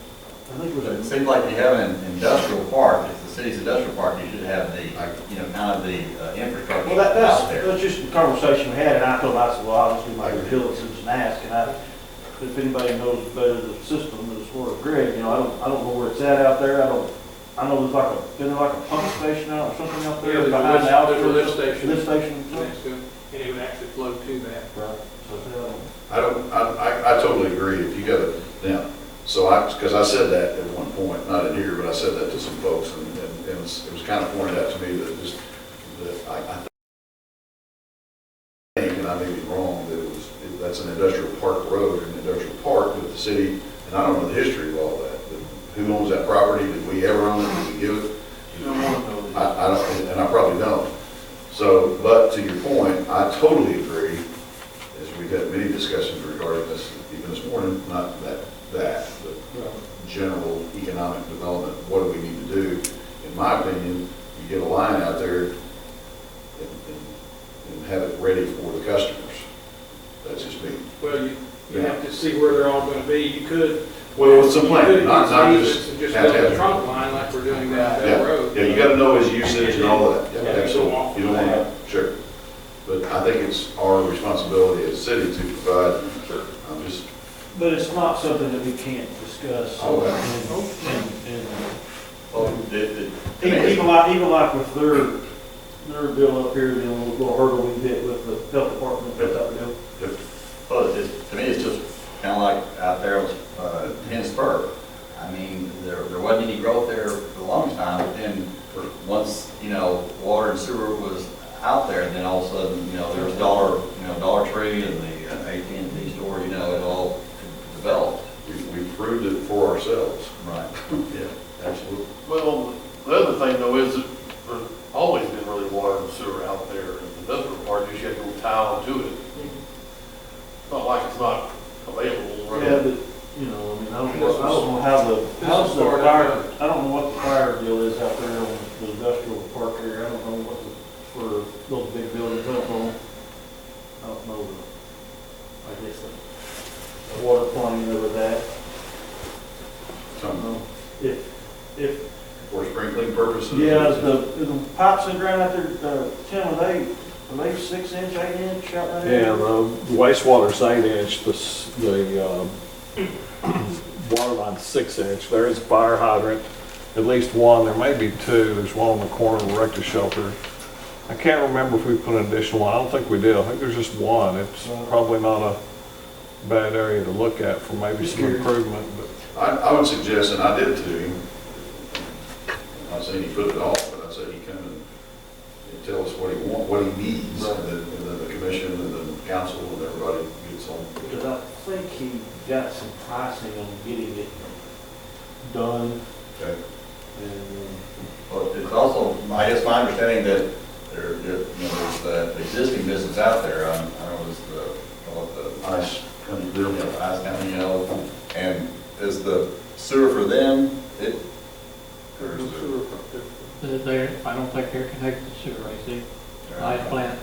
Speaker 7: I think it
Speaker 10: it
Speaker 7: was.
Speaker 10: seems like you have an industrial park, if the city's industrial park, you should have the, kind of the infrastructure
Speaker 7: Well,
Speaker 10: out there.
Speaker 7: that's just the conversation we had, and I told him, I said, well, I'll just do my due diligence and ask, and if anybody knows better the system, as far as Greg, I don't know where it's at out there. I know there's like a pump station out or something out there behind the house.
Speaker 17: There's a lift station.
Speaker 7: Lift station.
Speaker 17: Next to it, and it would actually flow to that.
Speaker 7: Right. So,
Speaker 1: I totally agree. If you got it now, because I said that at one point, not in here, but I said that to some folks, and it was kind of pointed out to me that I think, and I may be wrong, that that's an industrial park road, an industrial park with the city, and I don't know the history of all that. Who owns that property? Did we ever own it? Did we give it?
Speaker 6: You don't want to know.
Speaker 1: I don't, and I probably don't. So, but to your point, I totally agree, as we've had many discussions regarding this, even this morning, not that, but general economic development, what do we need to do? In my opinion, you get a line out there and have it ready for the customers. That's just me.
Speaker 17: Well, you have to see where they're all gonna be. You could.
Speaker 1: Well, it's some
Speaker 17: you
Speaker 1: plan,
Speaker 17: could
Speaker 1: not
Speaker 17: use
Speaker 1: just
Speaker 17: easements and just
Speaker 1: have
Speaker 17: build
Speaker 1: to
Speaker 17: a trunk line like we're doing down
Speaker 1: Yeah,
Speaker 17: that road.
Speaker 1: yeah, you gotta know his usage and all that.
Speaker 17: Yeah,
Speaker 1: Absolutely. You don't want to, sure. But I think it's our responsibility as a city to provide, I'm just,
Speaker 7: but it's not something that we can't discuss.
Speaker 1: Oh,
Speaker 7: Even like with their bill up here, the little hurdle we hit with the health department, that type of deal.
Speaker 10: Well, to me, it's just kind of like out there with Spur. I mean, there wasn't any growth there for the longest time, but then once, water and sewer was out there, and then all of a sudden, there was Dollar Tree and the AT&T store, it all developed.
Speaker 1: we proved it for ourselves.
Speaker 10: Right.
Speaker 1: Yeah, absolutely.
Speaker 6: Well, the other thing though is that there's always been really water and sewer out there. In the industrial park, you just have to go tile to it. It's not like it's not available. Right?
Speaker 7: Yeah, but, I don't know how's the fire, I don't know what the fire deal is out there on the industrial park area. I don't know what for those big buildings, I don't know I guess the water plumbing over that. If
Speaker 1: For sprinkling purposes?
Speaker 7: Yeah, the pipes in the ground out there, Tim, are they 6 inch, 8 inch out there?
Speaker 18: Yeah, the wastewater's 8 inch, the water line's 6 inch. There is a fire hydrant, at least one, there may be two. There's one on the corner of the Rector Shelter. I can't remember if we put an additional one. I don't think we did. I think there's just one. It's probably not a bad area to look at for maybe some improvement. But
Speaker 1: I would suggest, and I did to him, I'm not saying he put it off, but I said he come and tell us what he wants, what he needs, and then the commission and the council and everybody gets on.
Speaker 7: Because I think he got some pricing on getting it done.
Speaker 1: Okay.
Speaker 10: Well, it's also, I guess my understanding that there's the existing business out there, I don't know, is the
Speaker 1: Ice company building.
Speaker 10: ice company, and is the sewer for them,
Speaker 17: There's no sewer up there.
Speaker 12: I don't think they're connected to sewer, I see. Light plant.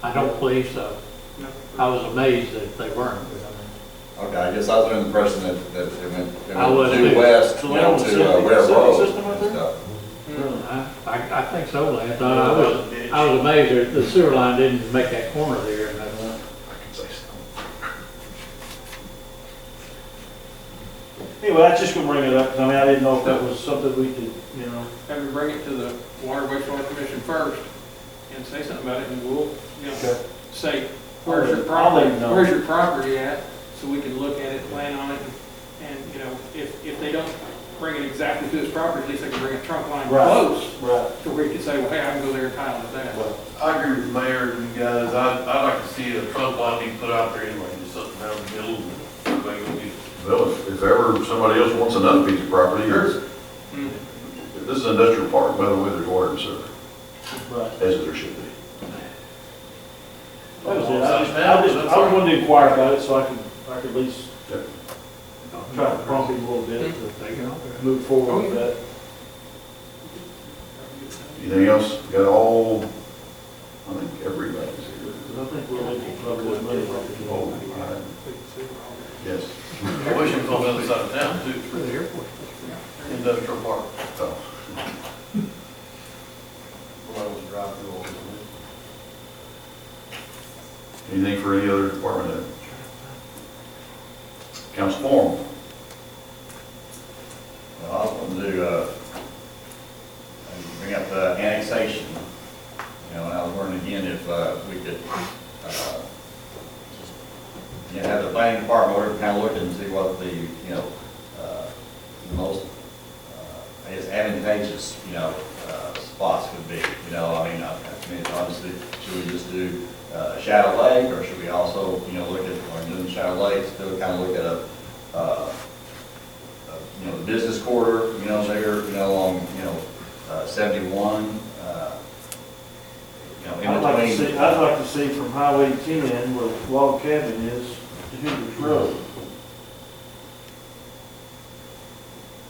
Speaker 12: I don't believe so.
Speaker 17: No.
Speaker 12: I was amazed that they weren't.
Speaker 10: Okay, I guess I was under the impression that it
Speaker 12: I was
Speaker 10: went due
Speaker 12: too.
Speaker 10: west,
Speaker 7: So
Speaker 10: you
Speaker 7: they
Speaker 10: know,
Speaker 7: don't
Speaker 10: to
Speaker 7: septic-
Speaker 10: Ware
Speaker 7: septic
Speaker 10: Road
Speaker 7: system up
Speaker 10: and
Speaker 7: there?
Speaker 10: stuff.
Speaker 12: Really, I think so, Lance. I was amazed that the sewer line didn't make that corner there. And
Speaker 1: I can say so.
Speaker 7: Anyway, that's just gonna bring it up, 'cause I mean, I didn't know if that was something we could, you know.
Speaker 17: Have to bring it to the Water Wastewater Commission first and say something about it, and we'll, you know, say, where's your
Speaker 7: I'll let
Speaker 17: property,
Speaker 7: you know.
Speaker 17: where's your property at? So we can look at it, plan on it, and, you know, if they don't bring it exactly to his property, at least they can bring a trunk line
Speaker 7: Right.
Speaker 17: close,
Speaker 7: Right.
Speaker 17: to where you can say, well, hey, I can go there and tile with that.
Speaker 6: I agree with the mayor and you guys, I'd like to see a trunk line be put out there anyway, just something down the middle, and everybody go get it.
Speaker 1: Well, if ever somebody else wants another piece of property, or,
Speaker 17: Mm.
Speaker 1: this is an industrial park, by the way, there's water and sewer,
Speaker 7: Right.
Speaker 1: as there should be.
Speaker 7: That was it. I was wanting to inquire about it, so I could at least
Speaker 1: Yep.
Speaker 7: try to prompt him a little bit to move forward with that.
Speaker 1: Anything else? Got all, I think everybody's here.
Speaker 7: I think we're looking for good money.
Speaker 1: Oh, all right. Yes.
Speaker 6: I wish it was on the other side of town too,
Speaker 12: For the airport.
Speaker 6: industrial park.
Speaker 1: Oh.
Speaker 6: When I was driving through all this.
Speaker 1: Anything for any other department head? Council forum.
Speaker 10: Well, I was going to bring up the annexation, you know, and I was wondering again if we could, you know, have the planning department order kind of look and see what the, you know, the most, I guess, advantageous, you know, spots would be, you know, I mean, honestly, should we just do Shadow Lake, or should we also, you know, look at, or doing Shadow Lake, still kind of look at you know, the business quarter, you know, there, you know, along, you know, 71, you know, in between.
Speaker 7: I'd like to see from Highway 10, where Log Cabin is, to Hendricks Road.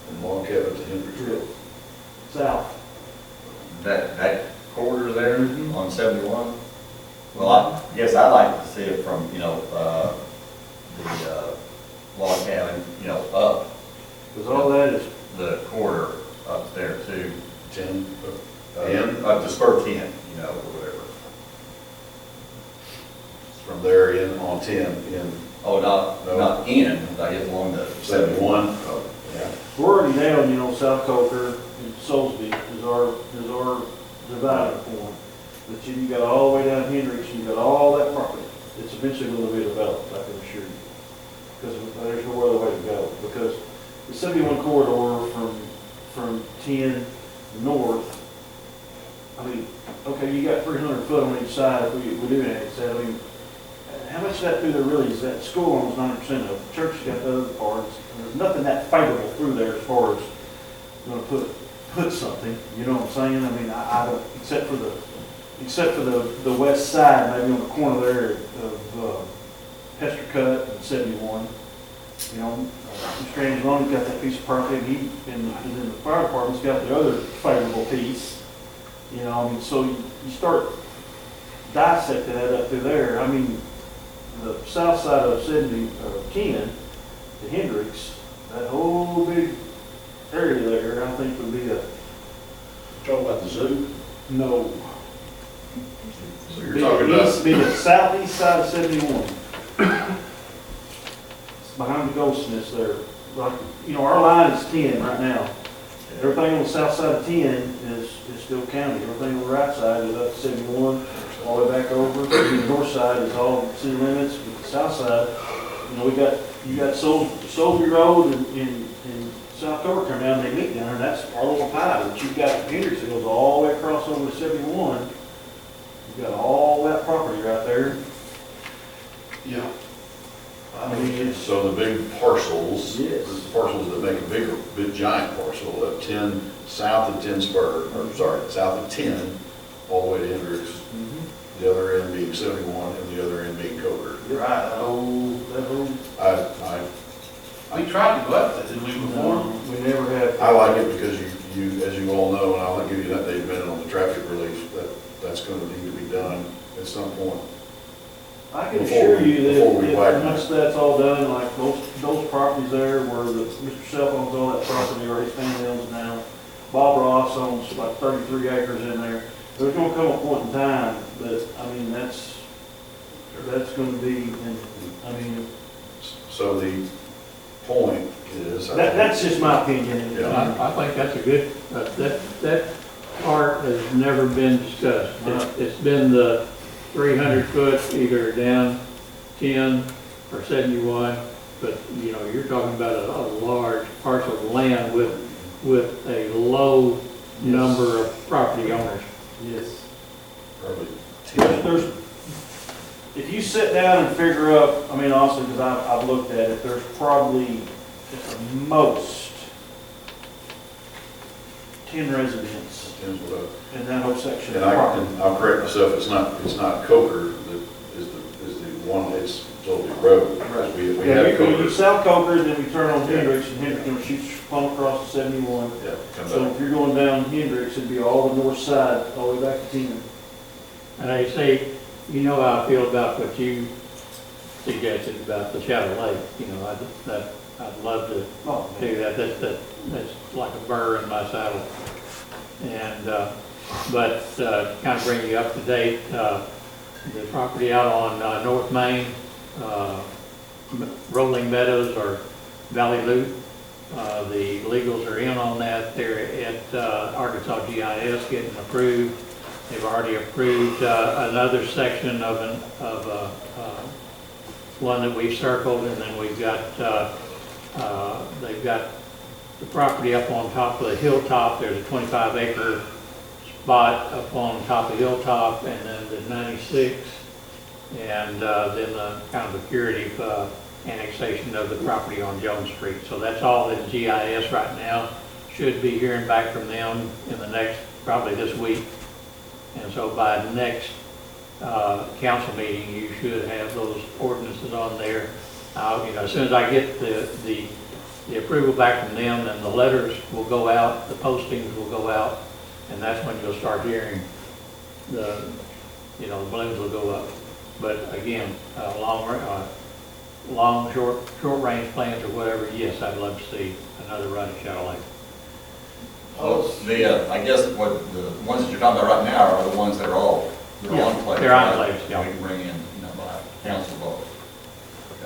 Speaker 1: From Log Cabin to Hendricks Road.
Speaker 7: South.
Speaker 10: That corridor there
Speaker 7: Mhm.
Speaker 10: on 71? Well, I guess I'd like to see it from, you know, the log cabin, you know, up
Speaker 7: Because all that is,
Speaker 10: the corridor up there too.
Speaker 1: 10,
Speaker 10: Up to spur 10, you know, or whatever.
Speaker 1: from there in on 10, in
Speaker 10: Oh, not in, I guess along the 71.
Speaker 1: 71. Oh, yeah.
Speaker 7: we're already down, you know, South Coker and Soulsby is our dividing point. But you got all the way down Hendricks, you got all that property. It's eventually going to be developed, I can assure you. Because there's no other way to go. Because the 71 corridor from 10 north, I mean, okay, you got 300 foot on each side if we do annex that. I mean, how much of that through there really is that? School owns 90% of it. The church has got the other parts. And there's nothing that favorable through there as far as going to put something, you know what I'm saying? I mean, I don't, except for the west side, maybe on the corner there of Hester Cut and 71. You know, Mr. Angeloni's got that piece of property, and and then the fire department's got the other favorable piece. You know, I mean, so you start dissecting that up through there. I mean, the south side of 10 to Hendricks, that whole big area there, I think would be
Speaker 1: Talking about the zoo?
Speaker 7: no.
Speaker 1: So you're talking about,
Speaker 7: Be the southeast side of 71. It's behind the Goldsmiths there. Like, you know, our line is 10 right now. Everything on the south side of 10 is still county. Everything on the right side is up to 71, all the way back over. The north side is all city limits, but the south side, you know, you got Soldier Road and South Coker come down, they meet down there, and that's our little pie. But you've got Hendricks that goes all the way across over to 71. You've got all that property right there.
Speaker 6: Yeah.
Speaker 7: I mean, it's,
Speaker 1: so the big parcels,
Speaker 7: Yes.
Speaker 1: the parcels that make a big giant parcel of 10, south of 10 spur, or sorry, south of 10, all the way to Hendricks, the other end being 71 and the other end being Coker.
Speaker 7: right, that whole,
Speaker 1: I
Speaker 6: We tried to go up that, didn't we, before?
Speaker 7: we never have.
Speaker 1: like it because you as you all know, and I'll give you an update in a minute on the traffic relief, that's going to need to be done at some point.
Speaker 7: I can
Speaker 1: Before
Speaker 7: assure
Speaker 1: we-
Speaker 7: you that
Speaker 1: before we
Speaker 7: if
Speaker 1: widen
Speaker 7: once that's all done, like those properties there where Mr. Self owns all that property, or his family owns now, Bob Ross owns like 33 acres in there. There's gonna come a point in time that, I mean, that's gonna be, I mean,
Speaker 1: So the point is.
Speaker 7: that's just my opinion.
Speaker 1: Yeah.
Speaker 12: I think that's a good, that part has never been discussed. It's been the 300 foot either down 10 or 71, but, you know, you're talking about a large parcel of land with a low number of property owners.
Speaker 7: Yes.
Speaker 1: Probably
Speaker 7: There's, if you sit down and figure up, I mean, honestly, because I've looked at it, there's probably at the most 10 residents in that whole section of
Speaker 1: And
Speaker 7: property.
Speaker 1: I'll correct myself, it's not Coker that is the one, it's totally road. Because we
Speaker 7: Yeah,
Speaker 1: have
Speaker 7: you
Speaker 1: Coker.
Speaker 7: south Coker, then we turn on
Speaker 1: Yeah.
Speaker 7: Hendricks, and Hendricks, you know, shoots plumb across to 71.
Speaker 1: Yeah, come
Speaker 7: So
Speaker 1: back.
Speaker 7: if you're going down Hendricks, it'd be all the north side, all the way back to 10.
Speaker 12: And I say, you know how I feel about what you suggested about the Shadow Lake. You know, I'd love to do that. That's like a burr in my saddle. And, but kind of bring you up to date, the property out on North Main, Rolling Meadows or Valley Loop, the legals are in on that. They're at Arkansas GIS getting approved. They've already approved another section of one that we've circled, and then we've got, they've got the property up on top of the hilltop. There's a 25 acre spot up on top of hilltop, and then the 96, and then the kind of the curative annexation of the property on Jones Street. So that's all in GIS right now. Should be hearing back from them in the next, probably this week. And so by the next council meeting, you should have those ordinances on there. You know, as soon as I get the approval back from them, then the letters will go out, the postings will go out, and that's when you'll start hearing the balloons will go up. But again, short range plans or whatever, yes, I'd love to see another run at Shadow Lake.
Speaker 10: Well, I guess what the ones that you're talking about right now are the ones that are all, they're enclaves.
Speaker 12: They're
Speaker 10: right?
Speaker 12: enclaves, yeah.
Speaker 10: We can bring in, by council vote.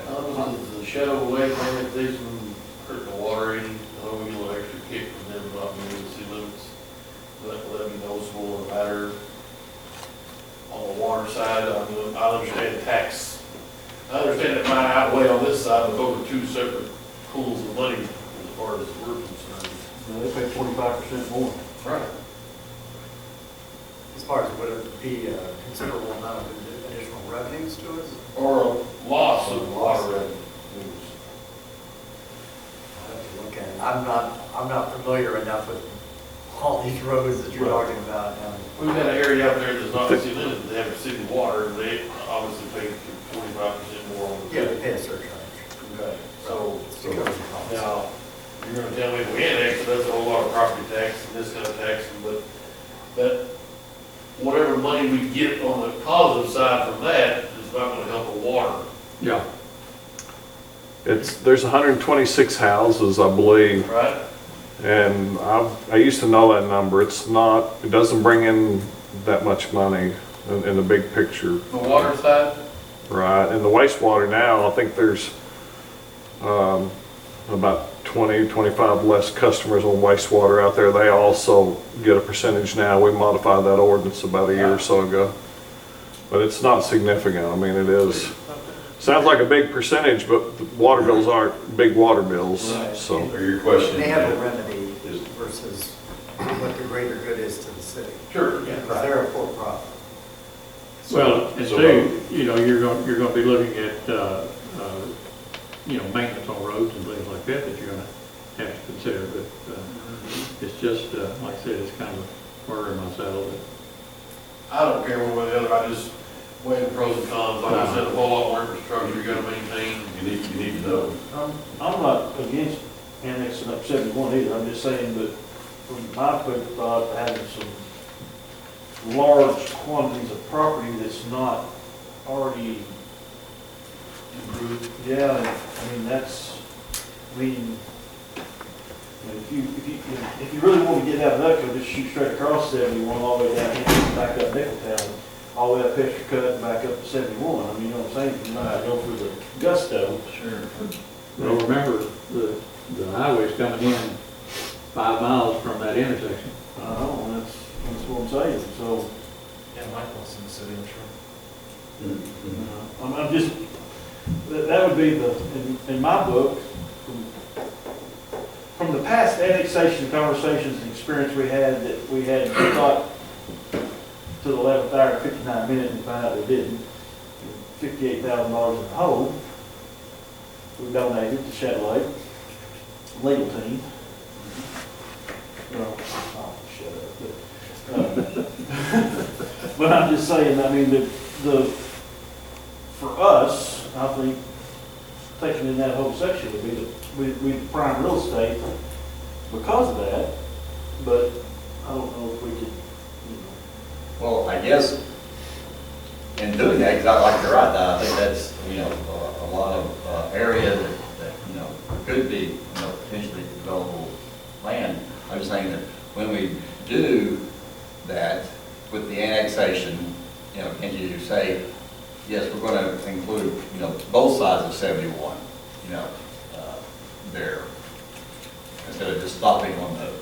Speaker 6: Does the Shadow Lake annexation hurt the water any? I know we get a little extra kick from them not being the city limits. Will that be noticeable or matter on the water side? I mean, I understand tax. I understand it might outweigh on this side, but those are two separate pools of money as far as we're concerned.
Speaker 7: They pay 25% more.
Speaker 6: Right.
Speaker 9: As far as would it be a considerable amount of additional revenues to us?
Speaker 6: Or a loss of water revenue.
Speaker 9: I have to look at it. I'm not familiar enough with all these roads that you're talking about.
Speaker 6: We've got an area out there that's not city limits, they have city water, they obviously pay 45% more on the.
Speaker 9: Yeah, they pay a surcharge.
Speaker 6: Okay, so,
Speaker 9: It's to cover the cost.
Speaker 6: now, you're gonna tell me if we annex it, that's a whole lot of property tax and this kind of tax, but that, whatever money we get on the positive side from that is not gonna help the water.
Speaker 12: Yeah.
Speaker 18: There's 126 houses, I believe,
Speaker 6: Right?
Speaker 18: and I used to know that number. It doesn't bring in that much money in the big picture.
Speaker 6: The water side?
Speaker 18: Right, and the wastewater now, I think there's about 20, 25 less customers on wastewater out there. They also get a percentage now. We modified that ordinance about a year or so ago. But it's not significant. I mean, it is, sounds like a big percentage, but the water bills aren't big water bills,
Speaker 9: Right.
Speaker 18: so.
Speaker 1: Or your question.
Speaker 9: They have a remedy versus what the greater good is to the city.
Speaker 6: Sure.
Speaker 9: Because they're a for-profit.
Speaker 12: Well, and two, you know, you're going to be looking at, maintenance on roads and things like that you're going to have to consider. But it's just, like I said, it's kind of a burr in my saddle.
Speaker 6: I don't care one way or the other, I just weigh the pros and cons, like I said, a whole lot more infrastructure you gotta maintain.
Speaker 1: You need to know.
Speaker 7: I'm not against annexing up 71 either. I'm just saying that from my food thought, having some large quantities of property that's not already improved. Yeah, and, I mean, that's, I mean, if you really want to get out of Nucko, just shoot straight across 71 all the way down here, back up Nickeltown, all the way up Picture Cut and back up to 71. I mean, you know what I'm saying? You might go through the gusto. Sure.
Speaker 12: Well, remember, the highway's coming in 5 miles from that intersection.
Speaker 7: I know, and that's what I'm saying, so.
Speaker 15: Yeah, Michael's in the city, I'm sure.
Speaker 7: I'm just, that would be in my book, from the past annexation conversations and experience we had thought to the 11th hour, 59 minutes, and found out we didn't. $58,000 in the hole. We donated to Shadow Lake, legal team. Well, oh, shut up. But I'm just saying, I mean, for us, I think, taking in that whole section would be the prime real estate because of that, but I don't know if we could,
Speaker 10: Well, I guess in doing that, because I like you're right, I think that's, a lot of area that, could be, potentially developable land. I'm just saying that when we do that with the annexation, can you say, yes, we're going to include, both sides of 71, there, instead of just stopping on the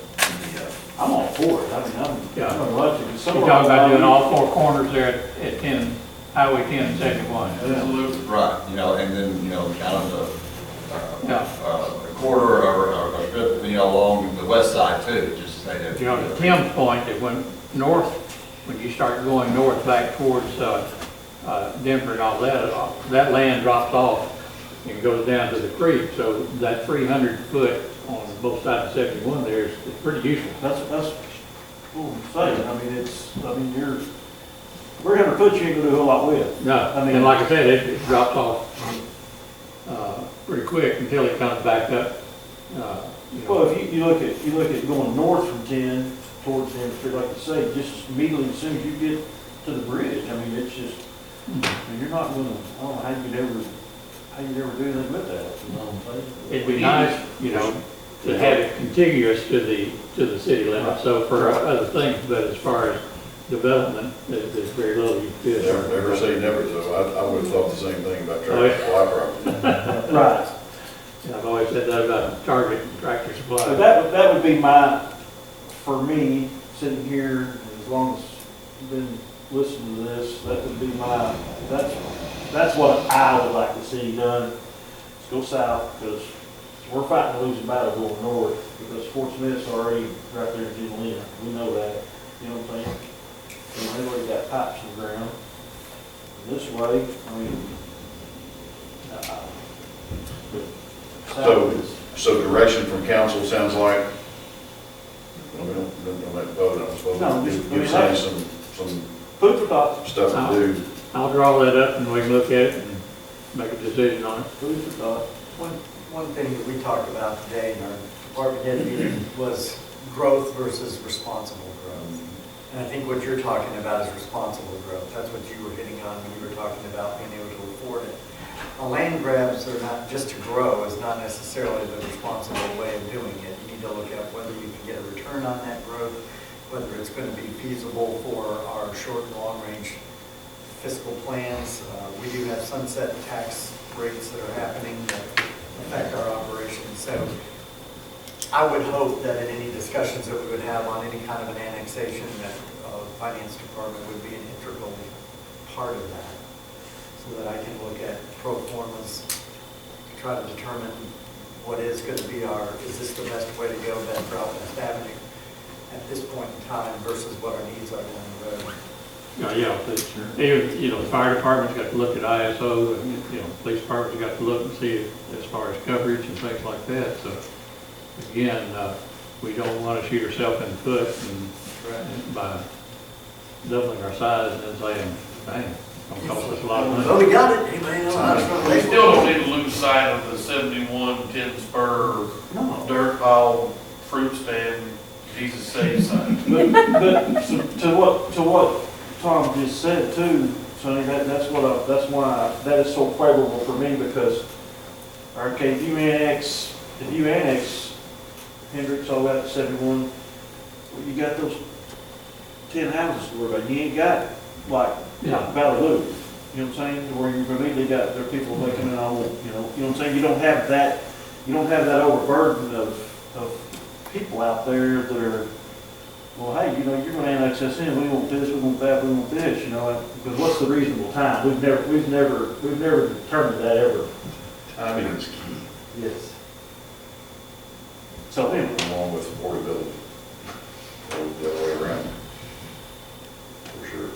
Speaker 7: I'm all for it. I mean,
Speaker 12: Yeah.
Speaker 7: I'm watching.
Speaker 12: You're talking about doing all 4 corners there at 10, Highway 10 and 71.
Speaker 6: Absolutely.
Speaker 10: right, and then, kind of the, a quarter or a strip, along the west side too, just to say that.
Speaker 12: To Tim's point, it went north, when you start going north back towards Denver and all that land drops off and goes down to the creek. So that 300 foot on both sides of 71 there is pretty useful.
Speaker 7: That's what I'm saying. I mean, you're 300 foot, you ain't gonna do a whole lot with.
Speaker 12: No,
Speaker 7: I mean,
Speaker 12: and like I said, it drops off pretty quick until it comes back up.
Speaker 7: Well, if you look at going north from 10 towards the street, like you say, just immediately as soon as you get to the bridge, I mean, it's just, you're not gonna, I don't know how you'd ever do anything with that, you know what I'm saying?
Speaker 12: It'd be nice, to have it contiguous to the city limits, so for other things, but as far as development, there's very little you could.
Speaker 1: Never say never, though. I would have thought the same thing about tractor supply property.
Speaker 7: Right.
Speaker 12: And I've always said that about Target and Tractor Supply.
Speaker 7: So that would be for me, sitting here, as long as you've been listening to this, that would be that's what I would like to see done. Let's go south, because we're fighting a losing battle going north, because Fort Smith's already right there in Genelina. We know that, you know what I'm saying? And they've already got pipes in the ground. And this way, I mean,
Speaker 1: So direction from council sounds like, we don't have to vote on it, so
Speaker 7: No,
Speaker 1: we'll
Speaker 7: just-
Speaker 1: give Sandy some
Speaker 7: food for thought.
Speaker 1: stuff to do.
Speaker 12: I'll draw that up and we can look at it and make a decision on it.
Speaker 7: Food for thought.
Speaker 9: One thing that we talked about today in our department head meeting was growth versus responsible growth. And I think what you're talking about is responsible growth. That's what you were hitting on when you were talking about being able to afford it. Land grabs are not, just to grow is not necessarily the responsible way of doing it. You need to look at whether you can get a return on that growth, whether it's going to be feasible for our short and long range fiscal plans. We do have sunset tax rates that are happening that affect our operations. So I would hope that in any discussions that we would have on any kind of an annexation, that the finance department would be an integral part of that, so that I can look at pro formas, try to determine what is going to be is this the best way to go, best route, best avenue at this point in time versus what our needs are down the road.
Speaker 12: Even, the fire department's got to look at ISO, and, police department's got to look and see as far as coverage and things like that. So, again, we don't want to shoot ourselves in the foot and by doubling our size and then saying, dang, it's going to cost us a lot of money.
Speaker 9: Well, we got it. Anybody know how it's going to
Speaker 6: We
Speaker 9: pay
Speaker 6: still
Speaker 9: for it?
Speaker 6: don't need to lose sight of the 71 10 spur
Speaker 7: No.
Speaker 6: dirt pile fruit stand he's a safe side.
Speaker 7: But to what Tom just said too, Sonny, that's why that is so favorable for me, because, okay, if you annex Hendricks all out to 71, well, you got those 10 houses to worry about. You ain't got like Valley Loop, you know what I'm saying, where you've immediately got there are people making it all, you know what I'm saying. You don't have that overburden of people out there that are, well, hey, you know, you're going to annex us in. We want this, we want that, we want this. You know, because what's the reasonable time? We've never determined that ever.
Speaker 1: Timing is key,
Speaker 7: Yes. So anyway,
Speaker 1: along with affordability. Goes the other way around. For sure.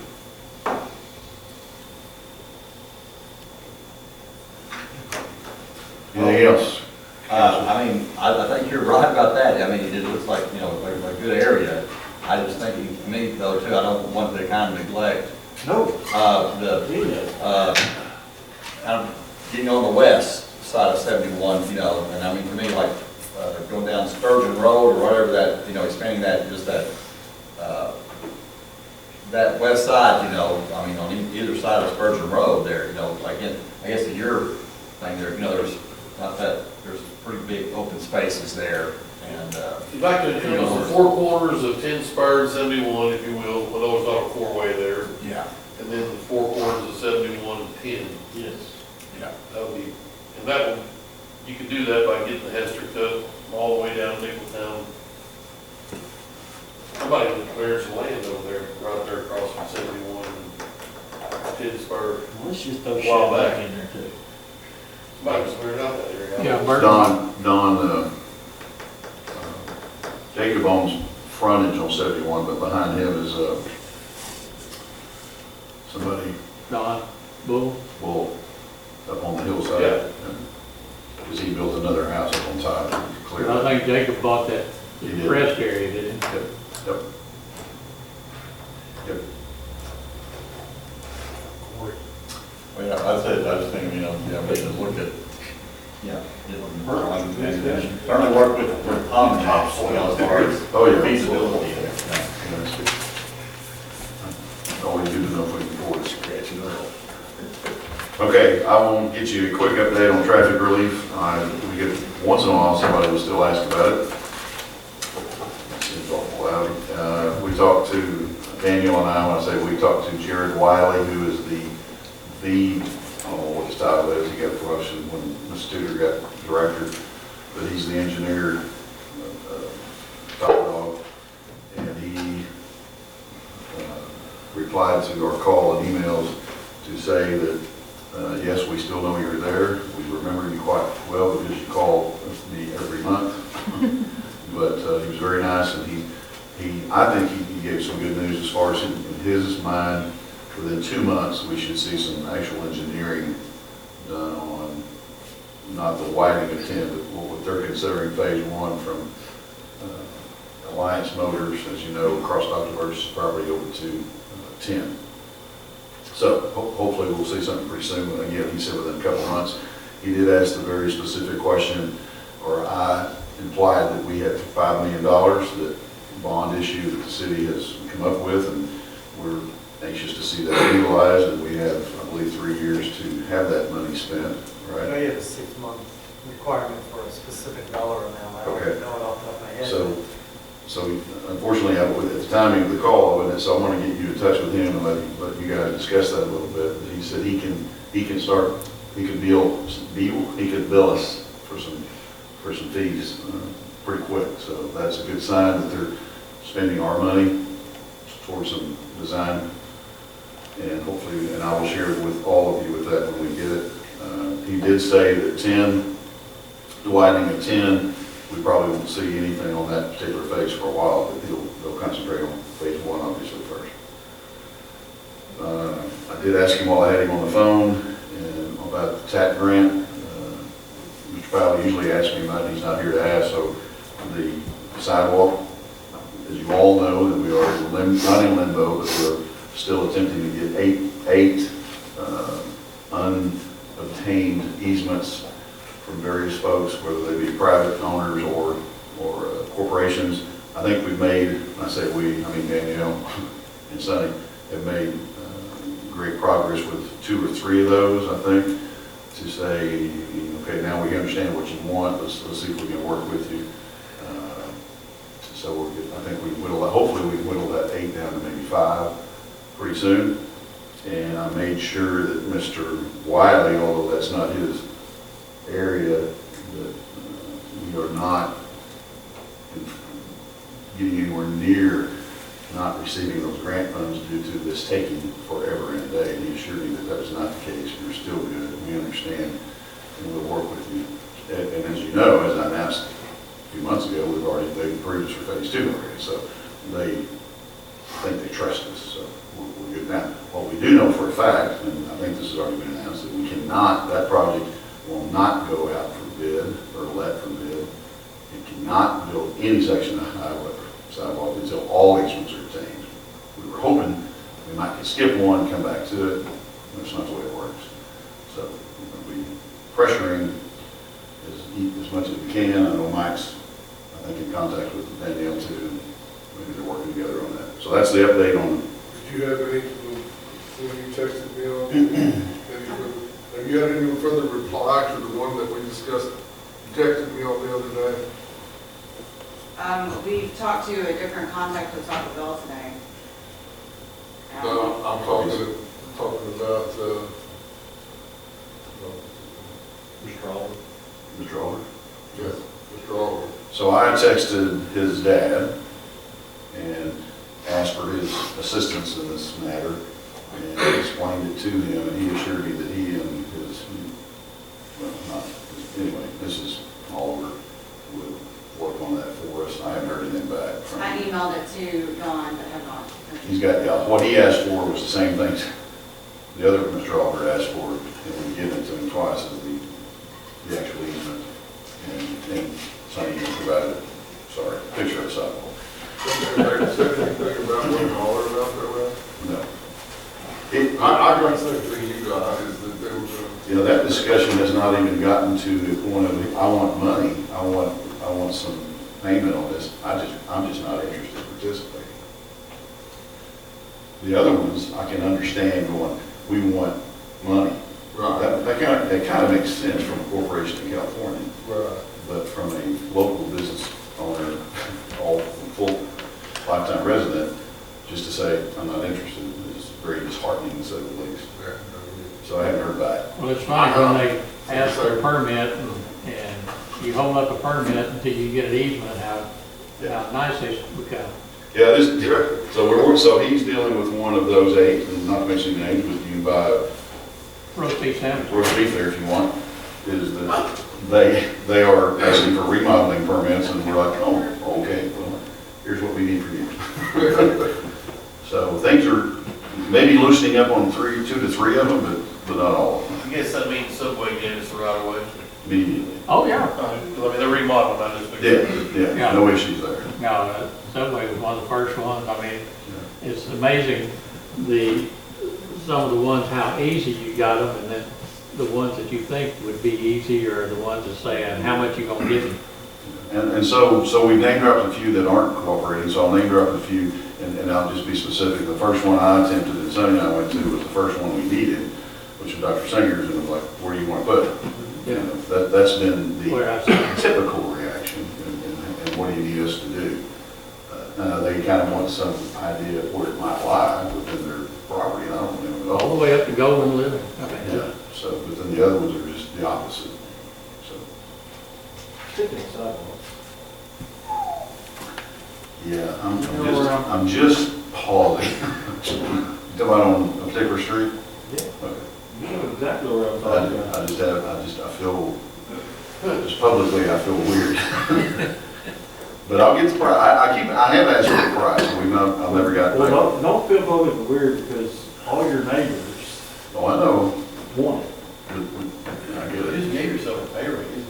Speaker 1: Anything else?
Speaker 10: I mean, I think you're right about that. I mean, it looks like, you know, a good area. I just think, to me, though, too, I don't want to kind of neglect,
Speaker 7: no.
Speaker 10: kind of getting on the west side of 71, you know, and I mean, to me, like, going down Sturgeon Road or whatever that, you know, expanding that, just that west side, you know, I mean, on either side of Sturgeon Road there, you know, like I guess in your thing there, you know, there's pretty big open spaces there, and,
Speaker 6: You'd like to, you know, the four corners of 10 Spur and 71, if you will, although it's not a four-way there,
Speaker 10: yeah,
Speaker 6: and then the four corners of 71 and 10.
Speaker 7: Yes.
Speaker 10: yeah.
Speaker 6: That would be, and that one, you could do that by getting the Hester cut all the way down Nicholtown. Somebody would clear some land over there, right there across from 71 and 10 Spur.
Speaker 7: Let's just throw shit
Speaker 6: While
Speaker 7: back
Speaker 6: back.
Speaker 7: in there too.
Speaker 6: Somebody was clearing out that area.
Speaker 17: Yeah,
Speaker 1: Don, Jacob owns frontage on 71, but behind him is, somebody,
Speaker 17: Don, Bull.
Speaker 1: Bull, up on the hillside.
Speaker 6: Yeah.
Speaker 1: Because he built another house up on top, and cleared
Speaker 17: I
Speaker 1: it.
Speaker 17: think Jacob bought that
Speaker 1: He did.
Speaker 17: rest area, didn't he?
Speaker 1: Yep. Yep.
Speaker 10: Well, yeah, I was thinking, you know, we should look at, certainly work with Tom and Tops, you know, as far as
Speaker 1: Oh, yeah.
Speaker 10: feasibility.
Speaker 1: Always good to know if we can afford it. Okay, I will get you a quick update on traffic relief. We get, once in a while, somebody will still ask about it. Seems awful loud. We talked to, Daniel and I, when I say we talked to Jared Wiley, who is the, I don't know what his title is, he got a promotion when Mr. Tudor got director, but he's the engineer, top dog, and he replied to our call and emails to say that, yes, we still know you're there. We remember you quite well because you call me every month. But he was very nice, and I think he gave some good news as far as in his mind. Within 2 months, we should see some actual engineering done on not the widening of 10, but what they're considering phase 1 from Alliance Motors, as you know, across Dr. Burgess' property over to 10. So hopefully we'll see something pretty soon. But again, he said within a couple of months. He did ask the very specific question, or I implied that we had $5 million, that bond issue that the city has come up with, and we're anxious to see that utilized, and we have, I believe, 3 years to have that money spent,
Speaker 9: I
Speaker 1: right?
Speaker 9: know you have a 6-month requirement for a specific dollar amount. I
Speaker 1: Okay.
Speaker 9: don't know it off the top of my head.
Speaker 1: So unfortunately, at the timing of the call, so I want to get you in touch with him and let you guys discuss that a little bit. But he said he could bill us for some fees pretty quick. So that's a good sign that they're spending our money towards some design. And hopefully, and I will share with all of you with that when we get it. He did say that the widening of 10, we probably won't see anything on that particular phase for a while, but they'll concentrate on phase 1 obviously first. I did ask him while I had him on the phone and about the TAP grant. Mr. Powell usually asks me about it, he's not here to ask. So the sidewalk, as you all know, that we are not in limbo, but we're still attempting to get eight unobtained easements from various folks, whether they be private owners or corporations, I think we've made, when I say we, I mean Danielle and Sonny, have made great progress with 2 or 3 of those, I think, to say, okay, now we understand what you want, let's see if we can work with you. So I think we whittle, hopefully we can whittle that 8 down to maybe 5 pretty soon. And I made sure that Mr. Wiley, although that's not his area, that we are not getting anywhere near not receiving those grant funds due to this taking forever and a day. And he assured me that that was not the case. We're still good. We understand, and we'll work with you. And as you know, as I announced a few months ago, they've approved us for phase 2 already. So they think they trust us. So we're good now. What we do know for a fact, and I think this has already been announced, that we cannot, that project will not go out for bid or let for bid. It cannot build any section of highway sidewalk until all easements are obtained. We were hoping we might could skip one and come back to it. That's not the way it works. So we'll be pressuring as much as we can. I know Mike's, I think, in contact with Danielle too. Maybe they're working together on that. So that's the update on.
Speaker 11: Did you have any, when you texted me on, have you had any further reply to the one that we discussed, you texted me on the other day?
Speaker 19: We talked to a different contact with Taco Bell today.
Speaker 11: No, I'm talking about,
Speaker 16: Mr. Oliver.
Speaker 1: Mr. Oliver?
Speaker 11: yes, Mr. Oliver.
Speaker 1: So I texted his dad and asked for his assistance in this matter and explained it to him, and he assured me that he and his, well, not, anyway, Mrs. Oliver would work on that for us. I haven't heard anything back from
Speaker 19: I
Speaker 1: him.
Speaker 19: emailed it to Dawn, but have not.
Speaker 1: He's got, yeah, what he asked for was the same things the other Mr. Oliver asked for, and we given it to him twice as the actual easement. And Sonny provided, sorry, picture of the sidewalk.
Speaker 11: They said anything about what dollar amount they're at?
Speaker 1: No.
Speaker 11: I got the same thing you got, is that they were going
Speaker 1: You know, that discussion has not even gotten to the point of, I want money, I want some payment on this. I'm just not interested in participating. The other ones, I can understand going, we want money.
Speaker 11: right,
Speaker 1: That kind of makes sense from a corporation in California,
Speaker 11: right.
Speaker 1: but from a local business owner, all full lifetime resident, just to say, I'm not interested, is very disheartening to say the least.
Speaker 11: Yeah,
Speaker 1: So I haven't heard back.
Speaker 12: Well, it's funny when they ask for a permit and you hold up a permit until you get an easement, how nice they become.
Speaker 1: Yeah, so he's dealing with one of those 8, and not to mention names, but you can buy
Speaker 12: Roast beef sandwich.
Speaker 1: roast beef there if you want, is that they are asking for remodeling permits, and we're like, oh, okay, well, here's what we need from you. So things are maybe loosening up on 2 to 3 of them, but not all of them,
Speaker 6: I guess that means Subway gave us the right of way.
Speaker 1: immediately.
Speaker 12: Oh, yeah.
Speaker 6: I mean, they're remodeling, I just.
Speaker 1: Yeah, no issues there.
Speaker 12: No, Subway was one of the first ones. I mean, it's amazing, some of the ones, how easy you got them, and then the ones that you think would be easy are the ones that say, and how much you gonna give them.
Speaker 1: And so we name dropped a few that aren't cooperating, so I'll name drop a few, and I'll just be specific. The first one I attempted, and Sonny and I went to, was the first one we needed, which was Dr. Singer's, and it was like, where do you want to put it? You know, that's been the typical reaction, and what do you need us to do? They kind of want some idea of where it might lie within their property, and I don't know at all.
Speaker 12: All the way up to Golden Living.
Speaker 1: Yeah, so, but then the other ones are just the opposite, so.
Speaker 7: Speaking of sidewalks.
Speaker 1: Yeah, I'm just pausing. You talking about on a particular street?
Speaker 7: Yeah.
Speaker 1: Okay.
Speaker 7: You know exactly where I'm talking about.
Speaker 1: I feel, just publicly, I feel weird. But I'll get the price, I have asked for the price, I've never got.
Speaker 7: Well, don't feel publicly weird because all your neighbors
Speaker 1: Oh, I know.
Speaker 7: want it.
Speaker 1: I get it.
Speaker 6: Just gave yourself a pay raise.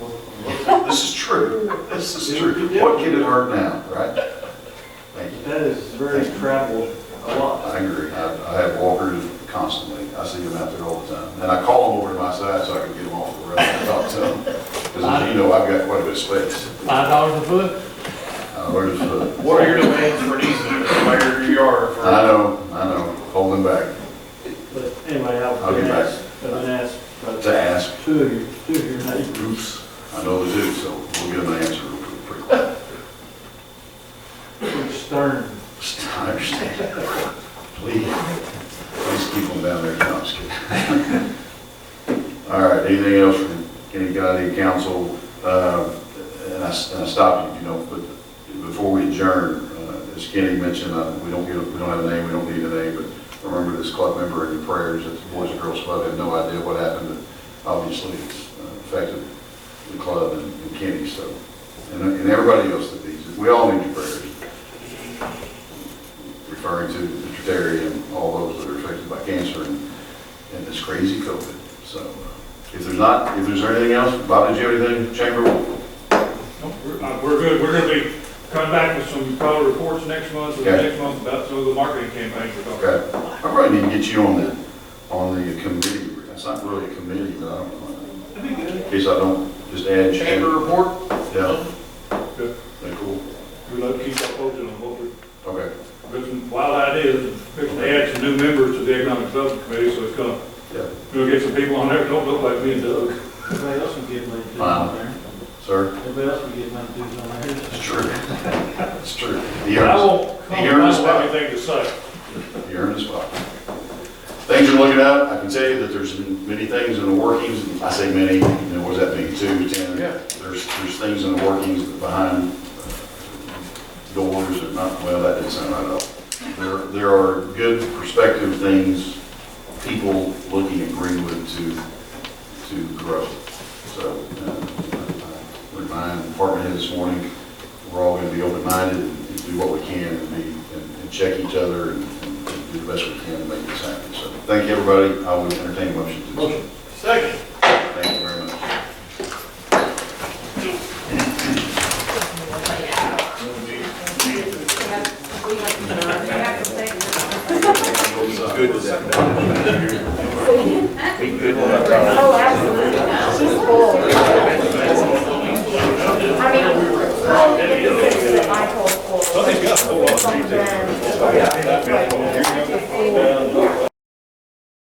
Speaker 1: This is true. This is true. What can it hurt now, right? Thank you.
Speaker 7: That is very traveled a lot.
Speaker 1: I agree. I have walkers constantly. I see them out there all the time. And I call them over to my side so I can get them off the road and talk to them. Because as you know, I've got quite a bit of space.
Speaker 12: $5 a foot?
Speaker 1: There's,
Speaker 7: What are your demands for an easement, where you are? for-
Speaker 1: I know, holding back
Speaker 7: But anyway,
Speaker 1: I'll
Speaker 7: I've
Speaker 1: get
Speaker 7: been
Speaker 1: back.
Speaker 7: asked,
Speaker 1: to ask.
Speaker 7: two of your neighbors.
Speaker 1: Oops, I know the two, so we'll get them an answer pretty quick.
Speaker 7: Pretty stern.
Speaker 1: I understand. Please keep them down there, no, I'm just kidding. All right, anything else from any guy, council? And I stopped you, you know, but before we adjourn, as Kenny mentioned, we don't have a name, we don't need a name, but remember this club member in your prayers. That the Boys and Girls Club had no idea what happened, but obviously it's affected the club and Kenny, so, and everybody else that needs it. We all need your prayers. Referring to Terry and all those that are affected by cancer and this crazy COVID. So if there's anything else, Bob, did you have anything, Chamber?
Speaker 8: We're good. We're going to be coming back with some probably reports next month,
Speaker 1: Okay.
Speaker 8: next month about some of the marketing campaigns we're talking about.
Speaker 1: Okay. I probably need to get you on the committee. That's not really a committee, but I don't know. In case I don't just add.
Speaker 6: Chamber report?
Speaker 1: Yeah.
Speaker 8: Good.
Speaker 1: Very cool.
Speaker 8: We'd love to keep that posted on what we're,
Speaker 1: Okay.
Speaker 8: got some wild ideas, and fixing to add some new members to the Economic Development Committee, so it's gonna,
Speaker 1: Yeah.
Speaker 8: we'll get some people on there that don't look like me and Doug.
Speaker 7: Everybody else can get money too
Speaker 1: Wow.
Speaker 7: on there.
Speaker 1: Sir?
Speaker 7: Everybody else can get money too on there.
Speaker 1: It's true. It's true.
Speaker 8: I won't, I
Speaker 1: He earned his
Speaker 8: don't have
Speaker 1: spot.
Speaker 8: anything to say.
Speaker 1: You earned a spot. Things are looking up. I can tell you that there's many things in the workings. I say many, what does that mean? 2, 10?
Speaker 6: Yeah.
Speaker 1: There's things in the workings behind doors or not, well, that didn't sound right at all. There are good prospective things, people looking at Greenwood to grow. So, I remind the department head this morning, we're all going to be open-minded and do what we can and check each other and do the best we can to make this happen. So thank you, everybody. I will entertain a motion to adjourn.
Speaker 6: Second.
Speaker 1: Thank you very much.
Speaker 16: Good with that. Be good with that.
Speaker 14: Oh, absolutely. She's full. I mean, I don't think that Michael's full.
Speaker 8: Something's got a whole lot of
Speaker 14: Something.
Speaker 8: detail.